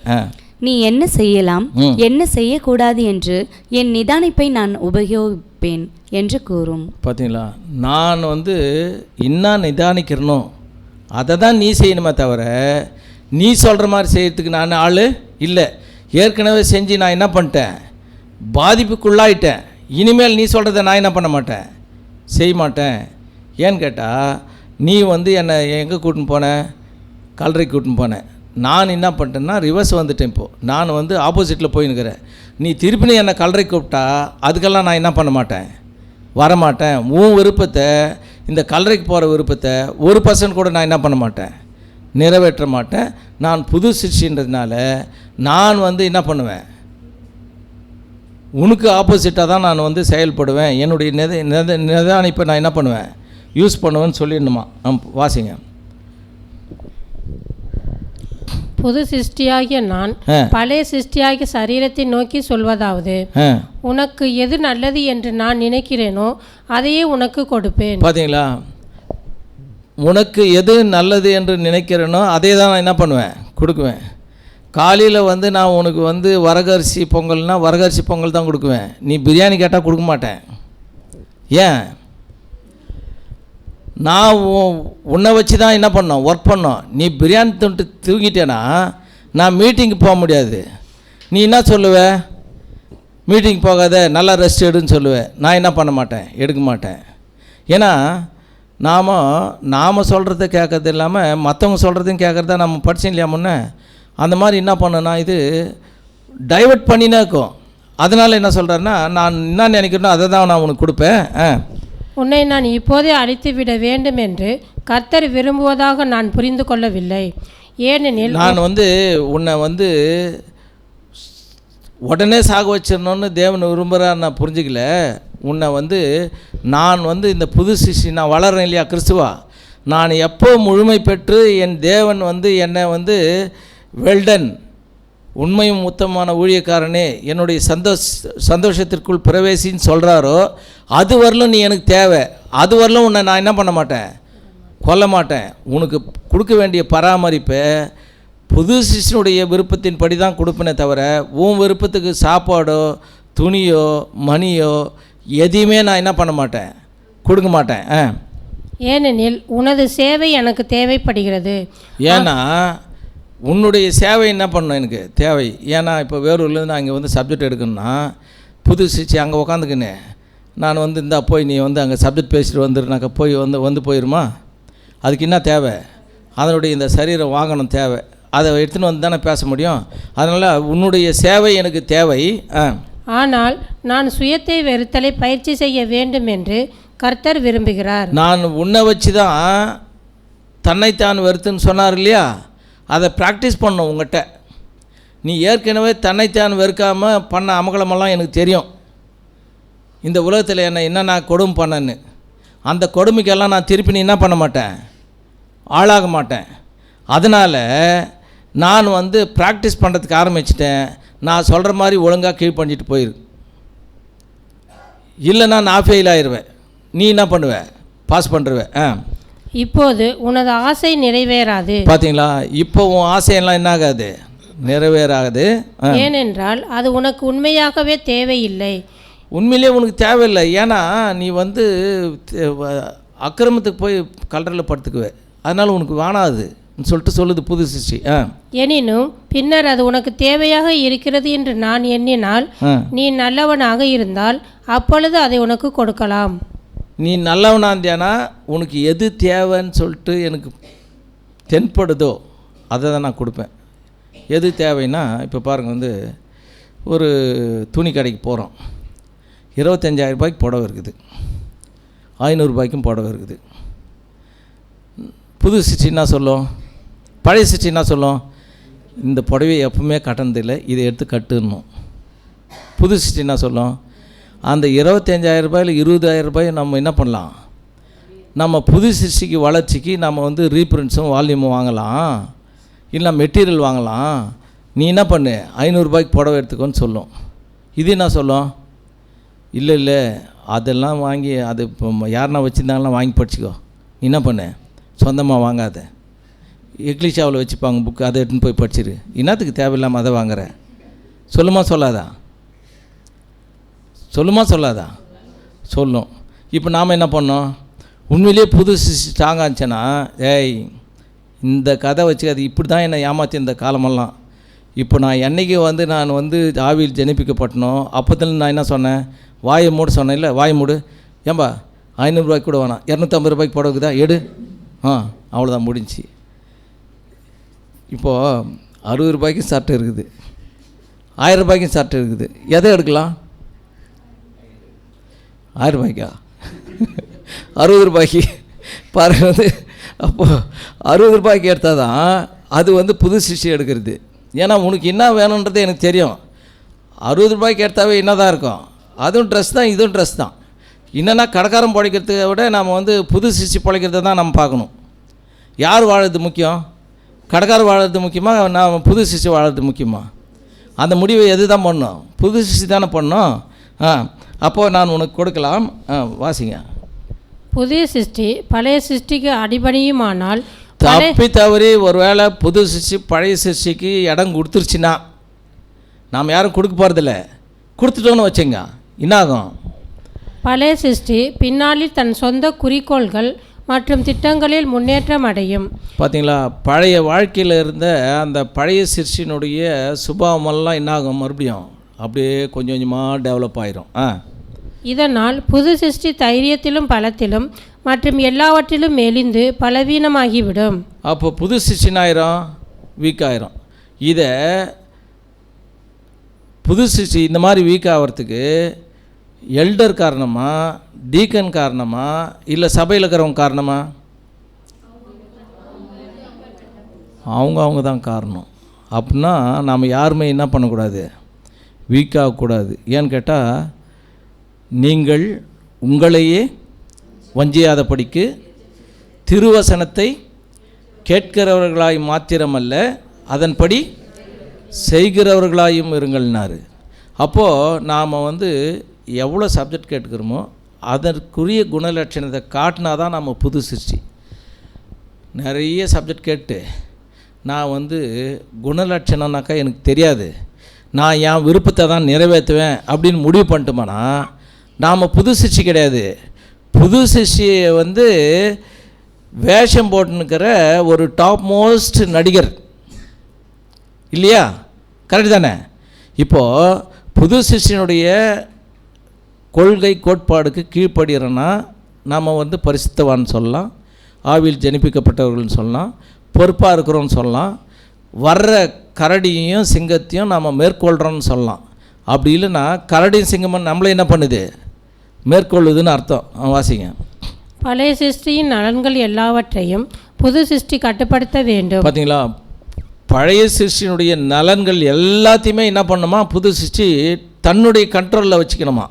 நீ என்ன செய்யலாம், என்ன செய்யக்கூடாது என்று என் நிதானிப்பை நான் உபயோகிப்பேன் என்று கூறும். பார்த்தீங்களா? நான் வந்து இன்னும் நிதானிக்கிறனோ அதை தான் நீ செய்யணுமே தவிர நீ சொல்கிற மாதிரி செய்கிறதுக்கு நான் ஆள் இல்லை. ஏற்கனவே செஞ்சு நான் என்ன பண்ணிட்டேன்? பாதிப்புக்குள்ளாயிட்டேன். இனிமேல் நீ சொல்கிறத நான் என்ன பண்ண மாட்டேன், செய்ய மாட்டேன். ஏன்னு கேட்டால் நீ வந்து என்னை எங்கே கூட்டின்னு போனேன்? கல்லறைக்கு கூட்டின்னு போனேன். நான் என்ன பண்ணிட்டேன்னா ரிவர்ஸ் வந்துட்டேன். இப்போது நான் வந்து ஆப்போசிட்டில் போயின்னுக்கிறேன். நீ திருப்பினு என்னை கல்லறைக்கு கூப்பிட்டா அதுக்கெல்லாம் நான் என்ன பண்ண மாட்டேன், வரமாட்டேன். உன் விருப்பத்தை, இந்த கல்லறைக்கு போகிற விருப்பத்தை 1% கூட நான் என்ன பண்ண மாட்டேன், நிறைவேற்ற மாட்டேன். நான் புது சிருஷ்டின்றதுனால நான் வந்து என்ன பண்ணுவேன், உனக்கு ஆப்போசிட்டாக தான் நான் வந்து செயல்படுவேன். என்னுடைய நிதானிப்பை நான் என்ன பண்ணுவேன், யூஸ் பண்ணுவேன்னு சொல்லிடணுமா? வாசிங்க. புது சிருஷ்டியாகிய நான் பழைய சிருஷ்டியாகிய சரீரத்தை நோக்கி சொல்வதாவது, உனக்கு எது நல்லது என்று நான் நினைக்கிறேனோ அதையே உனக்கு கொடுப்பேன். பார்த்தீங்களா? உனக்கு எது நல்லது என்று நினைக்கிறேனோ அதே தான் நான் என்ன பண்ணுவேன், கொடுக்குவேன். காலையில் வந்து நான் உனக்கு வந்து வரகரிசி பொங்கல்னால் வரகரிசி பொங்கல் தான் கொடுக்குவேன். நீ பிரியாணி கேட்டால் கொடுக்க மாட்டேன். ஏன்? நான் உன்னை வச்சு தான் என்ன பண்ணோம், ஒர்க் பண்ணோம். நீ பிரியாணி தொட்டு தூங்கிட்டேன்னா நான் மீட்டிங்கு போக முடியாது. நீ என்ன சொல்லுவ? மீட்டிங் போகாத, நல்லா ரெஸ்ட் எடுன்னு சொல்லுவேன். நான் என்ன பண்ண மாட்டேன், எடுக்க மாட்டேன். ஏன்னா நாம் சொல்கிறத கேட்கறது இல்லாமல் மற்றவங்க சொல்கிறதையும் கேட்குறதா நம்ம படித்தோம் இல்லையா முன்னே? அந்த மாதிரி என்ன பண்ணேன்னா இது டைவர்ட் பண்ணினே இருக்கும். அதனால் என்ன சொல்கிறேன்னா நான் என்ன நினைக்கிறேனோ அதை தான் நான் உனக்கு கொடுப்பேன். உன்னை நான் இப்போதே அழித்து விட வேண்டும் என்று கர்த்தர் விரும்புவதாக நான் புரிந்து கொள்ளவில்லை. ஏனெனில் நான் வந்து உன்னை வந்து உடனே சாக வச்சிடணும்னு தேவன் விரும்புகிறார் நான் புரிஞ்சுக்கல. உன்னை வந்து நான் வந்து இந்த புது சிருஷ்டி நான் வளர்றேன் இல்லையா கிறிஸ்துவா, நான் எப்போ முழுமை பெற்று என் தேவன் வந்து என்னை வந்து வெல்டன், உண்மையும் உத்தமமான ஊழியக்காரனே, என்னுடைய சந்தோஷத்திற்குள் பிரவேசின்னு சொல்கிறாரோ அது வரலும் நீ எனக்கு தேவை. அது வரலும் உன்னை நான் என்ன பண்ண மாட்டேன், கொல்ல மாட்டேன். உனக்கு கொடுக்க வேண்டிய பராமரிப்பை புது சிஷ்யனுடைய விருப்பத்தின் படி தான் கொடுப்பேனே தவிர உன் விருப்பத்துக்கு சாப்பாடோ துணியோ மணியோ எதையுமே நான் என்ன பண்ண மாட்டேன், கொடுக்க மாட்டேன். ஏனெனில் உனது சேவை எனக்கு தேவைப்படுகிறது. ஏன்னா உன்னுடைய சேவை என்ன பண்ணணும் எனக்கு தேவை. ஏன்னா இப்போ வேலூர்லேருந்து நான் இங்கே வந்து சப்ஜெக்ட் எடுக்கணும்னா புது சிஷ்டி அங்கே உக்காந்துக்கின்னு நான் வந்து இந்தா போய் நீ வந்து அங்கே சப்ஜெக்ட் பேசிட்டு வந்துருனாக்கா போய் வந்து போயிடுமா? அதுக்கு என்ன தேவை? அதனுடைய இந்த சரீரம் வாங்கணும் தேவை. அதை எடுத்துன்னு வந்து தானே பேச முடியும். அதனால் உன்னுடைய சேவை எனக்கு தேவை. ஆனால் நான் சுயத்தை வெறுத்தலை பயிற்சி செய்ய வேண்டும் என்று கர்த்தர் விரும்புகிறார். நான் உன்னை வச்சு தான் தன்னைத்தான் வெறுத்துன்னு சொன்னார் இல்லையா, அதை ப்ராக்டிஸ் பண்ணணும் உங்கள்கிட்ட. நீ ஏற்கனவே தன்னைத்தான் வெறுக்காமல் பண்ண அமகலமெல்லாம் எனக்கு தெரியும். இந்த உலகத்தில் என்ன நான் கொடுமை பண்ணேன்னு, அந்த கொடுமைக்கெல்லாம் நான் திருப்பி நீ என்ன பண்ண மாட்டேன், ஆளாக மாட்டேன். அதனால் நான் வந்து ப்ராக்டிஸ் பண்ணுறதுக்கு ஆரம்பிச்சிட்டேன். நான் சொல்கிற மாதிரி ஒழுங்காக கீழ் பண்ணிட்டு போயிரு, இல்லைன்னா நான் ஃபெயில் ஆயிடுவேன். நீ என்ன பண்ணுவ, பாஸ் பண்ணுருவேன். இப்போது உனது ஆசை நிறைவேறாது. பார்த்தீங்களா, இப்போ உன் ஆசையெல்லாம் என்ன ஆகாது, நிறைவேறாது. ஏனென்றால் அது உனக்கு உண்மையாகவே தேவையில்லை. உண்மையிலே உனக்கு தேவையில்லை. ஏன்னா நீ வந்து அக்கிரமத்துக்கு போய் கல்லறையில் படுத்துக்குவே, அதனால் உனக்கு வேணாது சொல்லிட்டு சொல்லுது புது சிருஷ்டி. எனினும் பின்னர் அது உனக்கு தேவையாக இருக்கிறது என்று நான் எண்ணினால் நீ நல்லவனாக இருந்தால் அப்பொழுது அதை உனக்கு கொடுக்கலாம். நீ நல்லவனா இருந்தியானா உனக்கு எது தேவைன்னு சொல்லிட்டு எனக்கு தென்படுதோ அதை தான் நான் கொடுப்பேன். எது தேவைன்னா, இப்போ பாருங்கள், வந்து ஒரு துணி கடைக்கு போகிறோம். 25,000 ரூபாய்க்கு புடவை இருக்குது, 500 ரூபாய்க்கும் புடவை இருக்குது. புது சிருஷ்டி என்ன சொல்லும், பழைய சிருஷ்டி என்ன சொல்லும், இந்த புடவையை எப்பவுமே கட்டினதில்லை, இதை எடுத்து கட்டுணும். புது சிருஷ்டி என்ன சொல்லும், அந்த 25,000 ரூபாயில் 20,000 ரூபாய் நம்ம என்ன பண்ணலாம், நம்ம புது சிருஷ்டிக்கு வளர்ச்சிக்கு நம்ம வந்து ரீப்ரிண்ட்ஸும் வால்யூமும் வாங்கலாம், இல்லை மெட்டீரியல் வாங்கலாம். நீ என்ன பண்ணு, 500 ரூபாய்க்கு புடவை எடுத்துக்கோன்னு சொல்லும். இது என்ன சொல்லும், இல்லை அதெல்லாம் வாங்கி அது இப்போ யாருன்னா வச்சுருந்தாங்கலாம் வாங்கி படிச்சுக்கோ. நீ என்ன பண்ணு, சொந்தமாக வாங்காத, இங்கிலீஷாவில் வச்சுப்பாங்க புக்கு, அதை எடுத்துன்னு போய் படிச்சிரு. என்னத்துக்கு தேவையில்லாமல் அதை வாங்குற, சொல்லுமா சொல்லாதா, சொல்லும். இப்போ நாம் என்ன பண்ணோம், உண்மையிலேயே புது ஸ்ட்ராங்காக இருந்துச்சுன்னா, ஏய் இந்த கதை வச்சு அது இப்படி தான் என்னை ஏமாற்றி இந்த காலமெல்லாம். இப்போ நான் என்றைக்கு வந்து நான் வந்து ஆவியில் ஜனிப்பிக்கப்பட்டனோ அப்போதில் நான் என்ன சொன்னேன், வாயை மூட சொன்னேன். இல்லை வாயை மூடு, ஏன்பா 500 ரூபாய்க்கு கூட வேணாம், 250 ரூபாய்க்கு புடவைக்கு தான் எடு, அவ்வளோதான் முடிஞ்சு. இப்போது 60 ரூபாய்க்கும் சட்டை இருக்குது, 1000 ரூபாய்க்கும் சட்டை இருக்குது. எதை எடுக்கலாம், 1000 ரூபாய்க்கா 60 ரூபாய்க்கு பாருங்கள். வந்து அப்போது 60 ரூபாய்க்கு எடுத்தால் தான் அது வந்து புது சிருஷ்டி எடுக்கிறது. ஏன்னா உனக்கு என்ன வேணுன்றது எனக்கு தெரியும். 60 ரூபாய்க்கு எடுத்தாவே என்ன தான் இருக்கும், அதுவும் ட்ரெஸ் தான், இதுவும் ட்ரெஸ் தான். என்னென்னா கடைக்காரன் பிழைக்கிறத விட நம்ம வந்து புது சிருஷ்டி பிழைக்கிறத தான் நம்ம பார்க்கணும். யார் வாழறது முக்கியம், கடைக்காரர் வாழறது முக்கியமாக, நான் புது சிருஷ்டி வாழறது முக்கியமா? அந்த முடிவை எது தான் பண்ணணும், புது சிருஷ்டி தானே பண்ணணும். அப்போது நான் உனக்கு கொடுக்கலாம். வாசிங்க. புதிய சிருஷ்டி பழைய சிருஷ்டிக்கு அடிபணியுமானால், தப்பி தவறி ஒருவேளை புது சிருஷ்டி பழைய சிருஷ்டிக்கு இடம் கொடுத்துருச்சுன்னா, நாம் யாரும் கொடுக்க போகிறதில்ல, கொடுத்துட்டோன்னு வச்சுங்க, என்னாகும், பழைய சிருஷ்டி பின்னாளில் தன் சொந்த குறிக்கோள்கள் மற்றும் திட்டங்களில் முன்னேற்றம் அடையும். பார்த்தீங்களா, பழைய வாழ்க்கையில் இருந்த அந்த பழைய சிருஷ்டினுடைய சுபாவமெல்லாம் என்னாகும், மறுபடியும் அப்படியே கொஞ்சம் கொஞ்சமாக டெவலப் ஆயிரும். இதனால் புது சிருஷ்டி தைரியத்திலும் பலத்திலும் மற்றும் எல்லாவற்றிலும் மெலிந்து பலவீனமாகிவிடும். அப்போ புது சிருஷ்டினாயிரும், வீக் ஆயிரும். இதை புது சிருஷ்டி இந்த மாதிரி வீக் ஆகிறதுக்கு எல்டர் காரணமா, டீக்கன் காரணமா, இல்லை சபையில் இருக்கிறவங்க காரணமா? அவங்க தான் காரணம். அப்படின்னா நாம் யாருமே என்ன பண்ணக்கூடாது, வீக் ஆகக்கூடாது. ஏன்னு கேட்டால், நீங்கள் உங்களையே வஞ்சியாதபடிக்கு திருவசனத்தை கேட்கிறவர்களாய் மாத்திரமல்ல அதன்படி செய்கிறவர்களாயும் இருங்கள்னாரு. அப்போது நாம் வந்து எவ்வளோ சப்ஜெக்ட் கேட்டுக்கிறோமோ அதற்குரிய குணலட்சணத்தை காட்டினா தான் நம்ம புது சிருஷ்டி. நிறைய சப்ஜெக்ட் கேட்டு நான் வந்து குணலட்சணம்னாக்கா எனக்கு தெரியாது, நான் என் விருப்பத்தை தான் நிறைவேற்றுவேன் அப்படின்னு முடிவு பண்ணிட்டோம்னா நாம் புது சிருஷ்டி கிடையாது. புது சிருஷ்டியை வந்து வேஷம் போட்டுன்னுக்கிற ஒரு டாப் மோஸ்ட் நடிகர் இல்லையா, கரெக்ட் தானே? இப்போது புது சிருஷ்டியினுடைய கொள்கை கோட்பாடுக்கு கீழ்ப்படுகிறோன்னா நாம் வந்து பரிசுத்தவான்னு சொல்லலாம், ஆவியில் ஜனிப்பிக்கப்பட்டவர்கள்னு சொல்லலாம், பொறுப்பாக இருக்கிறோன்னு சொல்லலாம், வர்ற கரடியையும் சிங்கத்தையும் நாம் மேற்கொள்கிறோன்னு சொல்லலாம். அப்படி இல்லைன்னா கரடியும் சிங்கமும் நம்மளை என்ன பண்ணுது, மேற்கொள்ளுதுன்னு அர்த்தம். வாசிங்க. பழைய சிருஷ்டியின் நலன்கள் எல்லாவற்றையும் புது சிருஷ்டி கட்டுப்படுத்த வேண்டும். பார்த்தீங்களா, பழைய சிருஷ்டியினுடைய நலன்கள் எல்லாத்தையுமே என்ன பண்ணுமா, புது சிருஷ்டி தன்னுடைய கண்ட்ரோலில் வச்சுக்கணுமா.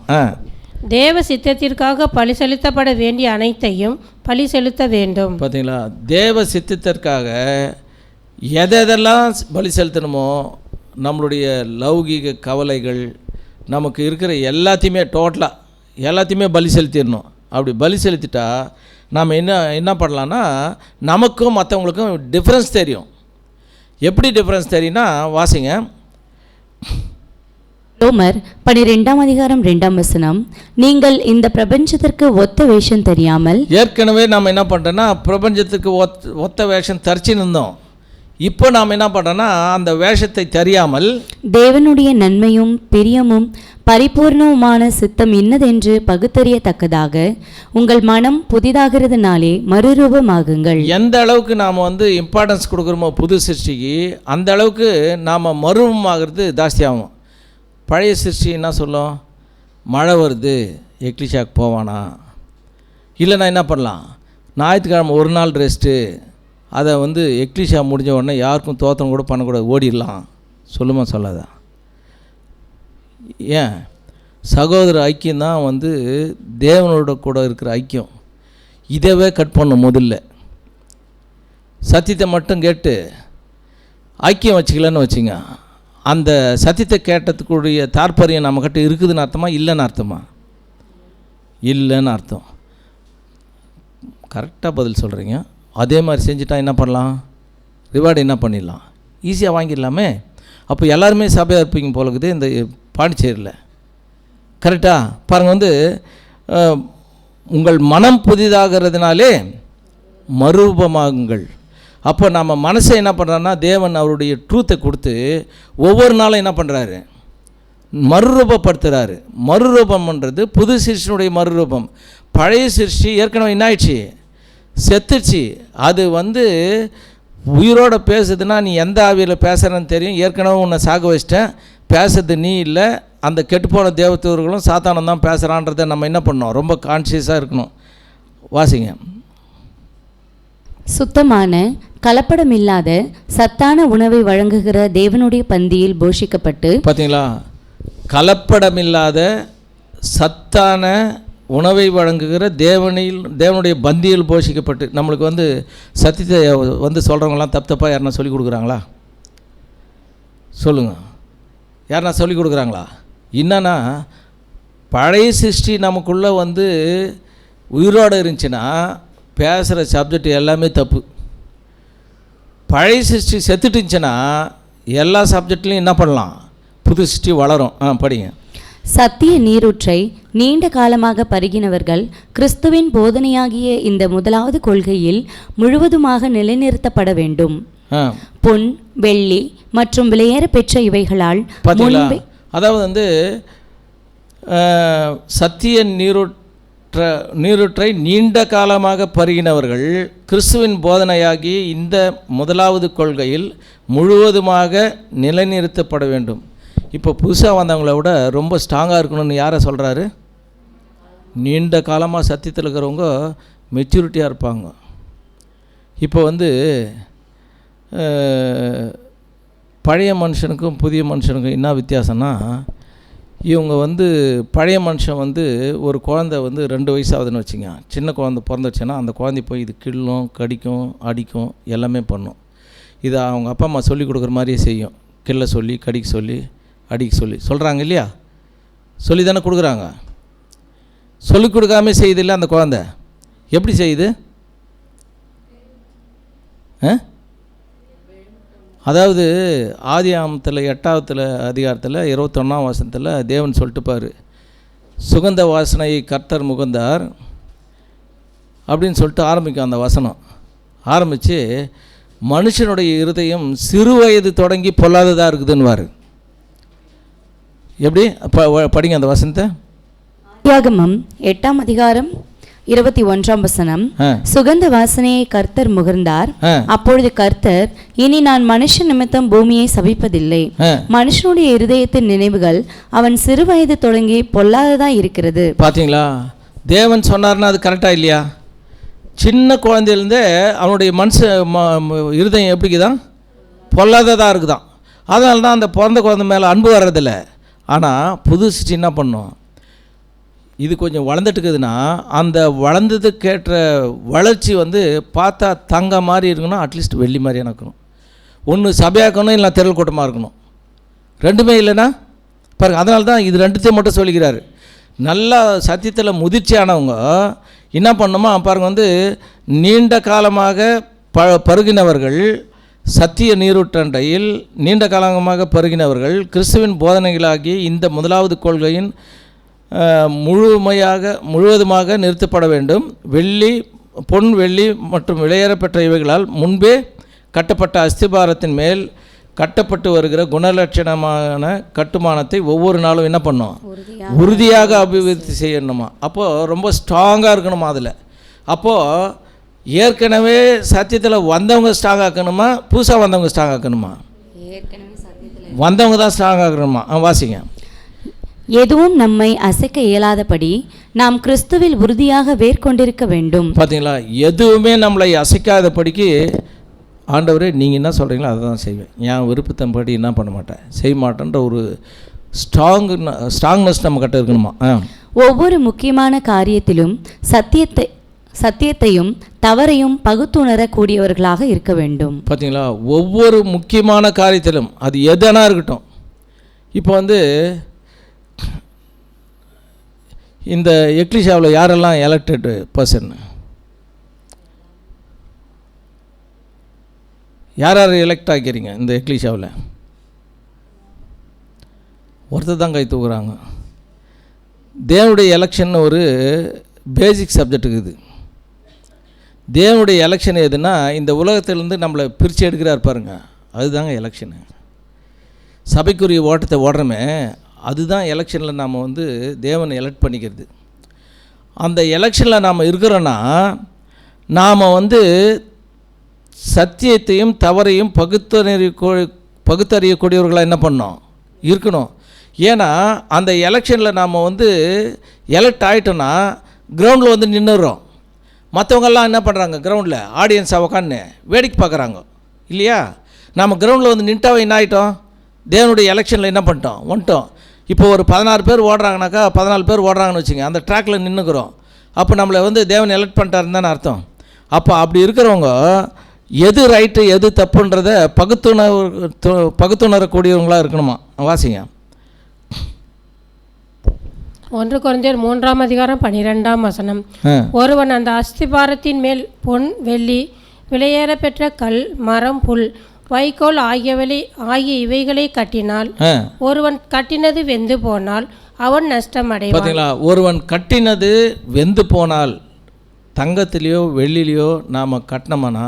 தேவ சித்தத்திற்காக பலி செலுத்தப்பட வேண்டிய அனைத்தையும் பலி செலுத்த வேண்டும். பார்த்தீங்களா, தேவ சித்தத்திற்காக எதெல்லாம் பலி செலுத்தணுமோ, நம்மளுடைய லௌகீக கவலைகள் நமக்கு இருக்கிற எல்லாத்தையுமே டோட்டலாக எல்லாத்தையுமே பலி செலுத்திடணும். அப்படி பலி செலுத்திட்டா நாம் என்ன பண்ணலான்னா, நமக்கும் மற்றவங்களுக்கும் டிஃப்ரென்ஸ் தெரியும். எப்படி டிஃப்ரென்ஸ் தெரியும்னா, வாசிங்க. ரோமர் 12:2 நீங்கள் இந்த பிரபஞ்சத்திற்கு ஒத்த வேஷம் தெரியாமல். ஏற்கனவே நாம் என்ன பண்ணுறோன்னா, பிரபஞ்சத்துக்கு ஒத்த வேஷம் தரிச்சின்னு இருந்தோம். இப்போ நாம் என்ன பண்ணுறோன்னா, அந்த வேஷத்தை தெரியாமல் தேவனுடைய நன்மையும் பிரியமும் பரிபூர்ணவுமான சித்தம் இன்னதென்று பகுத்தறியத்தக்கதாக உங்கள் மனம் புதிதாகிறதுனாலே மறுரூபமாகுங்கள். எந்த அளவுக்கு நாம் இம்பார்ட்டன்ஸ் கொடுக்குறோமோ புது சிருஷ்டிக்கு, அந்த அளவுக்கு நாம் மறுரூபமாகிறது ஜாஸ்தியாகும். பழைய சிருஷ்டி என்ன சொல்லும், மழை வருது எக்லிஷாக்கு போவானா, இல்லைன்னா என்ன பண்ணலாம், ஞாயிற்றுக்கிழமை ஒரு நாள் ரெஸ்ட்டு, அதை எக்லிஷா முடிஞ்ச உடனே யாருக்கும் தோத்திரம் கூட பண்ணக்கூடாது, ஓடிடலாம். சொல்லுமா சொல்லாதா? ஏன்? சகோதர ஐக்கியம்தான் தேவனோட கூட இருக்கிற ஐக்கியம். இதவே கட் பண்ணும். முதல்ல சத்தியத்தை மட்டும் கேட்டு ஐக்கியம் வச்சுக்கலன்னு வச்சுங்க, அந்த சத்தியத்தை கேட்டதுக்குரிய தாற்பயம் நம்மக்கிட்ட இருக்குதுன்னு அர்த்தமா இல்லைன்னு அர்த்தமா? இல்லைன்னு அர்த்தம். கரெக்டாக பதில் சொல்கிறீங்க. அதே மாதிரி செஞ்சுட்டா என்ன பண்ணலாம், ரிவார்டு என்ன பண்ணிடலாம், ஈஸியாக வாங்கிடலாமே. அப்போ எல்லாருமே சபையாக இருப்பீங்க போல இருக்குது இந்த பாண்டிச்சேரியில். கரெக்டாக பாருங்கள், உங்கள் மனம் புதிதாகிறதுனாலே மறுரூபமாகுங்கள். அப்போ நம்ம மனசை என்ன பண்ணுறோன்னா, தேவன் அவருடைய ட்ரூத்தை கொடுத்து ஒவ்வொரு நாளும் என்ன பண்ணுறாரு, மறுரூபப்படுத்துகிறாரு. மறுரூபம் பண்ணுறது புது சிருஷ்டினுடைய மறுரூபம். பழைய சிருஷ்டி ஏற்கனவே என்ன ஆயிடுச்சு, செத்துச்சு. அது உயிரோடு பேசுதுன்னா நீ எந்த ஆவியில் பேசுகிறன்னு தெரியும். ஏற்கனவே உன்னை சாக வச்சிட்டேன், பேசுறது நீ இல்லை, அந்த கெட்டுப்போன தேவதூர்களும் சாத்தானம் தான் பேசுகிறான்றதை நம்ம என்ன பண்ணோம், ரொம்ப கான்ஷியஸாக இருக்கணும். வாசிங்க. சுத்தமான கலப்படமில்லாத சத்தான உணவை வழங்குகிற தேவனுடைய பந்தியில் போஷிக்கப்பட்டு. பார்த்தீங்களா, கலப்படமில்லாத சத்தான உணவை வழங்குகிற தேவனுடைய பந்தியில் போஷிக்கப்பட்டு. நம்மளுக்கு சத்தியத்தை சொல்கிறவங்களாம் தப்பாக யாருன்னா சொல்லிக் கொடுக்குறாங்களா? சொல்லுங்கள், யாருன்னா சொல்லிக் கொடுக்குறாங்களா? என்னன்னா, பழைய சிருஷ்டி நமக்குள்ளே உயிரோடு இருந்துச்சுன்னா பேசுகிற சப்ஜெக்ட் எல்லாமே தப்பு. பழைய சிருஷ்டி செத்துட்டுச்சுன்னா எல்லா சப்ஜெக்ட்லையும் என்ன பண்ணலாம், புது சிருஷ்டி வளரும். படிங்க. சத்திய நீரூற்றை நீண்ட காலமாக பருகினவர்கள் கிறிஸ்துவின் போதனையாகிய இந்த முதலாவது கொள்கையில் முழுவதுமாக நிலைநிறுத்தப்பட வேண்டும். பொன், வெள்ளி மற்றும் விலையேற பெற்ற இவைகளால். அதாவது சத்திய நீரூற்றை நீண்ட காலமாக பருகினவர்கள் கிறிஸ்துவின் போதனையாகி இந்த முதலாவது கொள்கையில் முழுவதுமாக நிலைநிறுத்தப்பட வேண்டும். இப்போ புதுசாக வந்தவங்கள விட ரொம்ப ஸ்ட்ராங்காக இருக்கணும்னு யாரை சொல்கிறாரு? நீண்ட காலமாக சத்தியத்தில் இருக்கிறவங்க மெச்சூரிட்டியாக இருப்பாங்க. இப்போ பழைய மனுஷனுக்கும் புதிய மனுஷனுக்கும் என்ன வித்தியாசம்னா, இவங்க பழைய மனுஷன் ஒரு குழந்தை 2 வயசாகுதுன்னு வச்சுங்க, சின்ன குழந்தை பிறந்துச்சுன்னா அந்த குழந்தை போய் இது கிள்ளும், கடிக்கும், அடிக்கும், எல்லாமே பண்ணும். இதை அவங்க அப்பா அம்மா சொல்லி கொடுக்குற மாதிரியே செய்யும். கிள்ள சொல்லி, கடிக்க சொல்லி, அடிக்க சொல்லி சொல்கிறாங்க இல்லையா? சொல்லி தானே கொடுக்குறாங்க. சொல்லி கொடுக்காம செய்யுது அந்த குழந்தை. எப்படி செய்யுது? அதாவது ஆதியாகமத்தில் 8வது அதிகாரத்தில் 21ஆம் வசனத்தில் தேவன் சொல்லிட்டுப்பார், சுகந்த வாசனையை கர்த்தர் முகந்தார் அப்படின்னு சொல்லிட்டு ஆரம்பிக்கும் அந்த வசனம். ஆரம்பித்து மனுஷனுடைய இருதயம் சிறு வயது தொடங்கி பொல்லாததாக இருக்குதுன்னுவார். எப்படி படிங்க அந்த வசனத்தை. ஆதியாகமம் 8ஆம் அதிகாரம் 21 சுகந்த வாசனையை கர்த்தர் முகர்ந்தார். அப்பொழுது கர்த்தர், இனி நான் மனுஷன் நிமித்தம் பூமியை சபிப்பதில்லை. மனுஷனுடைய இருதயத்தின் நினைவுகள் அவன் சிறு வயது தொடங்கி பொல்லாததா இருக்கிறது. பார்த்தீங்களா, தேவன் சொன்னார்னா அது கரெக்டாக இல்லையா? சின்ன குழந்தையிலேருந்தே அவனுடைய இருதயம் எப்படிக்குதான், பொல்லாததாக இருக்குதான். அதனால தான் அந்த பிறந்த குழந்தை மேலே அன்பு வர்றதில்லை. ஆனால் புதுசு என்ன பண்ணும், இது கொஞ்சம் வளர்ந்துட்டுக்குதுன்னா அந்த வளர்ந்ததுக்கேற்ற வளர்ச்சி பார்த்தா தங்க மாதிரி இருக்கணும், அட்லீஸ்ட் வெள்ளி மாதிரியான இருக்கணும். ஒன்று சபையாக்கணும், இல்லை திரள் கூட்டமாக இருக்கணும். ரெண்டுமே இல்லைன்னா பாருங்கள். அதனால தான் இது ரெண்டுத்தையும் மட்டும் சொல்லிக்கிறாரு. நல்லா சத்தியத்தில் முதிர்ச்சியானவங்க என்ன பண்ணணுமா பாருங்கள், நீண்ட காலமாக பருகினவர்கள், சத்திய நீரூற்றண்டையில் நீண்ட காலமாக பருகினவர்கள், கிறிஸ்துவின் போதனைகளாகி இந்த முதலாவது கொள்கையின் முழுவதுமாக நிறுத்தப்பட வேண்டும். பொன் வெள்ளி மற்றும் விலையேறப்பெற்ற இவைகளால் முன்பே கட்டப்பட்ட அஸ்திபாரத்தின் மேல் கட்டப்பட்டு வருகிற குணலட்சணமான கட்டுமானத்தை ஒவ்வொரு நாளும் என்ன பண்ணோம், உறுதியாக அபிவிருத்தி செய்யணுமா. அப்போது ரொம்ப ஸ்ட்ராங்காக இருக்கணுமா. அதில் அப்போது ஏற்கனவே சத்தியத்தில் வந்தவங்க ஸ்ட்ராங் ஆக்கணுமா, புதுசாக வந்தவங்க ஸ்ட்ராங் ஆக்கணுமா? வந்தவங்க தான் ஸ்ட்ராங் ஆக்கணுமா. வாசிங்க. எதுவும் நம்மை அசைக்க இயலாதபடி நாம் கிறிஸ்துவில் உறுதியாக வேர்கொண்டிருக்க வேண்டும். பார்த்தீங்களா, எதுவுமே நம்மளை அசைக்காதபடிக்கு ஆண்டவரே நீங்கள் என்ன சொல்கிறீங்களோ அதை தான் செய்வேன், என் விருப்பத்தின்படி என்ன பண்ண மாட்டேன், செய்ய மாட்டேன்ற ஒரு ஸ்ட்ராங்னஸ் நம்ம கிட்ட இருக்கணுமா. ஒவ்வொரு முக்கியமான காரியத்திலும் சத்தியத்தையும் தவறையும் பகுத்துணரக்கூடியவர்களாக இருக்க வேண்டும். பார்த்தீங்களா, ஒவ்வொரு முக்கியமான காரியத்திலும் அது எதனா இருக்கட்டும். இப்போ இந்த எக்லிஷாவில் யாரெல்லாம் எலெக்டட் பர்சன், யார் எலெக்ட் ஆக்கிறீங்க இந்த எக்லிஷாவில்? ஒருத்தர் தான் கை தூக்குறாங்க. தேவனுடைய எலெக்ஷன் ஒரு பேசிக் சப்ஜெக்ட் இருக்குது. தேவனுடைய எலெக்ஷன் எதுனா இந்த உலகத்திலேருந்து நம்மளை பிரித்து எடுக்கிறார் பாருங்க, அதுதாங்க எலெக்ஷனு. சபைக்குரிய ஓட்டத்தை ஓடுறோமே, அதுதான் எலெக்ஷனில் நாம் தேவனை எலெக்ட் பண்ணிக்கிறது. அந்த எலெக்ஷனில் நாம் இருக்கிறோன்னா நாம் சத்தியத்தையும் தவறையும் பகுத்தறியக்கூடியவர்களாக என்ன பண்ணோம், இருக்கணும். ஏன்னா அந்த எலெக்ஷனில் நாம் எலெக்ட் ஆகிட்டோன்னா கிரவுண்டில் நின்றுறோம். மற்றவங்கெல்லாம் என்ன பண்ணுறாங்க, கிரவுண்டில் ஆடியன்ஸாக உட்காந்து வேடிக்கை பார்க்குறாங்க இல்லையா. நம்ம கிரவுண்டில் நின்ட்டாவே என்ன ஆகிட்டோம், தேவனுடைய எலெக்ஷனில் என்ன பண்ணிட்டோம், வந்துட்டோம். இப்போ ஒரு 16 பேர் ஓடுறாங்கனாக்கா 14 பேர் ஓடுறாங்கன்னு வச்சுங்க, அந்த ட்ராக்கில் நின்றுக்கிறோம். அப்போ நம்மளை தேவன் எலெக்ட் பண்ணிட்டாருன்னு தானே அர்த்தம். அப்போ அப்படி இருக்கிறவங்க எது ரைட்டு எது தப்புன்றதை பகுத்துணரக்கூடியவங்களாக இருக்கணுமா. வாசிங்க. 1 கொரிந்தியர் 3:12. ஒருவன் அந்த அஸ்திபாரத்தின் மேல் பொன் வெள்ளி விலையேறப்பெற்ற கல் மரம் புல் வைக்கோல் ஆகிய இவைகளை கட்டினால், ஒருவன் கட்டினது வெந்து போனால் அவன் நஷ்டமடைவான். பார்த்தீங்களா, ஒருவன் கட்டினது வெந்து போனால், தங்கத்திலையோ வெள்ளிலையோ நாம் கட்டினோம்னா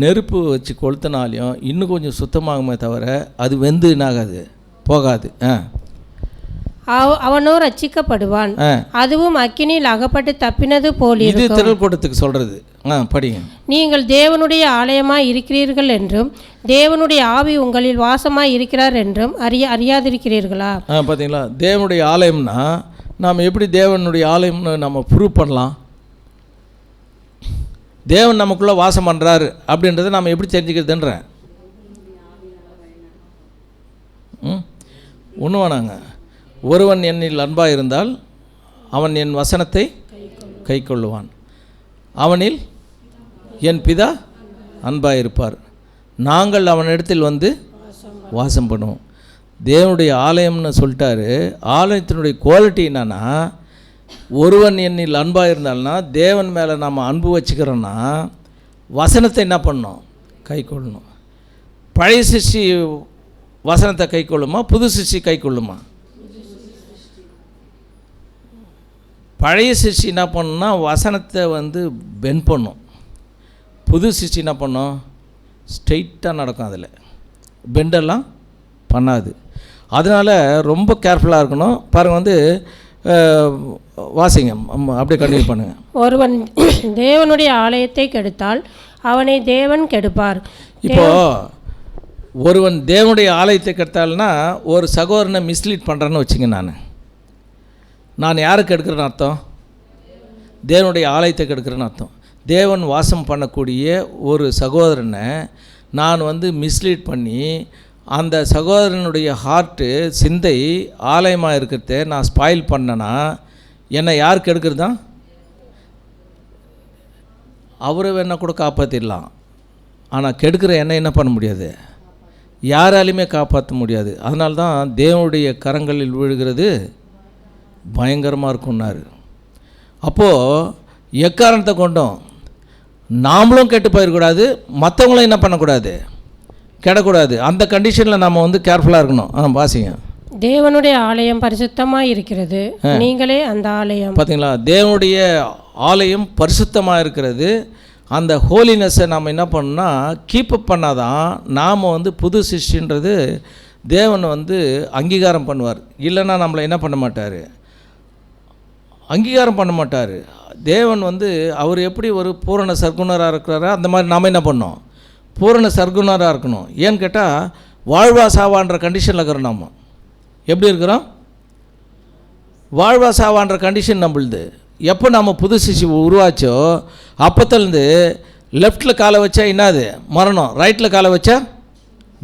நெருப்பு வச்சு கொளுத்தினாலையும் இன்னும் கொஞ்சம் சுத்தமாகுமே தவிர அது வெந்து என்னாகாது, போகாது. அவனோ ரட்சிக்கப்படுவான், அதுவும் அக்கினியில் அகப்பட்டு தப்பினது போல். இது திரள் கூட்டத்துக்கு சொல்றது. படிங்க. நீங்கள் தேவனுடைய ஆலயமாய் இருக்கிறீர்கள் என்றும் தேவனுடைய ஆவி உங்களில் வாசமாய் இருக்கிறார் என்றும் அறியாதிருக்கிறீர்களா? பார்த்தீங்களா, தேவனுடைய ஆலயம்னா நாம் எப்படி தேவனுடைய ஆலயம்னு நம்ம ப்ரூவ் பண்ணலாம்? தேவன் நமக்குள்ளே வாசம் பண்ணுறாரு அப்படின்றத நம்ம எப்படி தெரிஞ்சுக்கிறதுன்ற ஒன்று வேணாங்க. ஒருவன் என்னில் அன்பாக இருந்தால் அவன் என் வசனத்தை கை கொள்ளுவான், அவனில் என் பிதா அன்பாக இருப்பார், நாங்கள் அவனிடத்தில் வாசம் பண்ணுவோம். தேவனுடைய ஆலயம்னு சொல்லிட்டாரு. ஆலயத்தினுடைய குவாலிட்டி என்னன்னா, ஒருவன் என்னில் அன்பாக இருந்தால்னா தேவன் மேலே நம்ம அன்பு வச்சுக்கிறோன்னா வசனத்தை என்ன பண்ணணும், கை கொள்ளணும். பழைய சிருஷ்டி வசனத்தை கை கொள்ளுமா, புது சிருஷ்டி கை கொள்ளுமா? பழைய சிருஷ்டி என்ன பண்ணணும்னா வசனத்தை பெண்ட் பண்ணும். புது சிருஷ்டி என்ன பண்ணும், ஸ்ட்ரெயிட்டாக நடக்கும், அதில் பெண்டெல்லாம் பண்ணாது. அதனால் ரொம்ப கேர்ஃபுல்லாக இருக்கணும். பாருங்கள், வாசிங்க, அப்படியே கண்டினியூ பண்ணுங்கள். ஒருவன் தேவனுடைய ஆலயத்தை கெடுத்தால் அவனை தேவன் கெடுப்பார். இப்போது ஒருவன் தேவனுடைய ஆலயத்தை கெடுத்தால்னா ஒரு சகோதரனை மிஸ்லீட் பண்ணுறேன்னு வச்சுங்க. நான் யாருக்கு எடுக்கிறேன்னு அர்த்தம்? தேவனுடைய ஆலயத்தை கெடுக்கிறேன்னு அர்த்தம். தேவன் வாசம் பண்ணக்கூடிய ஒரு சகோதரனை நான் மிஸ்லீட் பண்ணி அந்த சகோதரனுடைய ஹார்ட்டு, சிந்தை ஆலயமாக இருக்கிறத நான் ஸ்பாயில் பண்ணேன்னா என்னை யார் கெடுக்கிறது தான்? அவரை வேணால் கூட காப்பாற்றிடலாம், ஆனால் கெடுக்கிற என்னை என்ன பண்ண முடியாது, யாராலையுமே காப்பாற்ற முடியாது. அதனால தான் தேவனுடைய கரங்களில் விழுகிறது பயங்கரமாக இருக்குன்னாரு. அப்போது எக்காரணத்தை கொண்டும் நாமளும் கெட்டு போயிடக்கூடாது, மற்றவங்களும் என்ன பண்ணக்கூடாது, கெடக்கூடாது. அந்த கண்டிஷனில் நம்ம கேர்ஃபுல்லாக இருக்கணும். வாசிங்க. தேவனுடைய ஆலயம் பரிசுத்தமாக இருக்கிறது, நீங்களே அந்த ஆலயம். பார்த்தீங்களா, தேவனுடைய ஆலயம் பரிசுத்தமாக இருக்கிறது. அந்த ஹோலினஸை நாம் என்ன பண்ணோம்னா கீப்பப் பண்ணாதான் நாம் புது சிருஷ்டின்றது தேவன் அங்கீகாரம் பண்ணுவார். இல்லைன்னா நம்மளை என்ன பண்ண மாட்டார், அங்கீகாரம் பண்ண மாட்டார். தேவன் அவர் எப்படி ஒரு பூரண சர்க்குணராக இருக்கிறாரோ அந்த மாதிரி நாம் என்ன பண்ணோம், பூரண சர்க்குணராக இருக்கணும். ஏன்னு கேட்டால் வாழ்வா சாவான்ற கண்டிஷனில் இருக்கிறோம். நம்ம எப்படி இருக்கிறோம், வாழ்வா சாவான்ற கண்டிஷன் நம்மளுது. எப்போ நம்ம புது சிசி உருவாச்சோ அப்போத்துலேருந்து லெஃப்டில் காலை வச்சா என்னது மரணம், ரைட்டில் காலை வச்சா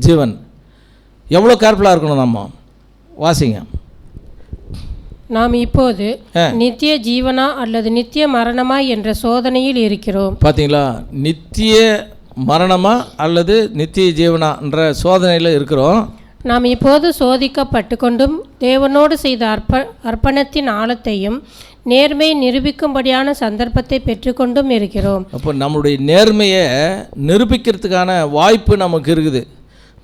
ஜீவன். எவ்வளோ கேர்ஃபுல்லாக இருக்கணும் நம்ம. வாசிங்க. நாம் இப்போது நித்திய ஜீவனா அல்லது நித்திய மரணமா என்ற சோதனையில் இருக்கிறோம். பார்த்தீங்களா, நித்திய மரணமா அல்லது நித்திய ஜீவனான்ற சோதனையில் இருக்கிறோம். நாம் இப்போது சோதிக்கப்பட்டு கொண்டும் தேவனோடு செய்த அர்ப்பணத்தின் ஆழத்தையும் நேர்மையை நிரூபிக்கும்படியான சந்தர்ப்பத்தை பெற்றுக்கொண்டும் இருக்கிறோம். அப்போ நம்முடைய நேர்மையை நிரூபிக்கிறதுக்கான வாய்ப்பு நமக்கு இருக்குது.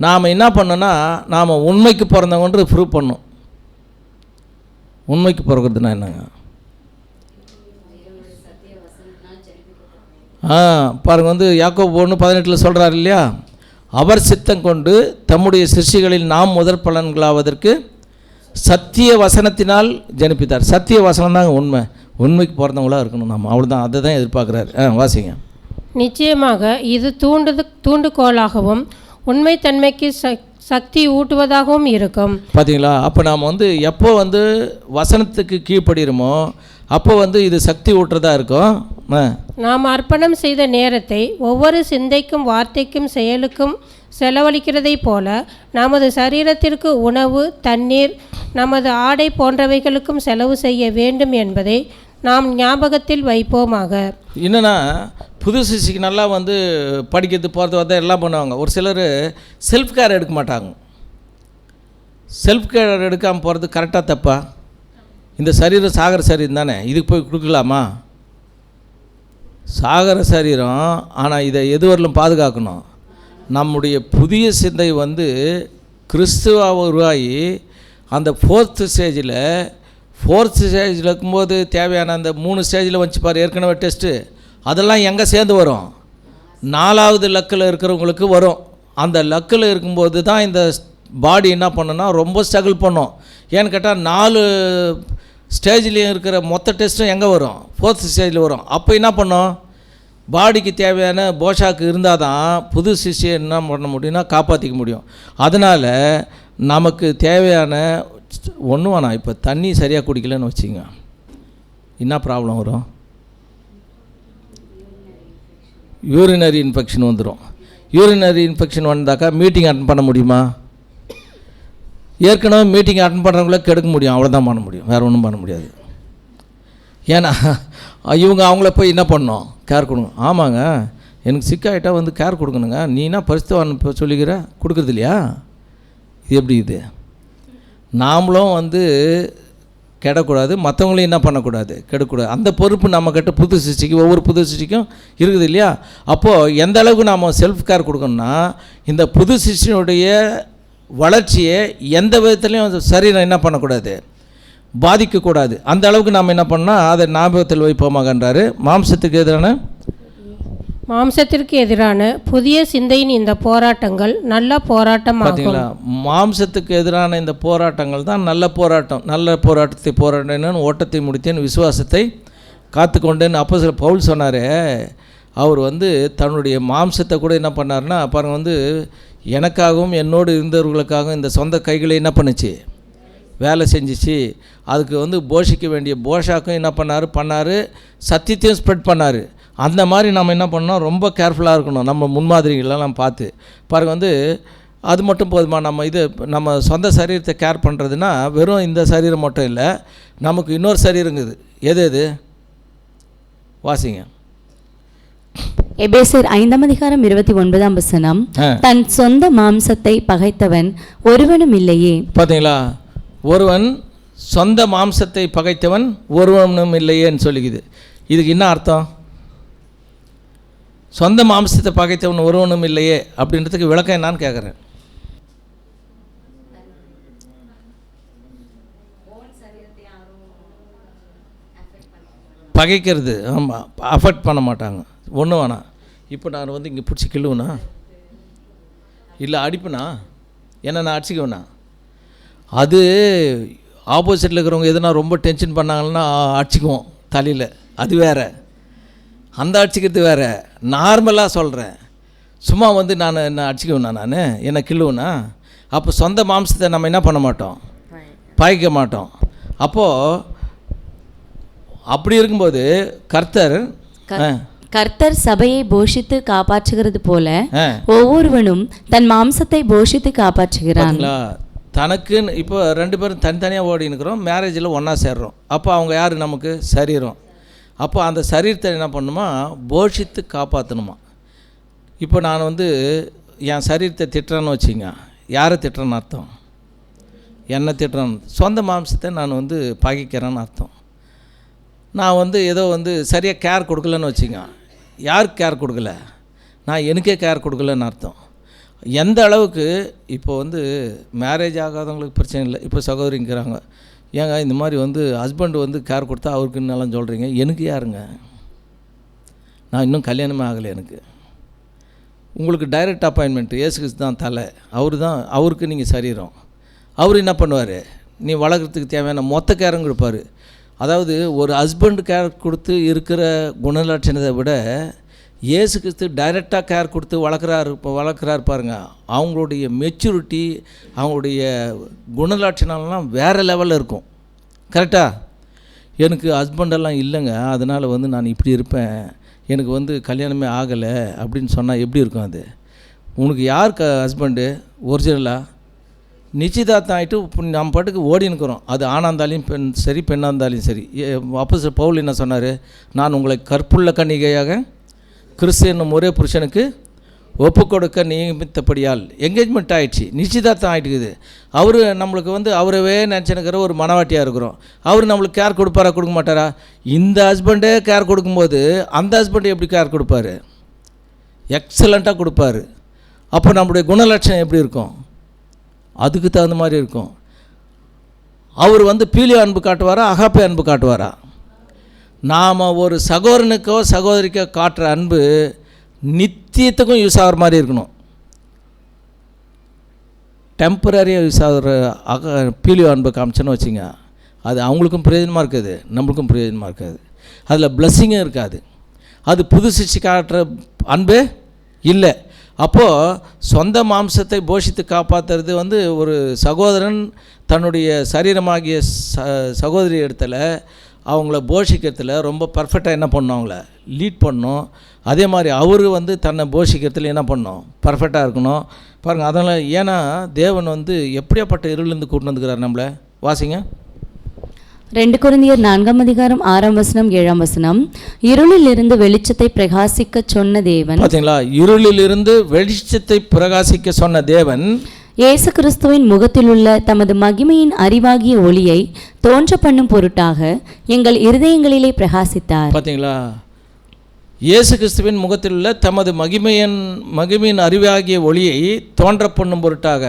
நாம் என்ன பண்ணோன்னா நாம் உண்மைக்கு பிறந்தவங்க ப்ரூவ் பண்ணோம். உண்மைக்கு பிறகுறதுனா என்னங்க? பாருங்க, யாக்கோபு 1:18 சொல்கிறார் இல்லையா, அவர் சித்தம் கொண்டு தம்முடைய சிருஷ்டிகளில் நாம் முதற் பலன்களாவதற்கு சத்திய வசனத்தினால் ஜனிப்பித்தார். சத்திய வசனம் தாங்க உண்மை. உண்மைக்கு பிறந்தவங்களாக இருக்கணும் நம்ம, அவ்வளோதான். அதை தான் எதிர்பார்க்குறாரு. வாசிங்க. நிச்சயமாக இது தூண்டுகோலாகவும் உண்மைத்தன்மைக்கு சக்தி ஊட்டுவதாகவும் இருக்கும். பார்த்தீங்களா, அப்போ நாம் எப்போ வசனத்துக்கு கீழ்ப்படுகிறோமோ அப்போ இது சக்தி ஊட்டுறதா இருக்கும். நாம் அர்ப்பணம் செய்த நேரத்தை ஒவ்வொரு சிந்தைக்கும் வார்த்தைக்கும் செயலுக்கும் செலவழிக்கிறதை போல நமது சரீரத்திற்கு உணவு, தண்ணீர், நமது ஆடை போன்றவைகளுக்கும் செலவு செய்ய வேண்டும் என்பதை நாம் ஞாபகத்தில் வைப்போமாக. என்னென்னா புது சிசிக்கு நல்லா படிக்கிறது போகிறது எல்லாம் பண்ணுவாங்க. ஒரு சிலர் செல்ஃப் கேர் எடுக்க மாட்டாங்க. செல்ஃப் கேர் எடுக்காமல் போகிறது கரெக்டாக தப்பா? இந்த சரீரம் சாகர சரீரம் தானே, இதுக்கு போய் கொடுக்கலாமா? சாகர சரீரம். ஆனால் இதை எதுவரையிலும் பாதுகாக்கணும். நம்முடைய புதிய சிந்தை கிறிஸ்துவாக உருவாகி அந்த ஃபோர்த்து ஸ்டேஜில் இருக்கும்போது தேவையான அந்த 3 ஸ்டேஜில் வச்சுப்பார். ஏற்கனவே டெஸ்ட்டு அதெல்லாம் எங்கே சேர்ந்து வரும்? 4வது லக்கில் இருக்கிறவங்களுக்கு வரும். அந்த லக்கில் இருக்கும்போது தான் இந்த பாடி என்ன பண்ணுன்னா ரொம்ப ஸ்ட்ரகிள் பண்ணும். ஏன்னு கேட்டால் 4 ஸ்டேஜ்லேயும் இருக்கிற மொத்த டெஸ்ட்டும் எங்கே வரும்? 4th ஸ்டேஜில் வரும். அப்போ என்ன பண்ணும்? பாடிக்கு தேவையான போஷாக்கு இருந்தால் தான் புது சிஷ்யை என்ன பண்ண முடியும்னா காப்பாற்றிக்க முடியும். அதனால் நமக்கு தேவையான ஒன்றும் வேணாம். இப்போ தண்ணி சரியாக குடிக்கலன்னு வச்சுங்க, என்ன ப்ராப்ளம் வரும்? யூரினரி இன்ஃபெக்ஷன் வந்துடும். யூரினரி இன்ஃபெக்ஷன் வந்தாக்கா மீட்டிங் அட்டன் பண்ண முடியுமா? ஏற்கனவே மீட்டிங் அட்டன் பண்ணுறவங்கள கெடுக்க முடியும், அவ்வளோதான் பண்ண முடியும், வேறு ஒன்றும் பண்ண முடியாது. ஏன்னா இவங்க அவங்கள போய் என்ன பண்ணணும்? கேர் கொடுங்க. ஆமாங்க, எனக்கு சிக்காயிட்டால் கேர் கொடுக்கணுங்க. நீ என்ன பரிசுத்தவான் இப்போ சொல்லிக்கிற, கொடுக்குறது இல்லையா? இது எப்படி? இது நாமளும் கெடக்கூடாது, மற்றவங்களையும் என்ன பண்ணக்கூடாது, கெடக்கூடாது. அந்த பொறுப்பு நம்மக்கிட்ட புது சிருஷ்டிக்கு, ஒவ்வொரு புது சிருஷ்டிக்கும் இருக்குது இல்லையா? அப்போது எந்த அளவுக்கு நாம் செல்ஃப் கேர் கொடுக்கணும்னா இந்த புது சிருஷ்டினுடைய வளர்ச்சியை எந்த விதத்துலையும் சரீரம் என்ன பண்ணக்கூடாது, பாதிக்கக்கூடாது. அந்த அளவுக்கு நாம் என்ன பண்ணால் அதை ஞாபகத்தில் வைப்போமாகன்றாரு. மாம்சத்துக்கு எதிரான மாம்சத்திற்கு எதிரான புதிய சிந்தையின் இந்த போராட்டங்கள் நல்ல போராட்டமாகும். பார்த்தீங்களா, மாம்சத்துக்கு எதிரான இந்த போராட்டங்கள் தான் நல்ல போராட்டம். நல்ல போராட்டத்தை போராடினேன், ஓட்டத்தை முடித்தேன், விசுவாசத்தை காத்துக்கொண்டேன்னு அப்போஸ்தலர் பவுல் சொன்னார். அவர் வந்து தன்னுடைய மாம்சத்தை கூட என்ன பண்ணார்னா பாருங்க, எனக்காகவும் என்னோடு இருந்தவர்களுக்காகவும் இந்த சொந்த கைகளை என்ன பண்ணுச்சு, வேலை செஞ்சிச்சு. அதுக்கு போஷிக்க வேண்டிய போஷாக்கும் என்ன பண்ணார், சத்தியத்தையும் ஸ்ப்ரெட் பண்ணார். அந்த மாதிரி நம்ம என்ன பண்ணோம், ரொம்ப கேர்ஃபுல்லாக இருக்கணும். நம்ம முன்மாதிரிகளெல்லாம் பார்த்து பாருங்க, அது மட்டும் போதுமா? நம்ம சொந்த சரீரத்தை கேர் பண்ணுறதுனா வெறும் இந்த சரீரம் மட்டும் இல்லை, நமக்கு இன்னொரு சரீரங்குது. எது வாசிங்க. எபேசியர் 5:29 தன் சொந்த மாம்சத்தை பகைத்தவன் ஒருவனும் இல்லையே. பார்த்தீங்களா, ஒருவன் சொந்த மாம்சத்தை பகைத்தவன் ஒருவனும் இல்லையேன்னு சொல்லிக்குது. இதுக்கு என்ன அர்த்தம்? சொந்த மாம்சத்தை பகைத்தவன் ஒருவனும் இல்லையே அப்படின்றதுக்கு விளக்கம் என்னான்னு கேட்குறேன். பகைக்கிறது, ஆமாம், அஃபெக்ட் பண்ண மாட்டாங்க. ஒன்றும் வேணாம். இப்போ நான் இங்கே பிடிச்சி கிள்ளுவேனா இல்லை அடிப்பேனா, என்ன நான் அடிச்சிக்குவேண்ணா? அது ஆப்போசிட்டில் இருக்கிறவங்க எதுனா ரொம்ப டென்ஷன் பண்ணாங்கன்னா அடிச்சிக்குவோம் தலையில், அது வேறு. அந்த அடிச்சிக்கிறது வேறு. நார்மலாக சொல்கிறேன், சும்மா நான் என்ன அடிச்சிக்குவேண்ணா, நான் என்ன கிள்ளுவேண்ணா? அப்போ சொந்த மாம்சத்தை நம்ம என்ன பண்ண மாட்டோம், பாய்க்க மாட்டோம். அப்போது அப்படி இருக்கும்போது கர்த்தர் சபையை போஷித்து காப்பாற்றுகிறது போல ஒவ்வொருவனும் தன் மாம்சத்தை போஷித்து காப்பாற்றுகிறான். தனக்குன்னு இப்போ 2 பேரும் தனித்தனியாக ஓடி இருக்கிறோம், மேரேஜில் ஒன்றா சேர்றோம். அப்போ அவங்க யார், நமக்கு சரீரம். அப்போ அந்த சரீரத்தை என்ன பண்ணணுமா, போஷித்து காப்பாற்றணுமா. இப்போ நான் என் சரீரத்தை திட்டுறேன்னு வச்சுங்க, யாரை திட்டுறேன்னு அர்த்தம்? என்னை திட்டுறேன்னு. சொந்த மாம்சத்தை நான் பகைக்கிறேன்னு அர்த்தம். நான் ஏதோ சரியாக கேர் கொடுக்கலன்னு வச்சுங்க, யாருக்கு கேர் கொடுக்கல, நான் எனக்கே கேர் கொடுக்கலன்னு அர்த்தம். எந்த அளவுக்கு இப்போ மேரேஜ் ஆகாதவங்களுக்கு பிரச்சனை இல்லை. இப்போ சகோதரிங்கிறாங்க, ஏங்க இந்த மாதிரி ஹஸ்பண்டு கேர் கொடுத்தா அவருக்குன்னெல்லாம் சொல்கிறீங்க, எனக்கு யாருங்க, நான் இன்னும் கல்யாணமே ஆகலை எனக்கு. உங்களுக்கு டைரக்ட் அப்பாயின்மெண்ட்டு, இயேசு தான் தலை, அவருக்கு நீங்கள் சரீரம். அவர் என்ன பண்ணுவார், நீ வளர்க்குறதுக்கு தேவையான மொத்த கேரும் கொடுப்பார். அதாவது ஒரு ஹஸ்பண்ட் கேர் கொடுத்து இருக்கிற குணலட்சணத்தை விட இயேசு கிறிஸ்து டைரெக்டாக கேர் கொடுத்து வளர்க்குறாரு பாருங்க. அவங்களுடைய மெச்சூரிட்டி, அவங்களுடைய குணலட்சணம்லாம் வேறு லெவலில் இருக்கும். கரெக்டாக? எனக்கு ஹஸ்பண்டெல்லாம் இல்லைங்க, அதனால் நான் இப்படி இருப்பேன், எனக்கு கல்யாணமே ஆகலை அப்படின்னு சொன்னால் எப்படி இருக்கும் அது? உனக்கு யார் ஹஸ்பண்டு ஒரிஜினலாக? நிச்சயதார்த்தம் ஆகிட்டு நம்ம பாட்டுக்கு ஓடினுக்கிறோம். அது ஆணாக இருந்தாலும் சரி, பெண்ணாக இருந்தாலும் சரி. அப்போஸ்தலர் பவுல் என்ன சொன்னார், நான் உங்களை கற்புள்ள கன்னிகையாக கிறிஸ்து என்னும் ஒரே புருஷனுக்கு ஒப்பு கொடுக்க நியமித்தபடியால் என்கேஜ்மெண்ட் ஆகிடுச்சு, நிச்சயதார்த்தம் ஆகிட்டுக்குது. அவர் நம்மளுக்கு அவரவே நினச்சினுக்கிற ஒரு மனவாட்டியாக இருக்கிறோம். அவர் நம்மளுக்கு கேர் கொடுப்பாரா, கொடுக்க மாட்டாரா? இந்த ஹஸ்பண்டே கேர் கொடுக்கும்போது அந்த ஹஸ்பண்டை எப்படி கேர் கொடுப்பாரு? எக்ஸலண்ட்டாக கொடுப்பாரு. அப்போ நம்முடைய குணலட்சணம் எப்படி இருக்கும்? அதுக்கு தகுந்த மாதிரி இருக்கும். அவர் பீலியோ அன்பு காட்டுவாரா, அகாப்பே அன்பு காட்டுவாரா? நாம் ஒரு சகோதரனுக்கோ சகோதரிக்கோ காட்டுற அன்பு நித்தியத்துக்கும் யூஸ் ஆகிற மாதிரி இருக்கணும். டெம்பரரியாக யூஸ் ஆகிற பீலியோ அன்பு காமிச்சோன்னு வச்சுங்க, அது அவங்களுக்கும் பிரயோஜனமாக இருக்காது, நம்மளுக்கும் பிரயோஜனமாக இருக்காது. அதில் பிளஸ்ஸிங்கும் இருக்காது. அது புது சிருஷ்டி காட்டுற அன்பு இல்லை. அப்போது சொந்த மாம்சத்தை போஷித்து காப்பாற்றுறது ஒரு சகோதரன் தன்னுடைய சரீரமாகிய சகோதரி இடத்துல அவங்கள போஷிக்கிறதுல ரொம்ப பர்ஃபெக்டாக என்ன பண்ணணும், அவங்கள லீட் பண்ணணும். அதே மாதிரி அவர் தன்னை போஷிக்கிறதுல என்ன பண்ணணும், பர்ஃபெக்டாக இருக்கணும். பாருங்கள், அதனால் ஏன்னா தேவன் எப்படியாப்பட்ட இருளிலிருந்து கூட்டு வந்துக்கிறார் நம்மளை. வாசிங்க. 2 கொரிந்தியர் 4:6-7 இருளிலிருந்து வெளிச்சத்தை பிரகாசிக்க சொன்ன தேவன். பார்த்தீங்களா, இருளிலிருந்து வெளிச்சத்தை பிரகாசிக்க சொன்ன தேவன் இயேசு கிறிஸ்துவின் முகத்திலுள்ள தமது மகிமையின் அறிவாகிய ஒளியை தோன்ற பண்ணும் பொருட்டாக எங்கள் இருதயங்களிலே பிரகாசித்தார். பார்த்தீங்களா, இயேசு கிறிஸ்துவின் முகத்திலுள்ள தமது மகிமையின் அறிவாகிய ஒளியை தோன்ற பண்ணும் பொருட்டாக.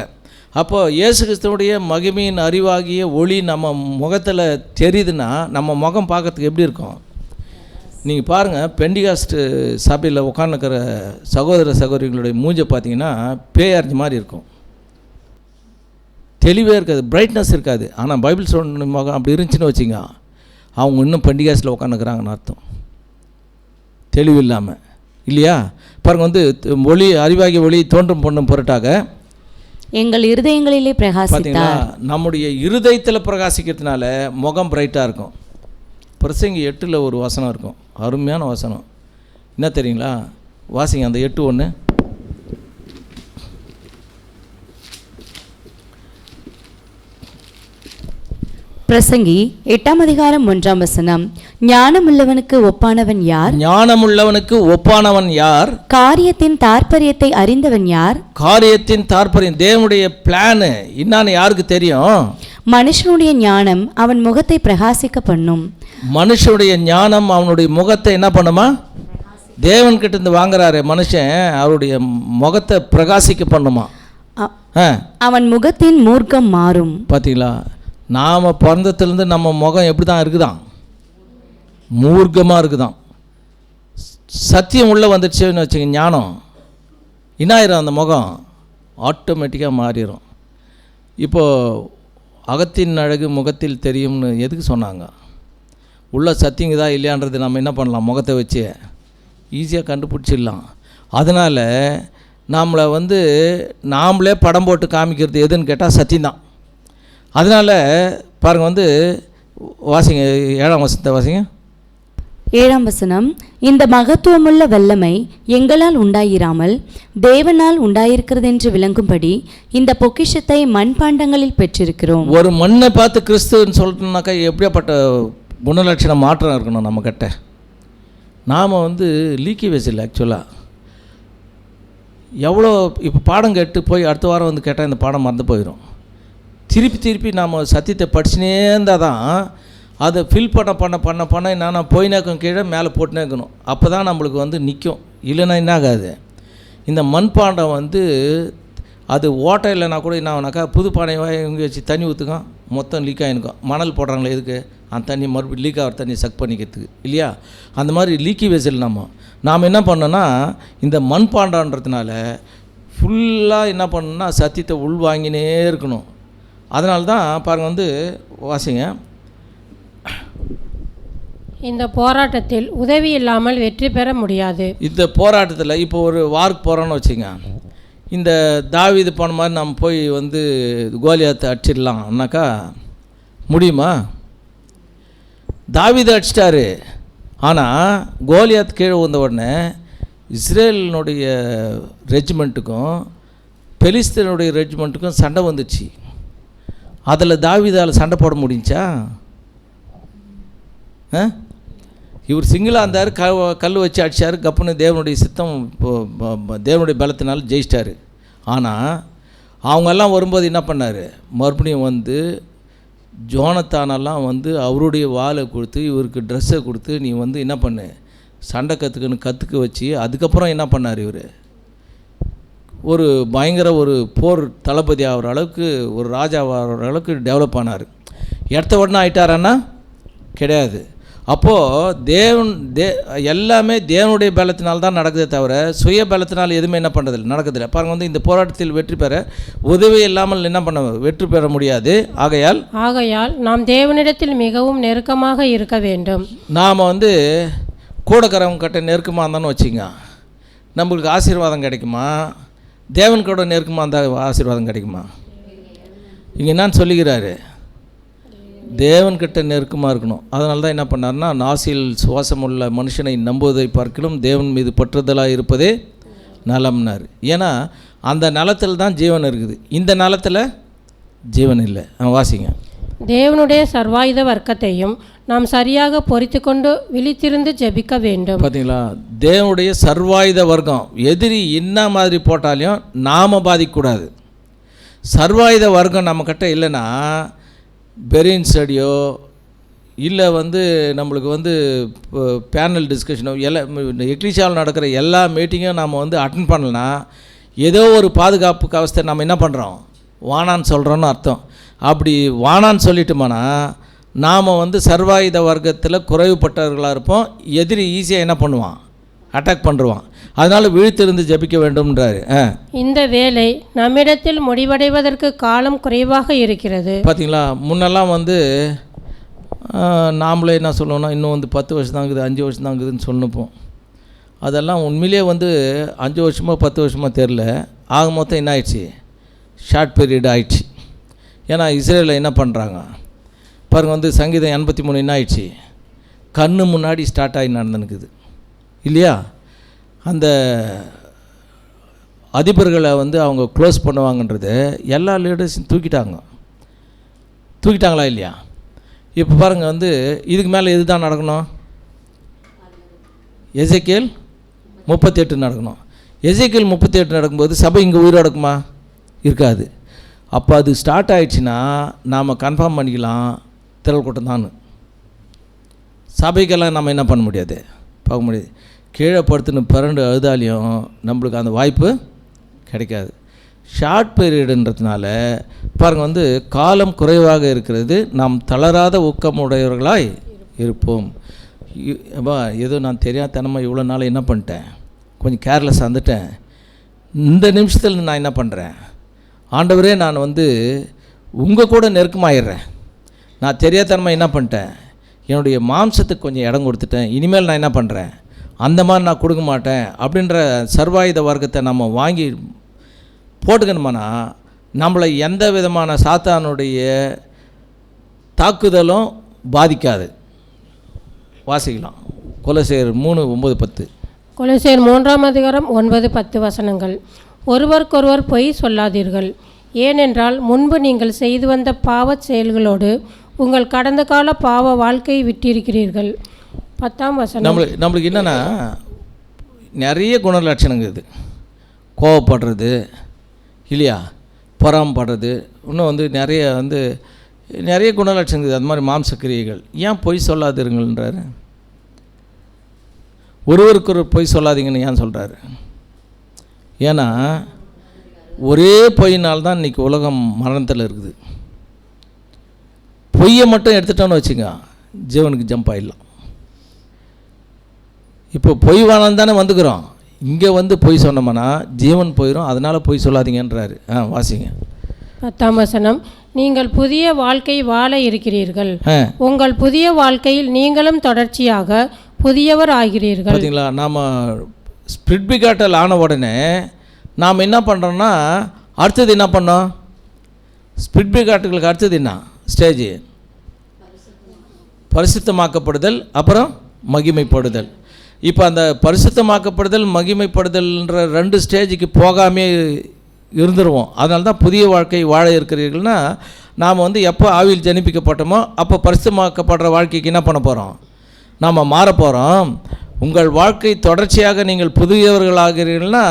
அப்போது இயேசு கிறிஸ்துவனுடைய மகிமையின் அறிவாகிய ஒளி நம்ம முகத்தில் தெரியுதுன்னா நம்ம முகம் பார்க்கறதுக்கு எப்படி இருக்கும்? நீங்கள் பாருங்கள், பெண்டிகாஸ்ட் சபையில் உட்காந்துக்கிற சகோதர சகோதரிகளுடைய மூஞ்சை பார்த்தீங்கன்னா பேயறிஞ்ச மாதிரி இருக்கும், தெளிவே இருக்காது, பிரைட்னஸ் இருக்காது. ஆனால் பைபிள் சொன்ன முகம் அப்படி இருந்துச்சுன்னு வச்சுங்க, அவங்க இன்னும் பெண்டிகாஸ்டில் உட்காந்துக்கிறாங்கன்னு அர்த்தம், தெளிவு இல்லாமல், இல்லையா? பாருங்க, வந்து ஒளி அறிவாகிய ஒளி தோன்றும் பொண்ணும் பொருட்டாக எங்கள் இருதயங்களிலே பார்த்தீங்களா, பிரகாசித்தார். நம்முடைய இருதயத்தில் பிரகாசிக்கிறதுனால முகம் பிரைட்டாக இருக்கும். பிரசங்கி 8 ஒரு வசனம் இருக்கும், அருமையான வசனம். என்ன தெரியுங்களா? வாசிங்க அந்த 8:1. பிரசங்கி 8:1 ஞானமுள்ளவனுக்கு ஒப்பானவன் யார்? ஞானமுள்ளவனுக்கு ஒப்பானவன் யார்? காரியத்தின் தாற்பயத்தை அறிந்தவன் யார்? காரியத்தின் தாற்பயம், தேவனுடைய பிளானு என்னான்னு யாருக்கு தெரியும்? மனுஷனுடைய ஞானம் அவன் முகத்தை பிரகாசிக்க பண்ணும். மனுஷனுடைய ஞானம் அவனுடைய முகத்தை என்ன பண்ணுமா? தேவன்கிட்ட இருந்து வாங்குறாரு மனுஷன், அவருடைய முகத்தை பிரகாசிக்க பண்ணுமா. அவன் முகத்தின் மூர்க்கம் மாறும். பார்த்தீங்களா, நாம் பிறந்ததுலேருந்து நம்ம முகம் எப்படி தான் இருக்குதான்? மூர்க்கமாக இருக்குதான். சத்தியம் உள்ளே வந்துடுச்சுன்னு வச்சுங்க, ஞானம் என்ன ஆயிரும்? அந்த முகம் ஆட்டோமேட்டிக்காக மாறிடும். இப்போது அகத்தின் அழகு முகத்தில் தெரியும்னு எதுக்கு சொன்னாங்க? உள்ள சத்தியங்குதா இல்லையான்றது நம்ம என்ன பண்ணலாம்? முகத்தை வச்சு ஈஸியாக கண்டுபிடிச்சிடலாம். அதனால் நம்மளை வந்து நாம்ளே படம் போட்டு காமிக்கிறது எதுன்னு கேட்டால் சத்தியம்தான். அதனால் பாருங்கள், வந்து வாசிங்க 7ஆம் வசனத்தை வாசிங்க. 7ஆம் வசனம், இந்த மகத்துவமுள்ள வல்லமை எங்களால் உண்டாயிராமல் தேவனால் உண்டாயிருக்கிறது என்று விளங்கும்படி இந்த பொக்கிஷத்தை மண்பாண்டங்களில் பெற்றிருக்கிறோம். ஒரு மண்ணை பார்த்து கிறிஸ்துன்னு சொல்லிட்டோம்னாக்கா எப்படியாப்பட்ட குணலட்சண மாற்றம் இருக்கணும் நம்மக்கிட்ட. நாம் வந்து லீக்கி வெசில் ஆக்சுவலாக எவ்வளோ இப்போ பாடம் கேட்டு போய் அடுத்த வாரம் வந்து கேட்டால் இந்த பாடம் மறந்து போயிடும். திருப்பி நாம் சத்தியத்தை படிச்சுனே இருந்தால் தான் அதை ஃபில் பண்ண என்னன்னா போயினாக்கும் கீழே மேலே போட்டுனே இருக்கணும். அப்போ தான் நம்மளுக்கு வந்து நிற்கும். இல்லைன்னா என்ன ஆகாது? இந்த மண்பாண்டம் வந்து அது ஓட்டை இல்லைனா கூட என்ன ஆகுனாக்கா, புது பானையை இங்கே வச்சு தண்ணி ஊற்றுக்கும், மொத்தம் லீக் ஆகிருக்கும். மணல் போடுறாங்களே எதுக்கு? அந்த தண்ணி மறுபடியும் லீக் ஆகிற தண்ணி சக் பண்ணிக்கிறதுக்கு, இல்லையா? அந்த மாதிரி லீக்கி வெசல் நாம் என்ன பண்ணோன்னா, இந்த மண்பாண்டன்றதுனால ஃபுல்லாக என்ன பண்ணணும்னா சத்தியத்தை உள்வாங்கினே இருக்கணும். அதனால தான் பாருங்கள், வந்து வாசிங்க. இந்த போராட்டத்தில் உதவி இல்லாமல் வெற்றி பெற முடியாது. இந்த போராட்டத்தில் இப்போ ஒரு வார்க்கு போகிறோன்னு வச்சுங்க, இந்த தாவீது போன மாதிரி நம்ம போய் வந்து கோலியாத்தை அடிச்சிடலாம்னாக்கா முடியுமா? தாவீது அடிச்சிட்டாரு, ஆனால் கோலியாத் கீழே வந்த உடனே இஸ்ரேலினுடைய ரெஜிமெண்ட்டுக்கும் பெலிஸ்தீனுடைய ரெஜிமெண்ட்டுக்கும் சண்டை வந்துச்சு. அதில் தாவீதால் சண்டை போட முடிஞ்சா? இவர் சிங்கிளாக இருந்தார், கல் வச்சு அடித்தார், கப்புன்னு தேவனுடைய சித்தம் தேவனுடைய பலத்தினால ஜெயிச்சிட்டார். ஆனால் அவங்கெல்லாம் வரும்போது என்ன பண்ணார்? மறுபடியும் வந்து ஜோனத்தானெல்லாம் வந்து அவருடைய வாளை கொடுத்து இவருக்கு ட்ரெஸ்ஸை கொடுத்து நீ வந்து என்ன பண்ணு சண்டை கற்றுக்க வச்சு அதுக்கப்புறம் என்ன பண்ணார்? இவர் ஒரு பயங்கர ஒரு போர் தளபதி ஆகிற அளவுக்கு, ஒரு ராஜாவாகிற அளவுக்கு டெவலப் ஆனார். இடத்த உடனே ஆகிட்டாரான்னா கிடையாது. அப்போது எல்லாமே தேவனுடைய பலத்தினால் தான் நடக்குதே தவிர சுய பலத்தினால் எதுவுமே என்ன பண்ணுறதில்லை, நடக்குதில்லை. பாருங்கள், வந்து இந்த போராட்டத்தில் வெற்றி பெற உதவி இல்லாமல் என்ன பண்ண வெற்றி பெற முடியாது. ஆகையால் நாம் தேவனிடத்தில் மிகவும் நெருக்கமாக இருக்க வேண்டும். நாம் வந்து கூடக்கிறவங்க கிட்ட நெருக்கமாக இருந்தான்னு வச்சுங்க, நம்மளுக்கு ஆசீர்வாதம் கிடைக்குமா? தேவன் கூட நெருக்கமாக இருந்தால் ஆசீர்வாதம் கிடைக்குமா? இங்கே என்னன்னு சொல்லுகிறாரு? தேவன்கிட்ட நெருக்கமாக இருக்கணும். அதனால தான் என்ன பண்ணார்னா, நாசியில் சுவாசமுள்ள மனுஷனை நம்புவதை பார்க்கலும் தேவன் மீது பற்றுதலாக இருப்பதே நலம்னார். ஏன்னா அந்த நலத்தில் தான் ஜீவன் இருக்குது, இந்த நலத்தில் ஜீவன் இல்லை. வாசிங்க. தேவனுடைய சர்வாயுத வர்க்கத்தையும் நாம் சரியாக பொறித்து கொண்டு விழித்திருந்து ஜெபிக்க வேண்டும். பார்த்தீங்களா, தேவனுடைய சர்வாயுத வர்க்கம், எதிரி என்ன மாதிரி போட்டாலையும் நாம் பாதிக்கக்கூடாது. சர்வாயுத வர்க்கம் நம்மக்கிட்ட இல்லைன்னா பெரின் ஸ்டடியோ இல்லை வந்து நம்மளுக்கு வந்து பேனல் டிஸ்கஷனோ எக்லிஷியாவில் நடக்கிற எல்லா மீட்டிங்கும் நம்ம வந்து அட்டன் பண்ணலன்னா ஏதோ ஒரு பாதுகாப்புக்கு அவஸ்தை நம்ம என்ன பண்ணுறோம்? வானான்னு சொல்கிறோன்னு அர்த்தம். அப்படி வானான்னு சொல்லிட்டோம்னா நாம் வந்து சர்வாயுத வர்க்கத்தில் குறைவுபட்டவர்களாக இருப்போம். எதிரி ஈஸியாக என்ன பண்ணுவான்? அட்டாக் பண்ணுவான். அதனால் விழித்திருந்து ஜெபிக்க வேண்டும்ன்றாரு. இந்த வேலை நம்மிடத்தில் முடிவடைவதற்கு காலம் குறைவாக இருக்கிறது. பார்த்தீங்களா, முன்னெல்லாம் வந்து நாமளே என்ன சொல்லுவோம்னா இன்னும் வந்து 10 வருஷம் தான் இருக்குது, 5 வருஷம் தான் இருக்குதுன்னு சொன்னப்போம். அதெல்லாம் உண்மையிலே வந்து 5 வருஷமோ 10 வருஷமோ தெரில. ஆக மொத்தம் என்ன ஆயிடுச்சு? ஷார்ட் பீரியட் ஆயிடுச்சு. ஏன்னா இஸ்ரேலில் என்ன பண்ணுறாங்க பாருங்கள், வந்து சங்கீதம் 83 என்ன ஆயிடுச்சு? கண்ணு முன்னாடி ஸ்டார்ட் ஆகி நடந்துனுக்குது இல்லையா? அந்த அதிபர்களை வந்து அவங்க க்ளோஸ் பண்ணுவாங்கன்றது எல்லா லீடர்ஸையும் தூக்கிட்டாங்களா இல்லையா? இப்போ பாருங்கள், வந்து இதுக்கு மேலே எது தான் நடக்கணும்? எசேக்கியேல் 38 நடக்கணும். எசேக்கியேல் 38 நடக்கும்போது சபை இங்கே உயிரோடு இருக்குமா? இருக்காது. அப்போ அது ஸ்டார்ட் ஆகிடுச்சின்னா நாம் கன்ஃபார்ம் பண்ணிக்கலாம் திரள் கூட்டம் தான். சபைக்கெல்லாம் நம்ம என்ன பண்ண முடியாது, பார்க்க முடியாது. கீழே படுத்துன்னு பிறண்டு அழுதாலையும் நம்மளுக்கு அந்த வாய்ப்பு கிடைக்காது. ஷார்ட் பீரியடுன்றதுனால பாருங்கள், வந்து காலம் குறைவாக இருக்கிறது. நாம் தளராத ஊக்கமுடையவர்களாய் இருப்போம். ஏதோ நான் தெரியாதனமாக இவ்வளோ நாள் என்ன பண்ணிட்டேன், கொஞ்சம் கேர்லெஸ் வந்துட்டேன். இந்த நிமிஷத்தில் நான் என்ன பண்ணுறேன், ஆண்டவரே நான் வந்து உங்கள் கூட நெருக்கமாயிடுறேன். நான் தெரியாதனமாக என்ன பண்ணிட்டேன், என்னுடைய மாம்சத்துக்கு கொஞ்சம் இடம் கொடுத்துட்டேன். இனிமேல் நான் என்ன பண்ணுறேன், அந்த மாதிரி நான் கொடுக்க மாட்டேன் அப்படின்ற சர்வாயுத வர்க்கத்தை நம்ம வாங்கி போட்டுக்கணுமானா நம்மளை எந்த விதமான சாத்தானுடைய தாக்குதலும் பாதிக்காது. வாசிக்கலாம் கொலோசியர் 3:9-10. கொலோசியர் 3:9-10 ஒருவருக்கொருவர் பொய் சொல்லாதீர்கள், ஏனென்றால் முன்பு நீங்கள் செய்து வந்த பாவச் செயல்களோடு உங்கள் கடந்த கால பாவ வாழ்க்கையை விட்டிருக்கிறீர்கள். 10 நம்மளுக்கு என்னென்னா நிறைய குணலட்சணங்கள் இது. கோவப்படுறது இல்லையா, பொறாமப்படுறது, இன்னும் வந்து நிறைய குணலட்சணங்கள். அது மாதிரி மாம்சக்கிரியைகள். ஏன் பொய் சொல்லாதீர்கள்ன்றாரு? ஒருவருக்கு பொய் சொல்லாதீங்கன்னு ஏன் சொல்கிறாரு? ஏன்னா ஒரே பொய்னால்தான் இன்றைக்கி உலகம் மரணத்தில் இருக்குது. பொய்யை மட்டும் எடுத்துட்டோன்னு வச்சுங்க, ஜீவனுக்கு ஜம்ப் ஆகிடலாம். இப்போ பொய் வேணாம் தானே வந்துக்கிறோம். இங்கே வந்து பொய் சொன்னோம்னா ஜீவன் போயிடும். அதனால் பொய் சொல்லாதீங்கன்றாரு. வாசிங்க 10 நீங்கள் புதிய வாழ்க்கை வாழ இருக்கிறீர்கள். உங்கள் புதிய வாழ்க்கையில் நீங்களும் தொடர்ச்சியாக புதியவர் ஆகிறீர்கள். பார்த்தீங்களா, நாம் ஸ்பிரிட் பிகாட்டல் ஆன உடனே நாம் என்ன பண்ணுறோன்னா அடுத்தது என்ன பண்ணோம்? ஸ்பிரிட் பிகாட்டுகளுக்கு அடுத்தது என்ன ஸ்டேஜ்? பரிசுத்தமாக்கப்படுதல், அப்புறம் மகிமைப்படுதல். இப்போ அந்த பரிசுத்தமாக்கப்படுதல் மகிமைப்படுதல்ன்ற 2 ஸ்டேஜுக்கு போகாமே இருந்துருவோம். அதனால தான் புதிய வாழ்க்கை வாழ இருக்கிறீர்கள்னா நாம் வந்து எப்போ ஆவியில் ஜனிப்பிக்கப்பட்டோமோ அப்போ பரிசுத்தமாக்கப்படுற வாழ்க்கைக்கு என்ன பண்ண போகிறோம்? நாம் மாற போகிறோம். உங்கள் வாழ்க்கை தொடர்ச்சியாக நீங்கள் புதியவர்களாகிறீர்கள்னா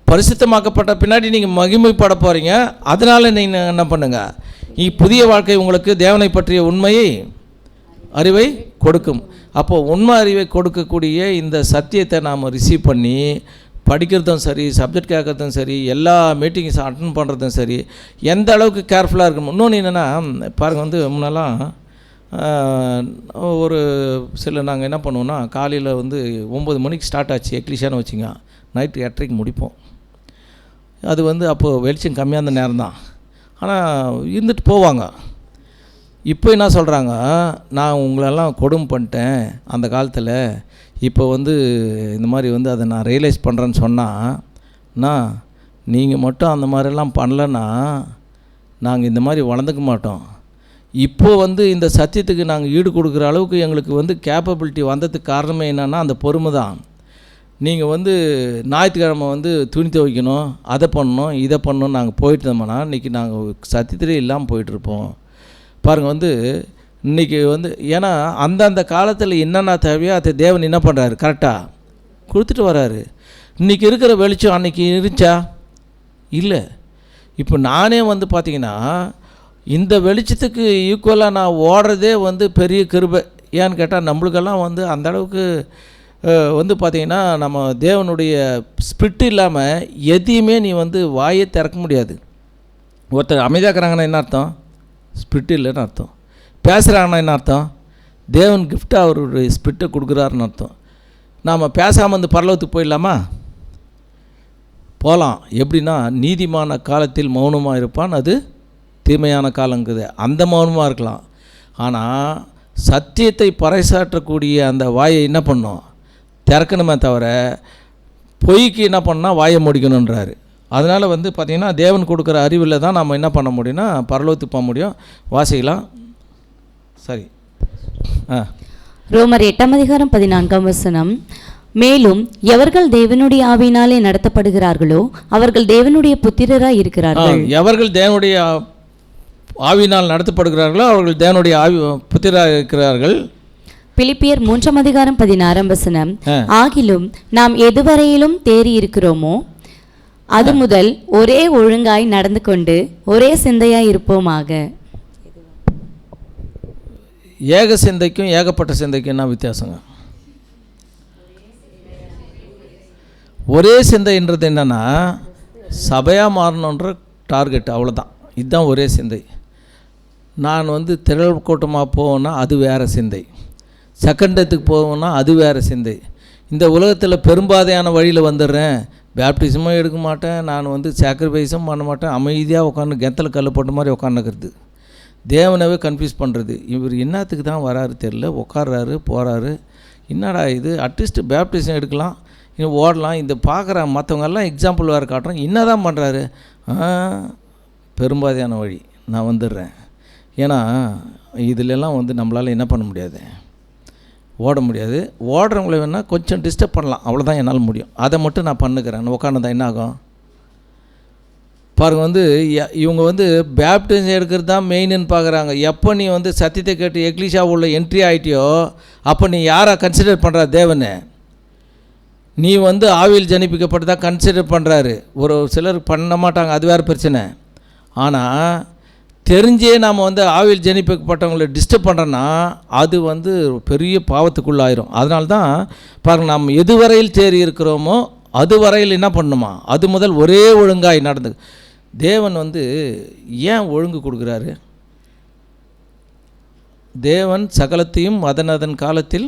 பரிசுத்தமாக்கப்பட்ட பின்னாடி நீங்கள் மகிமைப்பட போகிறீங்க. அதனால் நீங்கள் என்ன பண்ணுங்கள், புதிய வாழ்க்கை உங்களுக்கு தேவனை பற்றிய உண்மையை அறிவை கொடுக்கும். அப்போது உண்மை அறிவை கொடுக்கக்கூடிய இந்த சத்தியத்தை நாம் ரிசீவ் பண்ணி படிக்கிறதும் சரி, சப்ஜெக்ட் கேட்குறதும் சரி, எல்லா மீட்டிங்ஸ் அட்டன் பண்ணுறதும் சரி, எந்த அளவுக்கு கேர்ஃபுல்லாக இருக்கணும். இன்னொன்று என்னென்னா பாருங்கள், வந்து முன்னெல்லாம் ஒரு நாங்கள் என்ன பண்ணுவோன்னா காலையில் வந்து 9 மணிக்கு ஸ்டார்ட் ஆச்சு எக்லிஷான்னு வச்சுங்க, நைட்டு 8:30 முடிப்போம். அது வந்து அப்போது வெளிச்சம் கம்மியாக இருந்த நேரம் தான். ஆனால் இருந்துட்டு போவாங்க. இப்போ என்ன சொல்கிறாங்க, நான் உங்களெல்லாம் கொடுமை பண்ணிட்டேன் அந்த காலத்தில், இப்போ வந்து இந்த மாதிரி வந்து அதை நான் ரியலைஸ் பண்ணுறேன்னு சொன்னால், நீங்கள் மட்டும் அந்த மாதிரிலாம் பண்ணலன்னா நாங்கள் இந்த மாதிரி வளர்ந்துக்க மாட்டோம். இப்போது வந்து இந்த சத்தியத்துக்கு நாங்கள் ஈடு கொடுக்குற அளவுக்கு எங்களுக்கு வந்து கேப்பபிலிட்டி வந்ததுக்கு காரணமே என்னென்னா அந்த பொறுமை தான். நீங்கள் வந்து ஞாயிற்றுக்கிழமை வந்து துணி துவைக்கணும், அதை பண்ணணும், இதை பண்ணணும் நாங்கள் போயிட்டோம்னா இன்றைக்கி நாங்கள் சத்தியத்திலே இல்லாமல் போயிட்டுருப்போம். பாருங்கள், வந்து இன்றைக்கி வந்து ஏன்னா அந்தந்த காலத்தில் என்னென்ன தேவையோ அதை தேவன் என்ன பண்ணுறாரு, கரெக்டாக கொடுத்துட்டு வர்றாரு. இன்றைக்கி இருக்கிற வெளிச்சம் அன்றைக்கி இருந்துச்சா? இல்லை. இப்போ நானே வந்து பார்த்திங்கன்னா இந்த வெளிச்சத்துக்கு ஈக்குவலாக நான் ஓடுறதே வந்து பெரிய கிருபை. ஏன்னு கேட்டால் நம்மளுக்கெல்லாம் வந்து அந்தளவுக்கு வந்து பார்த்திங்கன்னா நம்ம தேவனுடைய ஸ்பிரிட் இல்லாமல் எதையுமே நீ வந்து வாயே திறக்க முடியாது. ஒருத்தர் அமைதியாக்குறாங்கன்னா என்ன அர்த்தம்? ஸ்பிரிட் இல்லைன்னு அர்த்தம். பேசுகிறாங்கன்னா என்ன அர்த்தம்? தேவன் கிஃப்டாக அவருடைய ஸ்பிரிட்டை கொடுக்குறாருன்னு அர்த்தம். நாம் பேசாமல் வந்து பரலோகத்துக்கு போயிடலாமா? போகலாம். எப்படின்னா, நீதிமான காலத்தில் மௌனமாக இருப்பான், அது தீமையான காலங்குது. அந்த மௌனமாக இருக்கலாம். ஆனால் சத்தியத்தை பறைசாற்றக்கூடிய அந்த வாயை என்ன பண்ணோம்? திறக்கணுமே தவிர பொய்க்கு என்ன பண்ணால் வாயை முடிக்கணுன்றாரு. அதனால் வந்து பார்த்திங்கன்னா, தேவன் கொடுக்குற அறிவில் தான் நம்ம என்ன பண்ண முடியும்னா பரலோகத்துக்கு போக முடியும். வாசிக்கலாம். சரி. ரோமர் 8:14 மேலும் எவர்கள் தேவனுடைய ஆவியினாலே நடத்தப்படுகிறார்களோ அவர்கள் தேவனுடைய புத்திரராய் இருக்கிறார்கள். எவர்கள் தேவனுடைய ஆவியினால் நடத்தப்படுகிறார்களோ அவர்கள் தேவனுடைய புத்திரராய் இருக்கிறார்கள். பிலிப்பியர் 3:16 ஆகிலும் நாம் எதுவரையிலும் தேறி இருக்கிறோமோ அது முதல் ஒரே ஒழுங்காய் நடந்து கொண்டு ஒரே சிந்தையாய் இருப்போமாக. ஏக சிந்தைக்கும் ஏகப்பட்ட சிந்தைக்கும் என்ன வித்தியாசங்க? ஒரே சிந்தைன்றது என்னென்னா, சபையாக மாறணுன்ற டார்கெட், அவ்வளோதான். இதுதான் ஒரே சிந்தை. நான் வந்து திரள் கூட்டமாக போவேன்னா அது வேறு சிந்தை. செகண்டத்துக்கு போவேன்னா அது வேறு சிந்தை. இந்த உலகத்தில் பெரும்பாதையான வழியில் வந்துடுறேன், பேப்டிசமும் எடுக்க மாட்டேன், நான் வந்து சாக்ரிஃபைஸும் பண்ண மாட்டேன், அமைதியாக உட்காந்து கெத்தலை கல் போட்ட மாதிரி உட்காந்துக்கிறது. தேவனவே கன்ஃபியூஸ் பண்ணுறது. இவர் என்னத்துக்கு தான் வராரு தெரில, உட்கார்றாரு போகிறாரு. என்னடா இது, அட்லீஸ்ட் பேப்டிசம் எடுக்கலாம், இன்னும் ஓடலாம். இந்த பார்க்குற மற்றவங்கெல்லாம் எக்ஸாம்பிள் வேறு காட்டுறோம். என்ன தான் பண்ணுறாரு? பெரும்பாதையான வழி, நான் வந்துடுறேன். ஏன்னா இதிலெல்லாம் வந்து நம்மளால் என்ன பண்ண முடியாது, ஓட முடியாது. ஓடுறவங்கள வேணால் கொஞ்சம் டிஸ்டர்ப் பண்ணலாம், அவ்வளோதான் என்னால் முடியும். அதை மட்டும் நான் பண்ணுக்கிறேன். உட்காந்துதான் என்ன ஆகும் பாருங்கள். வந்து இவங்க வந்து பேப்டிசம் எடுக்கிறது தான் மெயின்னு பார்க்குறாங்க. எப்போ நீ வந்து சத்தியத்தை கேட்டு எக்லிஷா உள்ள என்ட்ரி ஆகிட்டியோ அப்போ நீ யாரை கன்சிடர் பண்ணுற? தேவனை. நீ வந்து ஆவியில் ஜனிப்பிக்கப்பட்டு தான் கன்சிடர் பண்ணுறாரு. ஒரு சிலர் பண்ண மாட்டாங்க, அது வேறு பிரச்சனை. ஆனால் தெரிஞ்சே நாம் வந்து ஆவியில் ஜனிப்பிக்கப்பட்டவங்களை டிஸ்டர்ப் பண்ணுறோன்னா அது வந்து பெரிய பாவத்துக்குள்ளாயிரும். அதனால தான் பாருங்கள், நாம் எதுவரையில் தேறி இருக்கிறோமோ அது வரையில் என்ன பண்ணணுமா, அது முதல் ஒரே ஒழுங்காய் நடந்து. தேவன் வந்து ஏன் ஒழுங்கு கொடுக்குறாரு? தேவன் சகலத்தையும் அதன் காலத்தில்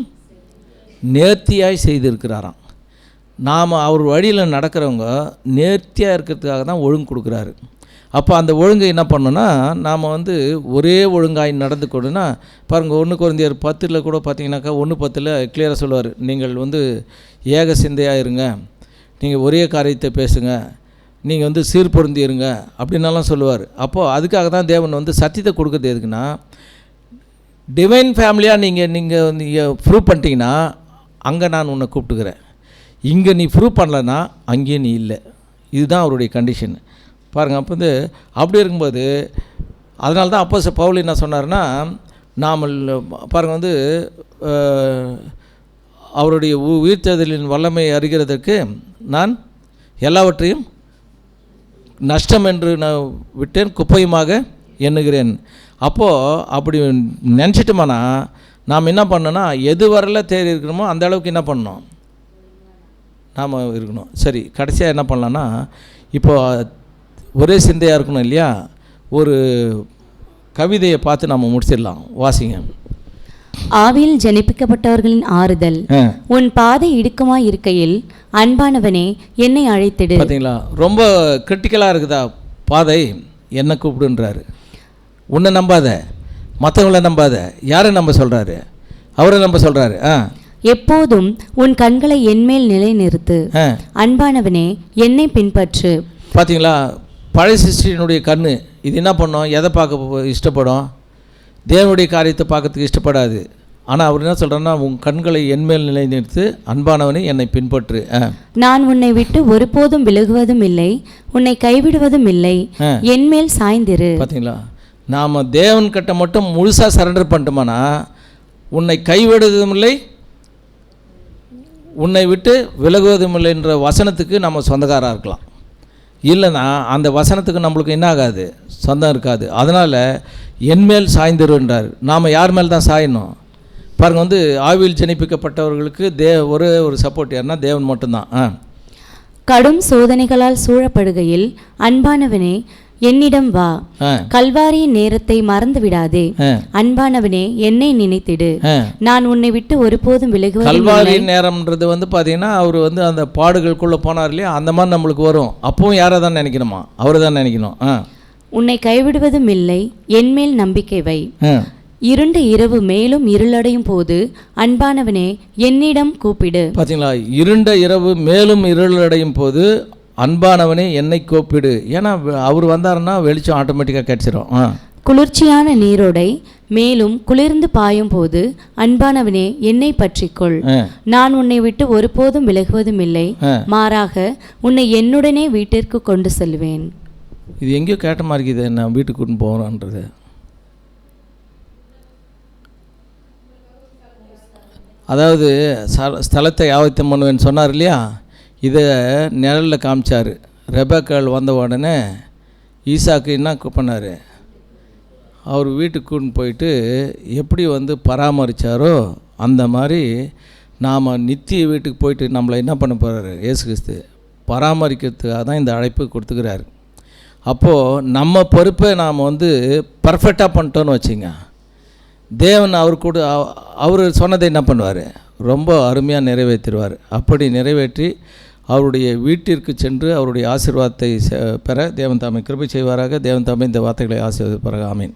நேர்த்தியாய் செய்திருக்கிறாராம். நாம் அவர் வழியில் நடக்கிறவங்க நேர்த்தியாக இருக்கிறதுக்காக தான் ஒழுங்கு கொடுக்குறாரு. அப்போ அந்த ஒழுங்கை என்ன பண்ணோன்னா, நாம் வந்து ஒரே ஒழுங்காய் நடந்து கொடுன்னா பாருங்கள், 1 கொரிந்தியர் 10 கூட பார்த்தீங்கன்னாக்கா 1:10 கிளியராக சொல்லுவார், நீங்கள் வந்து ஏக சிந்தையாக இருங்க, நீங்கள் ஒரே காரியத்தை பேசுங்க, நீங்கள் வந்து சீர்பொருந்தி இருங்க அப்படின்னலாம் சொல்லுவார். அப்போது அதுக்காக தான் தேவன் வந்து சத்தியத்தை கொடுக்குறது. எதுக்குன்னா, டிவைன் ஃபேமிலியாக நீங்கள் ப்ரூவ் பண்ணிட்டீங்கன்னா அங்கே நான் உன்னை கூப்பிட்டுக்கிறேன், இங்கே நீ ப்ரூவ் பண்ணலன்னா அங்கேயே நீ இல்லை. இதுதான் அவருடைய கண்டிஷன். பாருங்கள், அப்போ வந்து அப்படி இருக்கும்போது அதனால தான் அப்போஸ்தலர் பவுல் என்ன சொன்னார்னா, நாம் பாருங்கள் வந்து அவருடைய உயிர்த்தெழுதலின் வல்லமை அறிகிறதற்கு நான் எல்லாவற்றையும் நஷ்டம் என்று நான் விட்டேன், குப்பையுமாக எண்ணுகிறேன். அப்போது அப்படி நினச்சிட்டோம்னா நாம் என்ன பண்ணோன்னா, எது வரல தேறி இருக்கணுமோ அந்த அளவுக்கு என்ன பண்ணணும், நாம் இருக்கணும். சரி, கடைசியாக என்ன பண்ணலான்னா, இப்போது ஒரே சிந்தையாக இருக்கணும் இல்லையா? ஒரு கவிதையை பார்த்து நம்ம முடிச்சிடலாம். வாசிங்க. ஆவியில் ஜனிப்பிக்கப்பட்டவர்களின் ஆறுதல். உன் பாதை இடுக்கமாய் இருக்கையில் அன்பானவனே என்னை அழைத்திடு. பார்த்தீங்களா, ரொம்ப கிரிட்டிக்கலாக இருக்குதா பாதை, என்னை கூப்பிடுன்றாரு. உன்னை நம்பாத, மற்றவங்கள நம்பாத, யாரை நம்ப சொல்கிறாரு? அவரை நம்ப சொல்கிறாரு. எப்போதும் உன் கண்களை என்மேல் நிலை நிறுத்து, அன்பானவனே என்னை பின்பற்று. பார்த்தீங்களா, பழைய சிருஷ்டியினுடைய கண் இது என்ன பண்ணோம், எதை பார்க்க இஷ்டப்படும்? தேவனுடைய காரியத்தை பார்க்கறதுக்கு இஷ்டப்படாது. ஆனால் அவர் என்ன சொல்கிறேன்னா, உன் கண்களை என்மேல் நிலை நிறுத்து, அன்பானவனே என்னை பின்பற்று. நான் உன்னை விட்டு ஒருபோதும் விலகுவதும் இல்லை, உன்னை கைவிடுவதும் இல்லை, என்மேல் சாய்ந்திரு. பார்த்தீங்களா, நாம் தேவன்கிட்ட மட்டும் முழுசாக சரண்டர் பண்ணிட்டோம்னா உன்னை கைவிடுவதும் இல்லை, உன்னை விட்டு விலகுவதும் இல்லைன்ற வசனத்துக்கு நம்ம சொந்தக்காராக இருக்கலாம். இல்லைன்னா அந்த வசனத்துக்கு நம்மளுக்கு என்ன ஆகாது, சொந்தம் இருக்காது. அதனால் என்மேல் சாய்ந்திருன்றார். நாம் யார் மேல் தான் சாயணும்? பாருங்கள், வந்து ஆவியில் ஜனிப்பிக்கப்பட்டவர்களுக்கு ஒரே ஒரு சப்போர்ட் யாருன்னா தேவன் மட்டும்தான். கடும் சோதனைகளால் சூழப்படுகையில் அன்பானவனே என்னிடம் வா. கல்வாரியின் நேரத்தை மறந்து விடாதே. அன்பானவனே, என்னை நினைத்திடு. நான் உன்னை விட்டு ஒருபோதும் விலகுவது. கல்வாரி நேரம்ன்றது வந்து பார்த்தீங்கன்னா அவர் வந்து அந்த பாடுகளுக்குள்ளே போனார் இல்லையா, அந்த மாதிரி நம்மளுக்கு வரும். அப்பவும் யாரை தான் நினைக்கணுமா? அவரை தான் நினைக்கணும். உன்னை கைவிடுவதும் இல்லை, என்மேல் நம்பிக்கை வை. இருண்ட இரவு மேலும் இருளடையும் போது அன்பானவனே என்னிடம் கூப்பிடு. பார்த்தீங்களா, இருண்ட இரவு மேலும் இருளடையும் போது அன்பானவனே என்னை கூப்பிடு. ஏன்னா அவர் வந்தாருன்னா வெளிச்சம் ஆட்டோமேட்டிக்காக கிடைச்சிடும். குளிர்ச்சியான நீரோடை மேலும் குளிர்ந்து பாயும் போது அன்பானவனே என்னை பற்றிக்கொள். நான் உன்னை விட்டு ஒருபோதும் விலகுவதும் இல்லை, மாறாக உன்னை என்னுடனே வீட்டிற்கு கொண்டு செல்வேன். இது எங்கேயோ கேட்ட மாதிரி இருக்குது, நான் வீட்டுக்கு கொண்டு போகிறோன்றது. அதாவது ஸ்தலத்தை ஆயத்தம் பண்ணுவேன்னு சொன்னார் இல்லையா, இதை நிழலில் காமிச்சார். ரெபேக்காள் வந்த உடனே ஈசாக்கு என்ன பண்ணார், அவர் வீட்டுக்கு கொண்டு போயிட்டு எப்படி வந்து பராமரித்தாரோ அந்த மாதிரி நாம் நித்திய வீட்டுக்கு போயிட்டு நம்மளை என்ன பண்ண போகிறாரு இயேசு கிறிஸ்து, பராமரிக்கிறதுக்காக தான் இந்த அழைப்பு கொடுத்துக்கிறாரு. அப்போது நம்ம பொறுப்பை நாம் வந்து பர்ஃபெக்டாக பண்ணிட்டோன்னு வச்சுங்க, தேவன் அவர் கூட அவர் சொன்னதை என்ன பண்ணுவார், ரொம்ப அருமையாக நிறைவேற்றிடுவார். அப்படி நிறைவேற்றி அவருடைய வீட்டிற்கு சென்று அவருடைய ஆசீர்வாதத்தை பெற தேவன் தாமே கிருபை செய்வாராக. தேவன் தாமே இந்த வார்த்தைகளை ஆசீர்வதிப்பாராக. ஆமீன்.